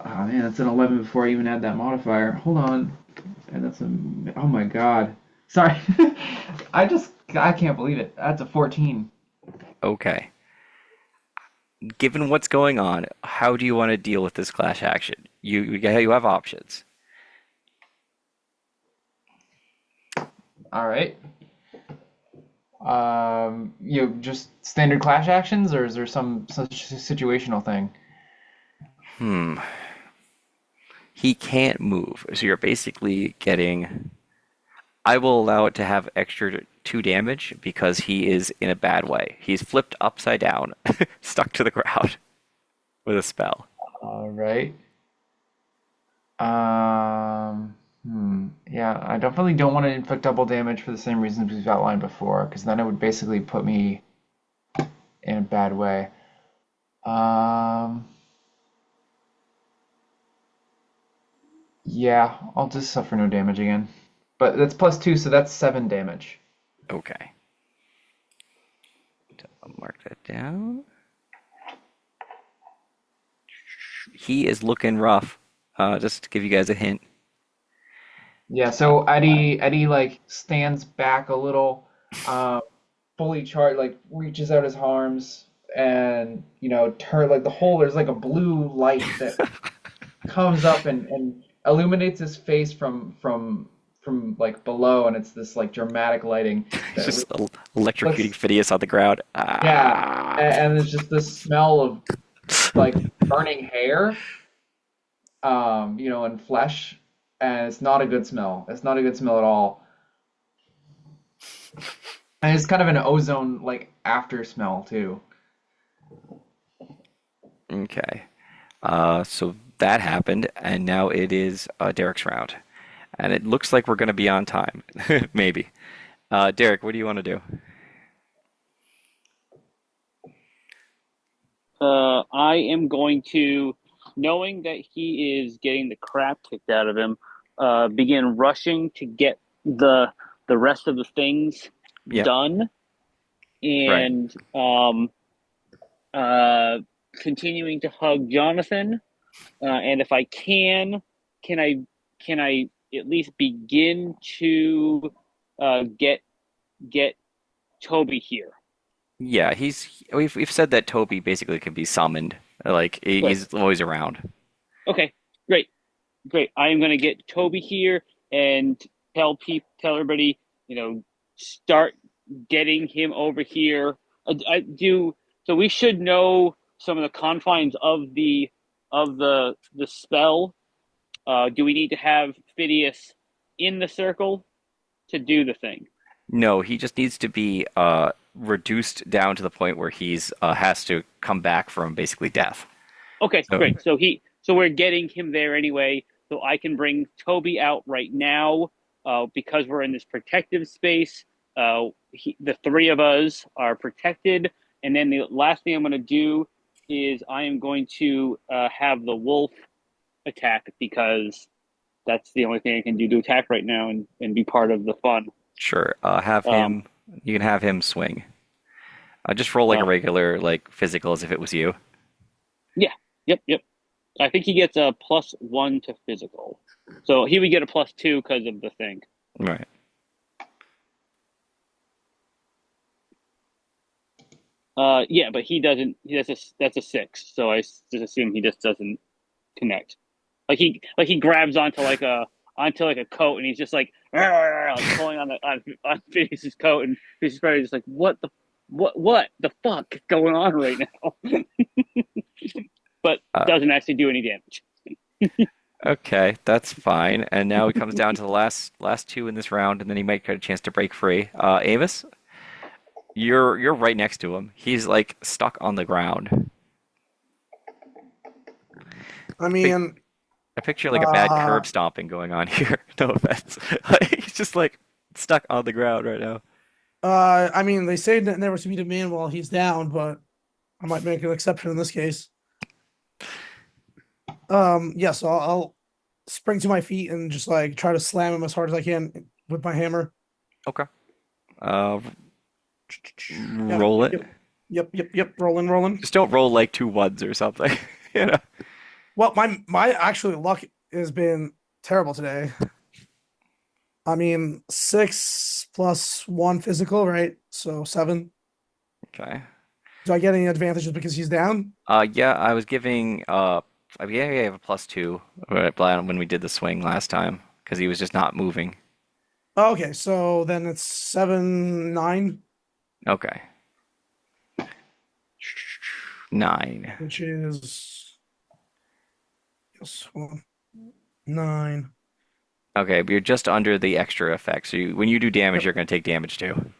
Oh man, that's an 11 before I even add that modifier. Hold on. And that's a. Oh my God. Sorry. I can't believe it. That's a 14. Okay. Given what's going on, how do you want to deal with this clash action? You have options. All right. Just standard clash actions, or is there some such situational thing? Hmm. He can't move, so you're basically getting. I will allow it to have extra 2 damage because he is in a bad way. He's flipped upside down, stuck to the ground with a spell. All right. Yeah, I definitely don't want to inflict double damage for the same reasons we've outlined before, because then it would basically put me in a bad way. Um, yeah, I'll just suffer no damage again. But that's plus 2, so that's 7 damage. Okay. I'll mark that down. He is looking rough. Just to give you guys a hint. Yeah, so Eddie like stands back a little, um, fully charged, like reaches out his arms and turn like the whole there's like a blue light that comes up and illuminates his face from like below, and it's this like dramatic lighting He's that just electrocuting reflects. Phineas on the ground. Yeah, Ah. and there's just this smell of like burning hair, and flesh, and it's not a good smell. It's not a good smell at all, and it's kind of an ozone like after smell too. Okay. So that happened, and now it is Derek's round. And it looks like we're going to be on time. Maybe. Derek, what do you want to do? I am going to, knowing that he is getting the crap kicked out of him, begin rushing to get the rest of the things Yep. done, Right. and uh, continuing to hug Jonathan. And if I can I at least begin to get Toby here? Yeah, we've said that Toby basically can be summoned. Like Great. he's always around. Okay. Great. Great. I am going to get Toby here and tell everybody, start getting him over here. I do. So we should know some of the confines of the spell. Do we need to have Phidias in the circle to do the thing? No, he just needs to be reduced down to the point where he's has to come back from basically death. Okay, So great. So we're getting him there anyway. So I can bring Toby out right now because we're in this protective space. The three of us are protected, and then the last thing I'm going to do is I am going to have the wolf attack because that's the only thing I can do to attack right now and be part of the fun. sure, have Um, him. You can have him swing. Just roll like a Uh, regular like physical as if it was you. yeah, yep. I think he gets a +1 to physical, so he would get a +2 because of the thing. Right. Yeah, but he doesn't. That's a 6, so I just assume he just doesn't connect. Like he grabs onto like a coat, and he's just like like pulling on Phineas's coat, and he's probably just like, what the fuck is going on right now? But Uh, doesn't actually do any damage. okay, that's fine. And now it comes down to the last two in this round, and then he might get a chance to break free. Amos, you're right next to him. He's like stuck on the ground. I Pic- mean, I picture like a bad uh, curb stomping going on here. No offense. He's just like stuck on the ground right now. I mean, they say that never to beat a man while he's down, but I might make an exception in this case. Yeah, so I'll spring to my feet and just like try to slam him as hard as I can with my hammer. Okay. Uh, Yeah, roll it. yep. Rolling. Just don't roll like two ones or something. You know. Well, my actually luck has been terrible today. I mean, 6 + 1 physical, right? So 7. Okay. Do I get any advantages because he's down? Yeah, I was giving I gave a +2 when we did the swing last time because he was just not moving. Oh, okay, so then it's 7, 9, Okay. 9. which is yes, hold on. 9. Okay, but you're just under the extra effect. So when you do damage, you're going to take damage too.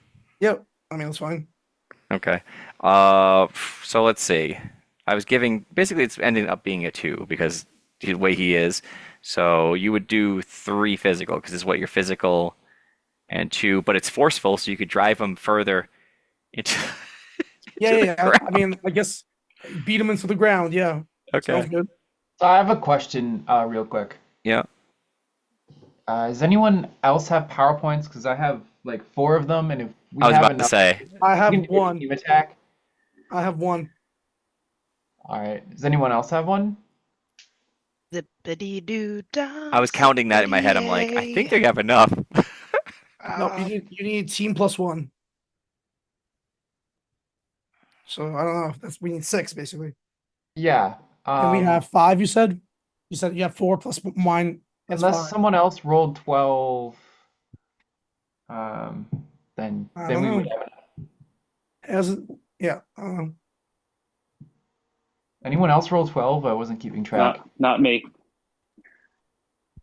Yep. I mean, that's fine. Okay. So let's see. I was giving basically it's ending up being a 2 because the way he is. So you would do 3 physical because it's what your physical and 2, but it's forceful, so you could drive him further into, Yeah, into the yeah. I ground. mean, I guess beat him into the ground. Yeah, sounds Okay. good. So I have a question, real quick. Yeah. Does anyone else have PowerPoints? Because I have like 4 of them, and if we I was have about to enough, say. I we can have do a one. team attack. I have one. All right. Does anyone else have one? Zippity doo dah, I was counting that in my head. zippity I'm like, I yay. think they have enough. No, Uh, you need team +1. So I don't know. That's we need 6 basically, Yeah. and we have 5. You said. You said you have 4 plus mine. That's Unless 5. someone else rolled 12, um, then I then don't we would know. have enough. As yeah. Anyone else roll 12? I wasn't keeping track. Not me.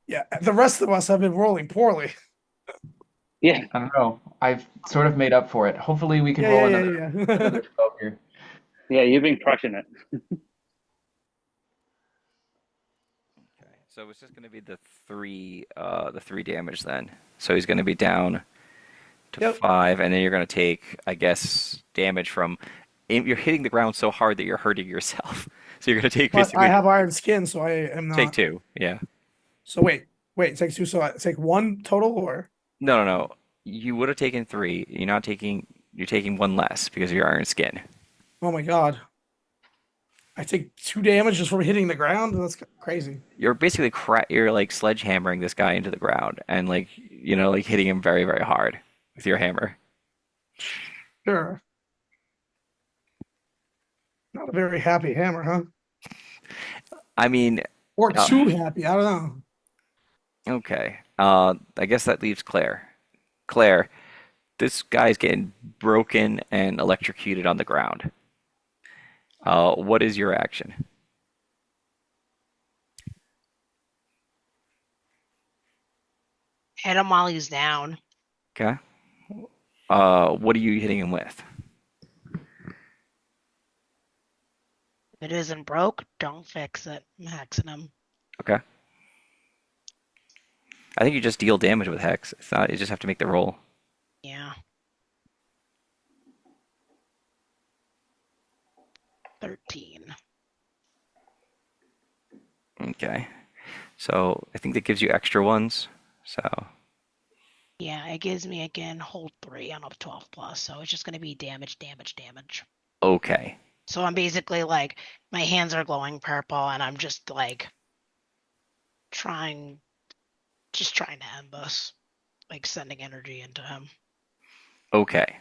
Yeah. The rest of us have been rolling poorly. Yeah, I don't know. I've sort of made up for it. Hopefully we can roll Yeah. another 12 here. yeah, you've been crushing it. Okay, so it's just going to be the 3 damage then. So he's going to be down to Yep. 5, and then you're going to take, I guess, damage from. You're hitting the ground so hard that you're hurting yourself. So you're going to take But I basically have iron skin, so I am take not. 2. Yeah. So wait. Take 2. So I take 1 total, or No. You would have taken 3. You're not taking. You're taking 1 less because of your iron skin. oh my god, I take 2 damage just from hitting the ground. That's crazy. You're basically you're like sledgehammering this guy into the ground and like like hitting him very very hard with your hammer. Sure. Not a very happy hammer, huh? I mean, Or uh, too happy. I don't know. okay. I guess that leaves Claire. Claire, this guy's getting broken and electrocuted on the ground. What is your action? hit him while he's down. Okay. What are you hitting him with? If it isn't broke, don't fix it. I'm hexing him. Okay. I think you just deal damage with Hex. It's not. You just have to make the roll. Yeah. 13. Okay. So I think that gives you extra ones. So Yeah, it gives me again hold 3 on a 12 plus, so it's just gonna be damage, damage, damage. Okay. So I'm basically like my hands are glowing purple, and I'm just like trying, trying to end this, like sending energy into him. Okay.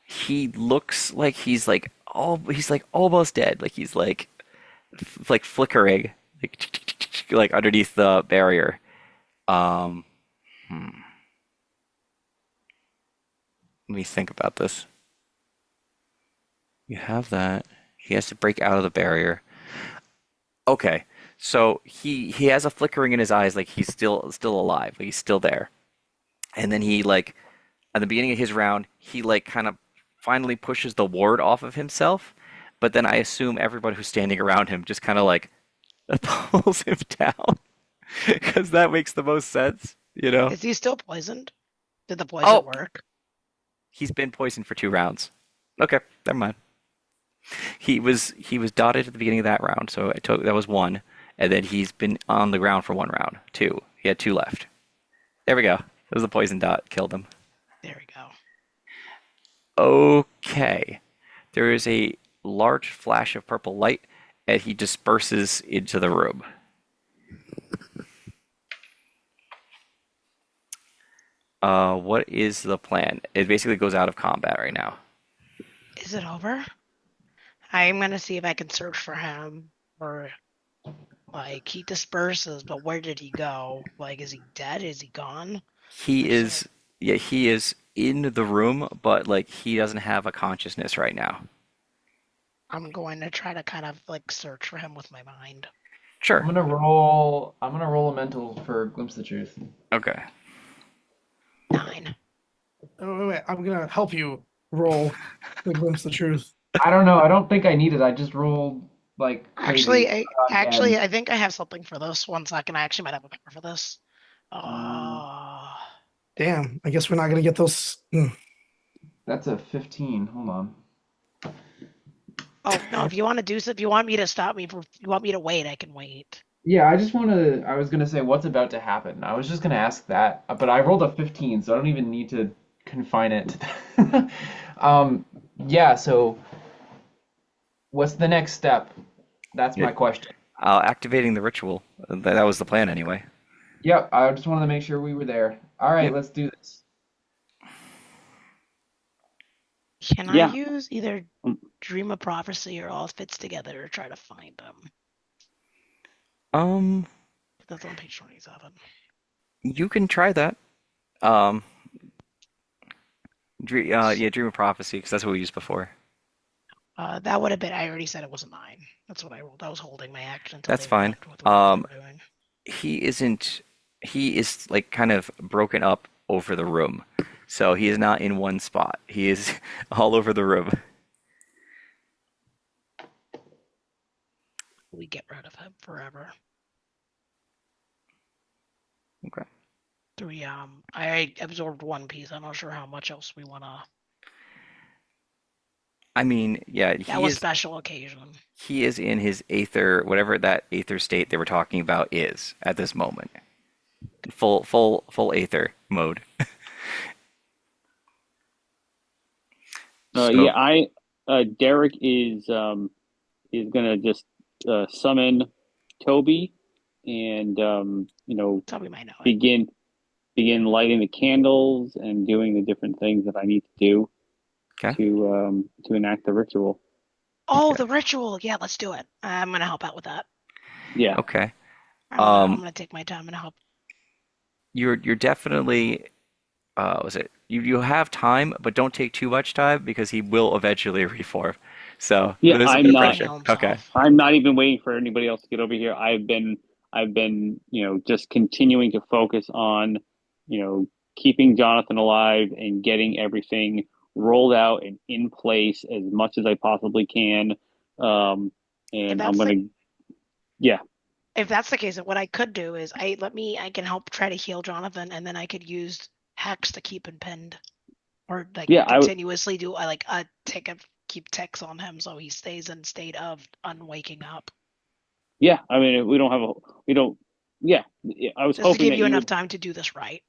He looks like he's like almost dead. Like he's like flickering like underneath the barrier. Um, hmm. Let me think about this. You have that. He has to break out of the barrier. Okay. So he has a flickering in his eyes like he's still alive. Like he's still there. And then he like at the beginning of his round, he like kind of finally pushes the ward off of himself, but then I assume everybody who's standing around him just kind of like pulls him down because that makes the most sense, you know? Is he still poisoned? Did the poison Oh, work? he's been poisoned for 2 rounds. Okay, never mind. He was dotted at the beginning of that round, so that was one, and then he's been on the ground for 1 round. Two. He had 2 left. There we go. That was the poison dot killed him. There we go. Okay. There is a large flash of purple light, and he disperses into the room. What is the plan? It basically goes out of combat right now. Is it over? I'm gonna see if I can search for him, or like he disperses, but where did he go? Like, is he dead? Is he gone? He Or is, yeah, he is in the room, but like he doesn't have a consciousness right now. I'm going to try to kind of like search for him with my mind. Sure. I'm gonna roll a mental for Glimpse of the Truth. Okay. 9. Oh, wait, I'm gonna help you roll the glimpse of truth. I don't know. I don't think I need it. I just rolled like crazy. Actually, I think I have something for this. 1 second, I actually might have a paper for this. Um, Uh, Damn, I guess we're not gonna get those. that's a 15. Hold on. oh no, if you want to do so, if you want me to stop me, if you want me to wait, I can wait. Yeah, I just want to. I was gonna say what's about to happen. I was just gonna ask that, but I rolled a 15, so I don't even need to confine it. um, yeah. So, what's the next step? That's Yeah. my question. Activating the ritual. That was the plan anyway. Yep. I just wanted to make sure we were there. All right, Yep. let's do this. Can I Yeah. use either Dream of Prophecy or All Fits Together to try to find him? Um, That's on page 27. you can try that. Um, yeah, Dream of Prophecy, because that's what we used before. That would have been. I already said it was a 9. That's what I rolled. I was holding my action until That's they fine. reacted with what they were doing. He isn't. He is like kind of broken up over the room, so he is not in one spot. He is all over the room. We get rid of him forever. Okay. 3. I absorbed 1 piece. I'm not sure how much else we wanna. I mean, yeah, That was special occasion. he is in his aether, whatever that aether state they were talking about is at this moment. Full aether mode. So, Yeah, Derek is gonna just summon Toby and Toby might know it. begin lighting the candles and doing the different things that I need to do okay. to enact the ritual. Oh, Okay. the ritual. Yeah, let's do it. I'm gonna help out with that. Yeah. Okay. I'm gonna take my time and help. You're definitely was it you have time, but don't take too much time because he will eventually reform. So Yeah, there's a I'm bit of not- pressure. Heal himself. Okay. I'm not even waiting for anybody else to get over here. I've been just continuing to focus on keeping Jonathan alive and getting everything rolled out and in place as much as I possibly can. And I'm gonna yeah. If that's the case, what I could do is I can help try to heal Jonathan, and then I could use Hex to keep him pinned, or like Yeah, continuously do keep ticks on him so he stays in state of unwaking up. Yeah, I mean we don't. Yeah, I was Just to hoping give that you you enough would. time to do this right.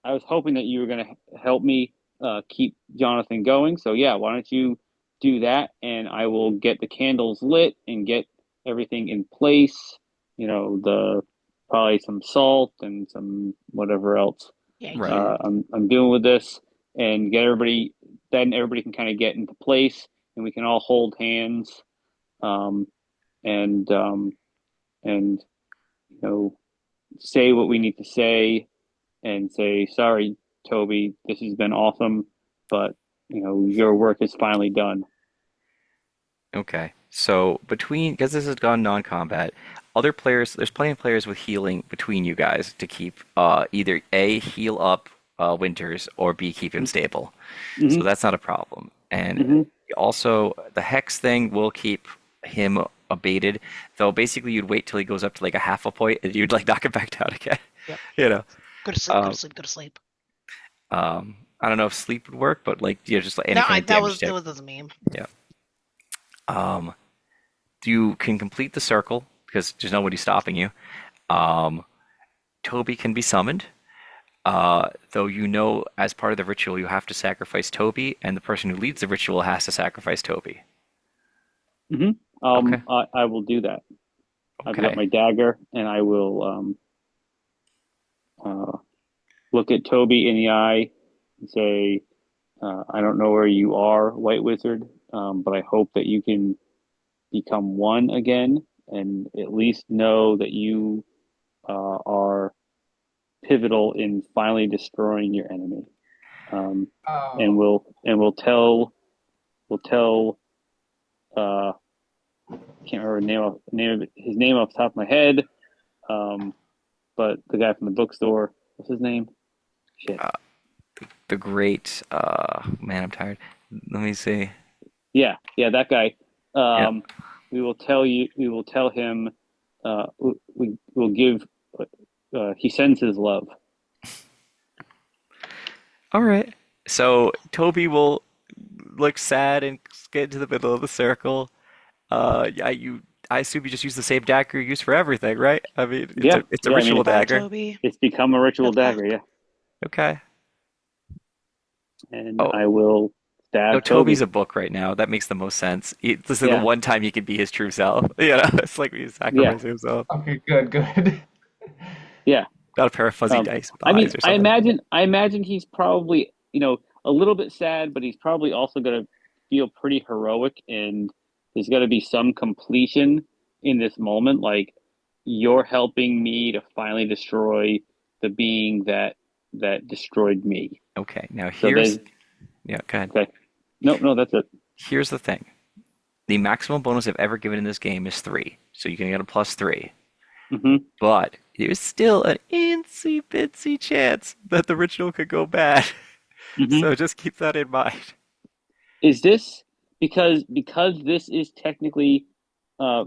I was hoping that you were going to help me keep Jonathan going. So yeah, why don't you do that, and I will get the candles lit and get everything in place. The probably some salt and some whatever else Yeah, Right. I'm doing with this, and get everybody. Then everybody can kind of get into place, and we can all hold hands, um, and and say what we need to say and say, sorry, Toby, this has been awesome, but your work is finally done. Okay. So because this has gone non-combat, other players, there's plenty of players with healing between you guys to keep either A, heal up Winters, or B, keep him stable. So Hmm. that's not a problem. And Hmm. also, the Hex thing will keep him abated, though basically you'd wait till he goes up to like a half a point and you'd like knock him back down again. yep. You know. Go to sleep. Go to Um, sleep. Go to sleep. I don't know if sleep would work, but like just like any No, kind of that damage was check. a meme. Yeah. Um, you can complete the circle because there's nobody stopping you. Um, Toby can be summoned, though as part of the ritual you have to sacrifice Toby, and the person who leads the ritual has to sacrifice Toby. Hmm. Okay. I will do that. I've got Okay. my dagger, and I will uh, look at Toby in the eye and say, I don't know where you are, White Wizard, but I hope that you can become one again and at least know that you are pivotal in finally destroying your enemy. Um, and Oh, we'll tell I can't remember his name off the top of my head, um, but the guy from the bookstore, what's his name? Shit. Uh, the great man, I'm tired. Let me see. Yeah, that guy. Yeah. Um, we will tell him. We will give. He sends his love. All right. So Toby will look sad and get into the middle of the circle. Yeah, I assume you just use the same dagger you use for everything, right? I mean, it's Yeah, a yeah. I mean, ritual Goodbye, dagger. Toby. it's become a ritual Good luck. dagger. Yeah, Okay. and Oh, I will no, stab Toby's Toby. a book right now. That makes the most sense. This is the Yeah, one time he can be his true self. It's like he's yeah, sacrificing himself. okay, good, good. yeah. Got a pair of fuzzy dice with I mean, eyes or I something. imagine, I imagine he's probably, a little bit sad, but he's probably also going to feel pretty heroic, and there's going to be some completion in this moment. Like, you're helping me to finally destroy the being that destroyed me. Okay, now So there's yeah, go ahead. okay. No, no, that's it. Here's the thing. The maximum bonus I've ever given in this game is 3, so you can get a +3. Hmm. But there's still an insy bitsy chance that the ritual could go bad. Hmm. So just keep that in mind. Is this because this is technically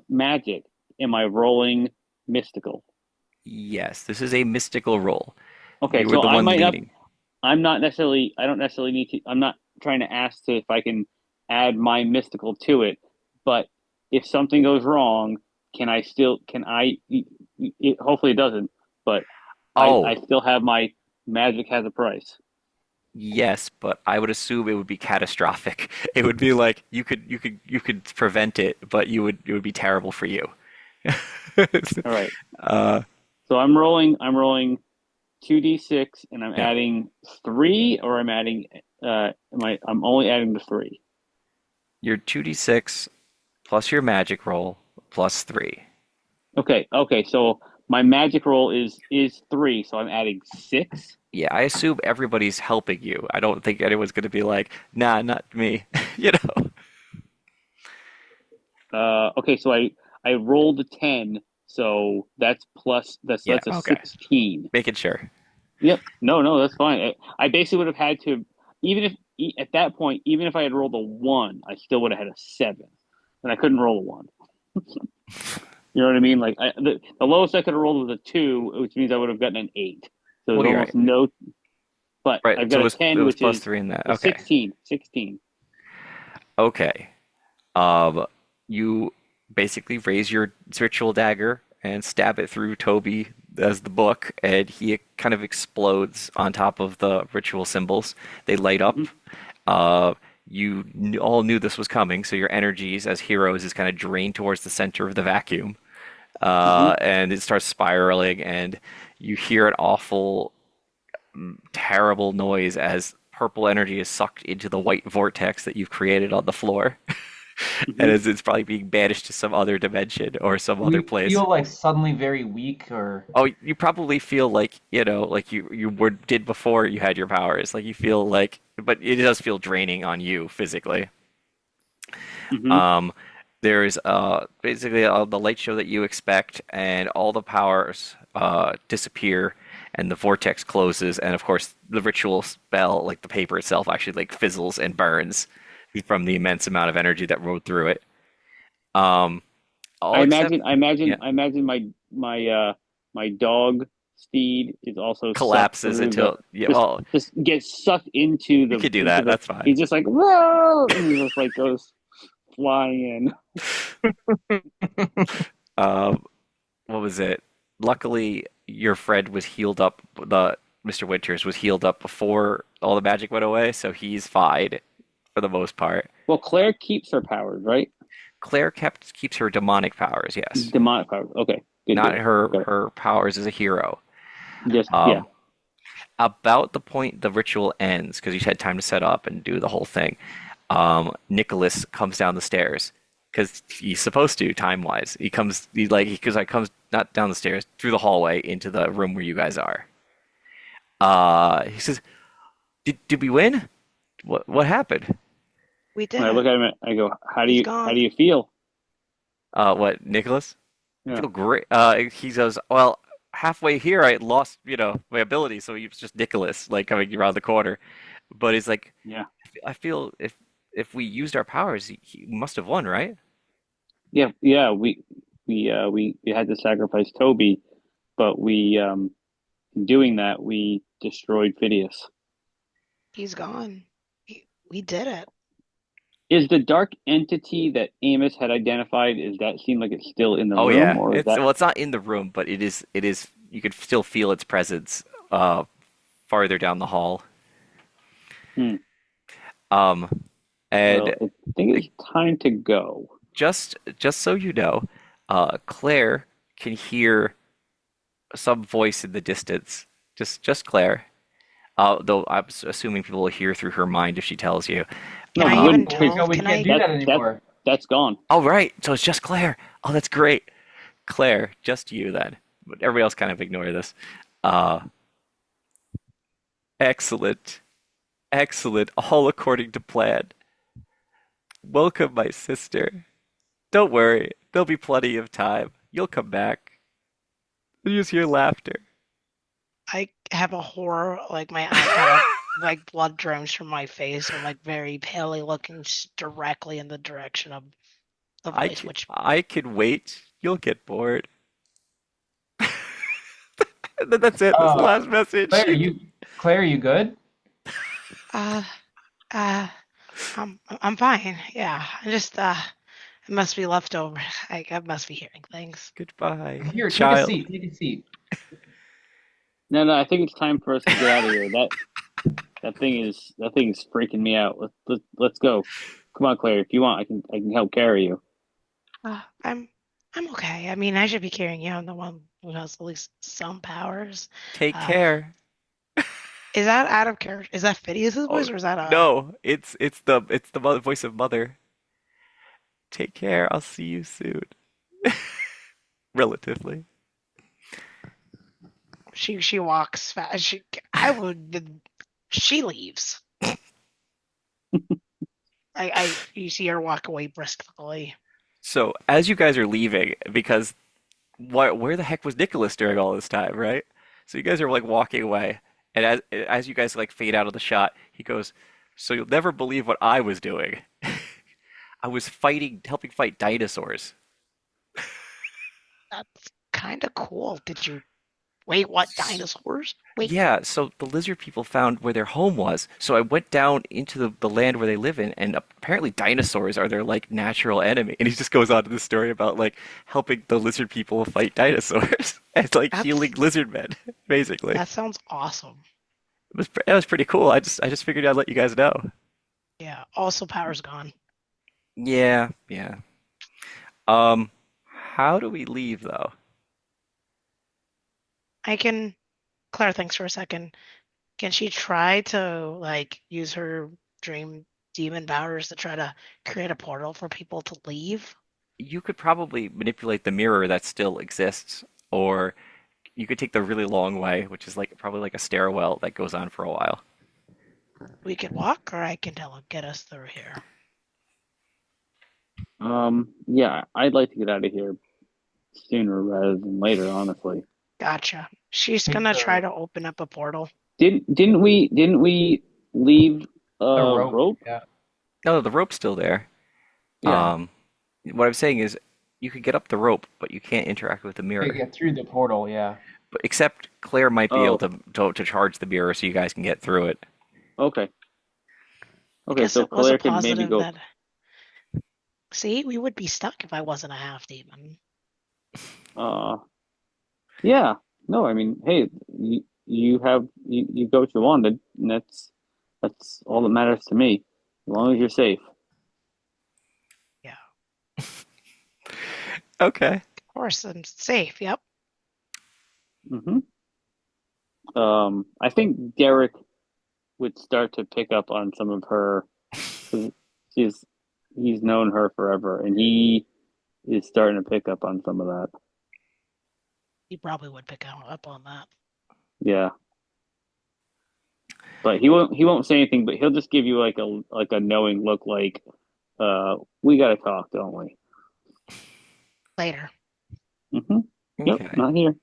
magic? Am I rolling mystical? Yes, this is a mystical roll. Okay, You were so the I one might not. leading. I'm not necessarily. I don't necessarily need to. I'm not trying to ask to if I can add my mystical to it. But if something goes wrong, can I still? Can I? Hopefully it doesn't. But I Oh, still have my magic has a price. yes, but I would assume it would be catastrophic. It would be like you could prevent it, but it would be terrible for you. All right. Uh, So I'm rolling 2d6, and I'm yeah. adding three, or I'm adding. I'm only adding the three. Your 2d6 plus your magic roll +3. Okay. Okay. So my magic roll is three. So I'm adding six. Yeah, I assume everybody's helping you. I don't think anyone's going to be like, nah, not me. You know? Okay, so I rolled a 10, so that's plus Yeah, that's a okay. 16. Making sure. Yep. No, no, that's fine. I basically would have had to, even if at that point, even if I had rolled a one, I still would have had a seven, and I couldn't roll a one. You know what I mean? Like the lowest I could have rolled was a two, which means I would have gotten an eight. So there's Well, you're almost right. no, but Right, I've so got a it 10, was which plus is 3 in that. a Okay. 16. 16. Okay. Um, you basically raise your ritual dagger and stab it through Toby, as the book, and he kind of explodes on top of the ritual symbols. They light up. Hmm. Uh, all knew this was coming, so your energies as heroes is kind of drained towards the center of the vacuum, Hmm. and it starts spiraling, and you hear an awful, terrible noise as purple energy is sucked into the white vortex that you've created on the floor, and Hmm. as it's probably being banished to some other dimension or some Do other we place. feel like suddenly very weak or Oh, you probably feel like, like you did before you had your powers. Like you feel like, but it does feel draining on you physically. Hmm. Um, there's basically the light show that you expect, and all the powers disappear, and the vortex closes, and of course the ritual spell, like the paper itself, actually like fizzles and burns from the immense amount of energy that rode through it. Um, all I except, imagine. I imagine. yeah, I imagine my dog Steed is also sucked collapses through the until, yeah. just Well, just gets sucked into you the could do into that. the. That's fine. He's just like whoa, and he just like goes flying Um, what was it? Luckily, your friend was healed up. The Mr. Winters was healed up before all the magic went away, so he's fine for the most part. Well, Claire keeps her powers, right? Claire keeps her demonic powers, yes, Demonic powers. Okay, good, not good. her Okay. her powers as a hero. Just yeah. Um, about the point the ritual ends, because you had time to set up and do the whole thing. Nicholas comes down the stairs because he's supposed to time wise. He comes not down the stairs through the hallway into the room where you guys are. He says, "Did we win? What happened?" We And did I it. look at him and I go, He's how do gone. you feel? What, Nicholas? I Yeah. feel great. He says, "Well, halfway here, I lost, my ability, so he was just Nicholas, like coming around the corner." But he's like, Yeah. I feel if we used our powers, he must have won, right? Yeah. Yeah. We had to sacrifice Toby, but we in doing that we destroyed Phidias. He's gone. We did it. Is the dark entity that Amos had identified, is that seem like it's still in the Oh room, yeah, or is that it's not in the room, but it is. You could still feel its presence farther down the hall. hmm. Um, and Well, I think it's time to go. just so you know, Claire can hear some voice in the distance. Just Claire. Though I'm assuming people will hear through her mind if she tells you. Can No, I you even wouldn't, wait, because no, tell? we Can can't I? do that that anymore. that's gone. Oh right, so it's just Claire. Oh, that's great. Claire, just you then. But everybody else kind of ignore this. Uh, excellent, excellent. All according to plan. Welcome, my sister. Don't worry, there'll be plenty of time. You'll come back. You'll just hear laughter. I have a horror, like my eye kind of like blood drains from my face. I'm like very palely looking directly in the direction of the voice, which I can wait. You'll get bored. And then that's it. That's the Uh, last message. Claire, you good? uh uh I'm fine. Yeah. I just it must be leftover. I must be hearing things. Goodbye, Here, take a child. seat. Take a seat. No, no, I think it's time for us to get out of here. That thing is freaking me out. Let's go. Come on, Claire. If you want, I can help carry you. Uh, I'm I'm okay. I mean, I should be carrying you. I'm the one who has at least some powers. Take Uh, care. is that out of character? Is that Phidias's Oh voice or is that a? no, it's the voice of mother. Take care. I'll see you soon. Relatively. She walks fast. I would. She leaves. You see her walk away briskly. So as you guys are leaving, because where the heck was Nicholas during all this time, right? So you guys are like walking away, and as you guys like fade out of the shot, he goes, "So you'll never believe what I was doing. I was helping fight dinosaurs." That's kind of cool. Did you Wait, what? Dinosaurs? Wait, Yeah, so the lizard people found where their home was. So I went down into the land where they live in, and apparently dinosaurs are their like natural enemy. And he just goes on to this story about like helping the lizard people fight dinosaurs and like healing that's lizard men, basically. that sounds awesome. It was pretty cool. I just figured I'd let you guys know. Yeah. Also, power's gone. Yeah, yeah. Um, how do we leave though? I can. Claire thinks for a second. Can she try to like use her dream demon powers to try to create a portal for people to leave? You could probably manipulate the mirror that still exists, or you could take the really long way, which is like probably like a stairwell that goes on for a while. We could walk, or I can tell him get us through here. Yeah, I'd like to get out of here sooner rather than later, honestly. Gotcha. She's Take gonna try the to open up a portal. Didn't we leave the a rope. rope? Yeah. No, the rope's still there. Yeah. Um, what I'm saying is you could get up the rope, but you can't interact with the To mirror. get through the portal, yeah. But except Claire might be able Oh, to charge the mirror so you guys can get through it. okay. I Okay, guess so it was a Claire could maybe positive go. that. See, we would be stuck if I wasn't a half demon. Uh, yeah. No, I mean, hey, you got what you wanted, and that's all that matters to me, as long as you're safe. Yeah, Okay. of course, I'm safe. Yep. hmm I think Derek would start to pick up on some of her, 'cause she's he's known her forever, and he is starting to pick up on some of that. He probably would pick up on that. Yeah, but he won't say anything, but he'll just give you like a knowing look, like, we gotta talk, don't we? Later. hmm Yep, Okay. not here.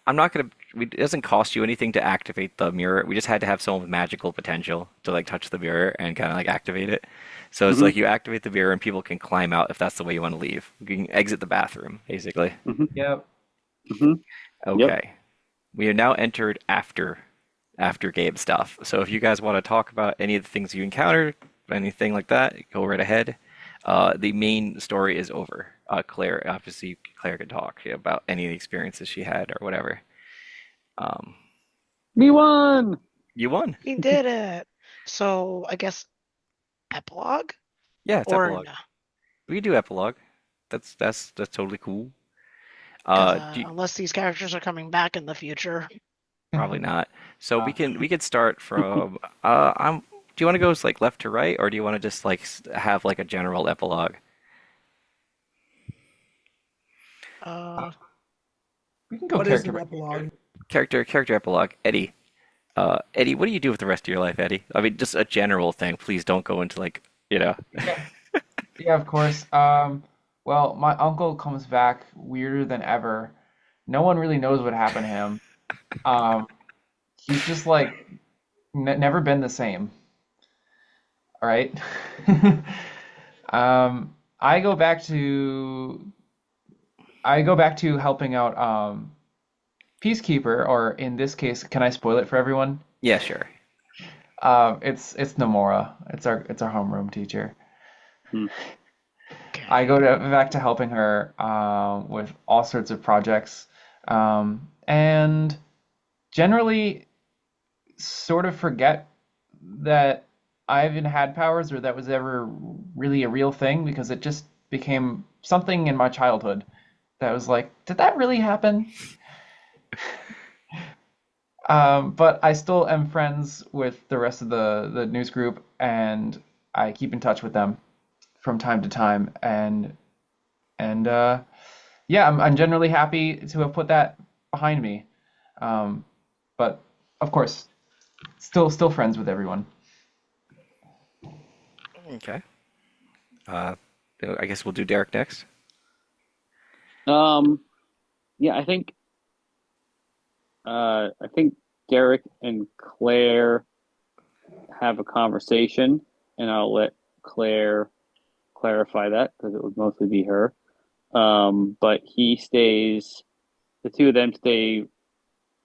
I'm not gonna. It doesn't cost you anything to activate the mirror. We just had to have someone with magical potential to like touch the mirror and kind of like activate it. So it's hmm like you activate the mirror and people can climb out if that's the way you want to leave. You can exit the bathroom, basically. hmm Yep. hmm Yep. Okay. We have now entered after game stuff. So if you guys want to talk about any of the things you encountered, anything like that, go right ahead. The main story is over. Claire, obviously, Claire can talk about any of the experiences she had or whatever. Um, We won. you won. We did it. So I guess epilogue Yeah, it's or epilogue. no? We can do epilogue. That's totally cool. Because Do you, unless these characters are coming back in the future, probably not. So Uh, we could start from I'm do you want to go like left to right or do you want to just like have like a general epilogue? uh, we can go What is character the by epilogue? character. Character epilogue. Eddie. Eddie, what do you do with the rest of your life, Eddie? I mean, just a general thing. Please don't go into like, you know. Yeah, yeah, of course. Well, my uncle comes back weirder than ever. No one really knows what happened to him. Um, he's just like n never been the same. All right. I go back to helping out Peacekeeper, or in this case, can I spoil it for everyone? Yeah, sure. It's Nomura. It's our homeroom teacher. Hmm. I okay. go back to helping her with all sorts of projects, and generally sort of forget that I even had powers or that was ever really a real thing because it just became something in my childhood that was like, did that really happen? But I still am friends with the rest of the news group, and I keep in touch with them from time to time, and yeah, I'm generally happy to have put that behind me. Um, but of course, still friends with everyone. Okay. Uh, I guess we'll do Derek next. Um, yeah, I think Derek and Claire have a conversation, and I'll let Claire clarify that because it would mostly be her. But the two of them stay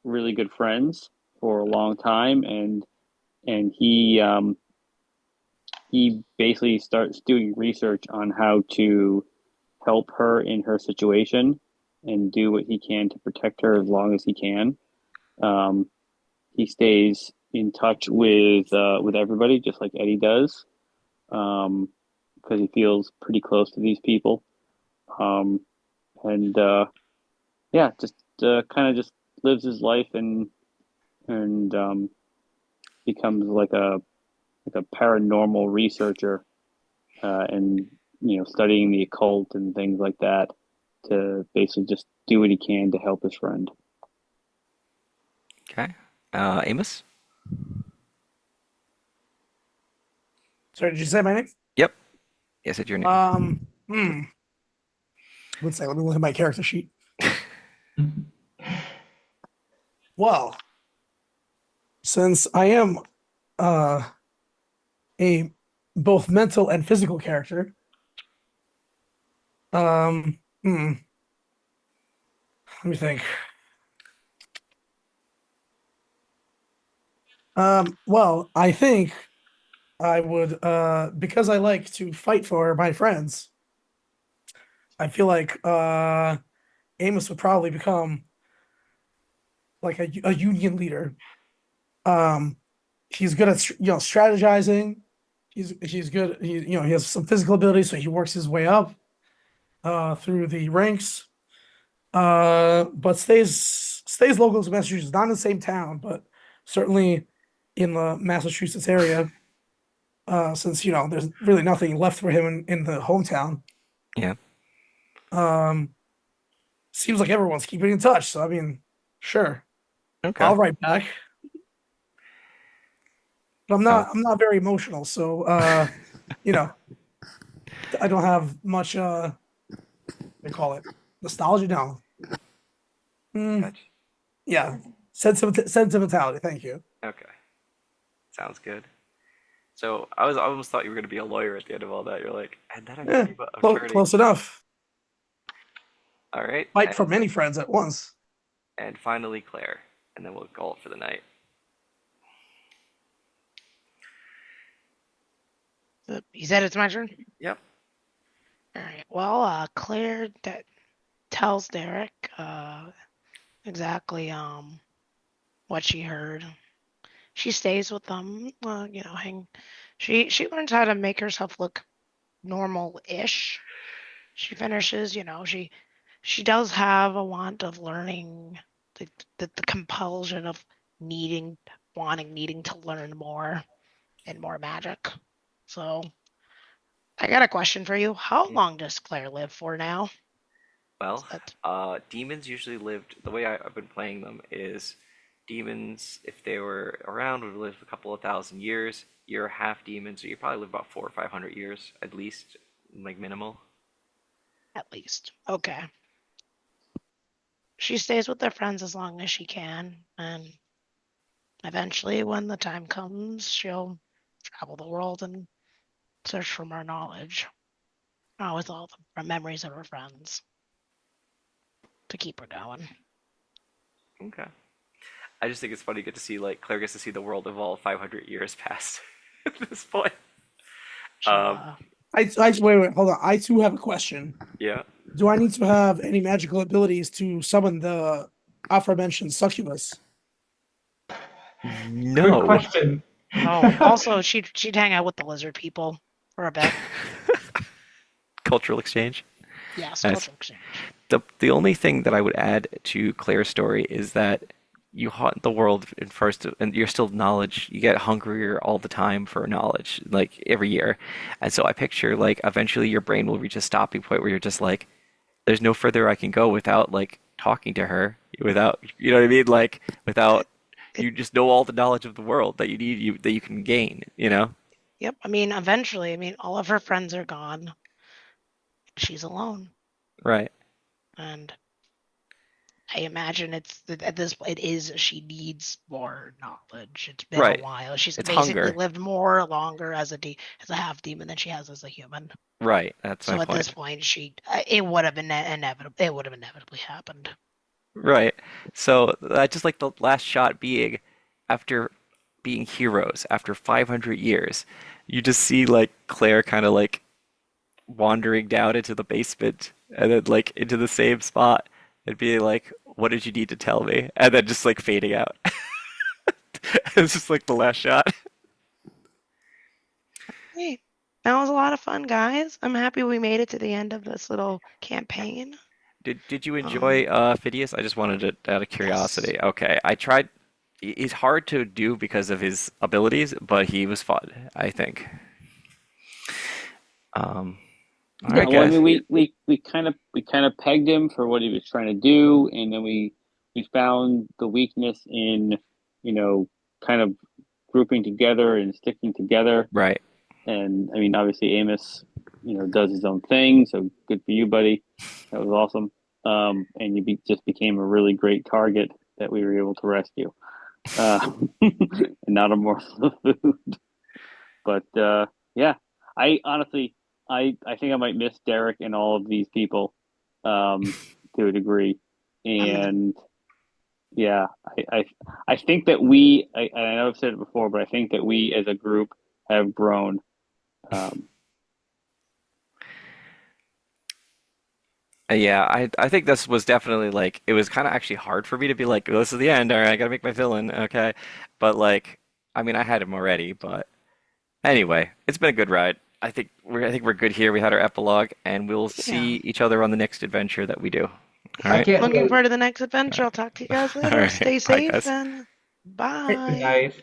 really good friends for a long time, and he basically starts doing research on how to help her in her situation and do what he can to protect her as long as he can. Um, he stays in touch with everybody, just like Eddie does, because he feels pretty close to these people. Um, and yeah, just kind of just lives his life and becomes like a paranormal researcher, and studying the occult and things like that to basically just do what he can to help his friend. Okay. Amos? Sorry, did you say my name? Yep. Yes, it's your name. Hmm. Let's say, let me look at my character sheet. Well, since I am uh a both mental and physical character, let me think. Well, I think I would because I like to fight for my friends, I feel like Amos would probably become like a union leader. Um, he's good at strategizing. He's good. He has some physical ability, so he works his way up through the ranks. But stays local to Massachusetts, not in the same town, but certainly in the Massachusetts area. Since there's really nothing left for him in the hometown. Yeah. Um, seems like everyone's keeping in touch. So I mean, sure, Okay. I'll write back. But I'm So, not I'm not very emotional, so you know, I don't have much they call it nostalgia. No. Mm, gotcha. yeah. Sentimentality, thank you. Okay. Sounds good. So I almost thought you were going to be a lawyer at the end of all that. You're like, and then I'm Yeah, thinking about attorney. close enough. All right. Fight for many friends at once. And finally Claire, and then we'll call it for the night. You said it's my turn? Yep. All right. Well, Claire tells Derek exactly what she heard. She stays with them, hang. She learns how to make herself look normal-ish. She finishes, she does have a want of learning, the compulsion of needing to learn more and more magic. So I got a question for you. How Mm. long does Claire live for now? Well, That demons usually lived. The way I've been playing them is demons, if they were around, would live a couple of thousand years. You're half demon, so you probably live about 400 or 500 years at least, like minimal. at least. Okay. She stays with her friends as long as she can, and eventually, when the time comes, she'll travel the world and search for more knowledge, with all the memories of her friends to keep her going. Okay. I just think it's funny to get to see like Claire gets to see the world evolve 500 years past at this point. She'll, Um, I wait, hold on. I too have a question. yeah. Do I need to have any magical abilities to summon the aforementioned succubus? Good No. question. oh, also, she'd hang out with the lizard people for a bit. Cultural exchange. Yes, Nice. cultural exchange. The only thing that I would add to Claire's story is that you haunt the world in first, and you're still knowledge. You get hungrier all the time for knowledge, like every year. And so I picture like eventually your brain will reach a stopping point where you're just like, there's no further I can go without like talking to her, without, you know what I mean? Like without, you just know all the knowledge of the world that you need, that you can gain, you know? Yep. I mean, eventually, all of her friends are gone. She's alone, Right. and I imagine at this point, she needs more knowledge. It's been a Right. while. She's It's basically hunger. lived more longer as a half demon than she has as a human. Right. That's my So at this point. point, it would have been inevitable. It would have inevitably happened. Right. So I just like the last shot being after being heroes after 500 years. You just see like Claire kind of like wandering down into the basement and then like into the same spot and being like, "What did you need to tell me?" And then just like fading out. It's just like the last shot. Hey, that was a lot of fun, guys. I'm happy we made it to the end of this little campaign. Did you enjoy Um, Phidias? I just wanted to out of yes. curiosity. Okay, I tried. He's hard to do because of his abilities, but he was fun, I think. Um, all Yeah, right, well, I guys. mean, we kind of pegged him for what he was trying to do, and then we found the weakness in, you know, kind of grouping together and sticking together. Right. And I mean, obviously Amos, does his own thing, so good for you, buddy. That was awesome. And just became a really great target that we were able to rescue. And not a morsel of food. But yeah, I honestly, I think I might miss Derek and all of these people, to a degree. I'm And yeah, I think that I know I've said it before, but I think that we as a group have grown. Um, Yeah, I think this was definitely like it was kind of actually hard for me to be like, "Oh, this is the end. All right, I gotta make my villain, okay." But like, I mean, I had him already. But anyway, it's been a good ride. I think we're good here. We had our epilogue, and we'll yeah. see each other on the next adventure that we do. All I right. can't Looking wait. forward to the next adventure. I'll talk to you guys All later. right. Stay Bye, safe guys. and Good bye. night. Night.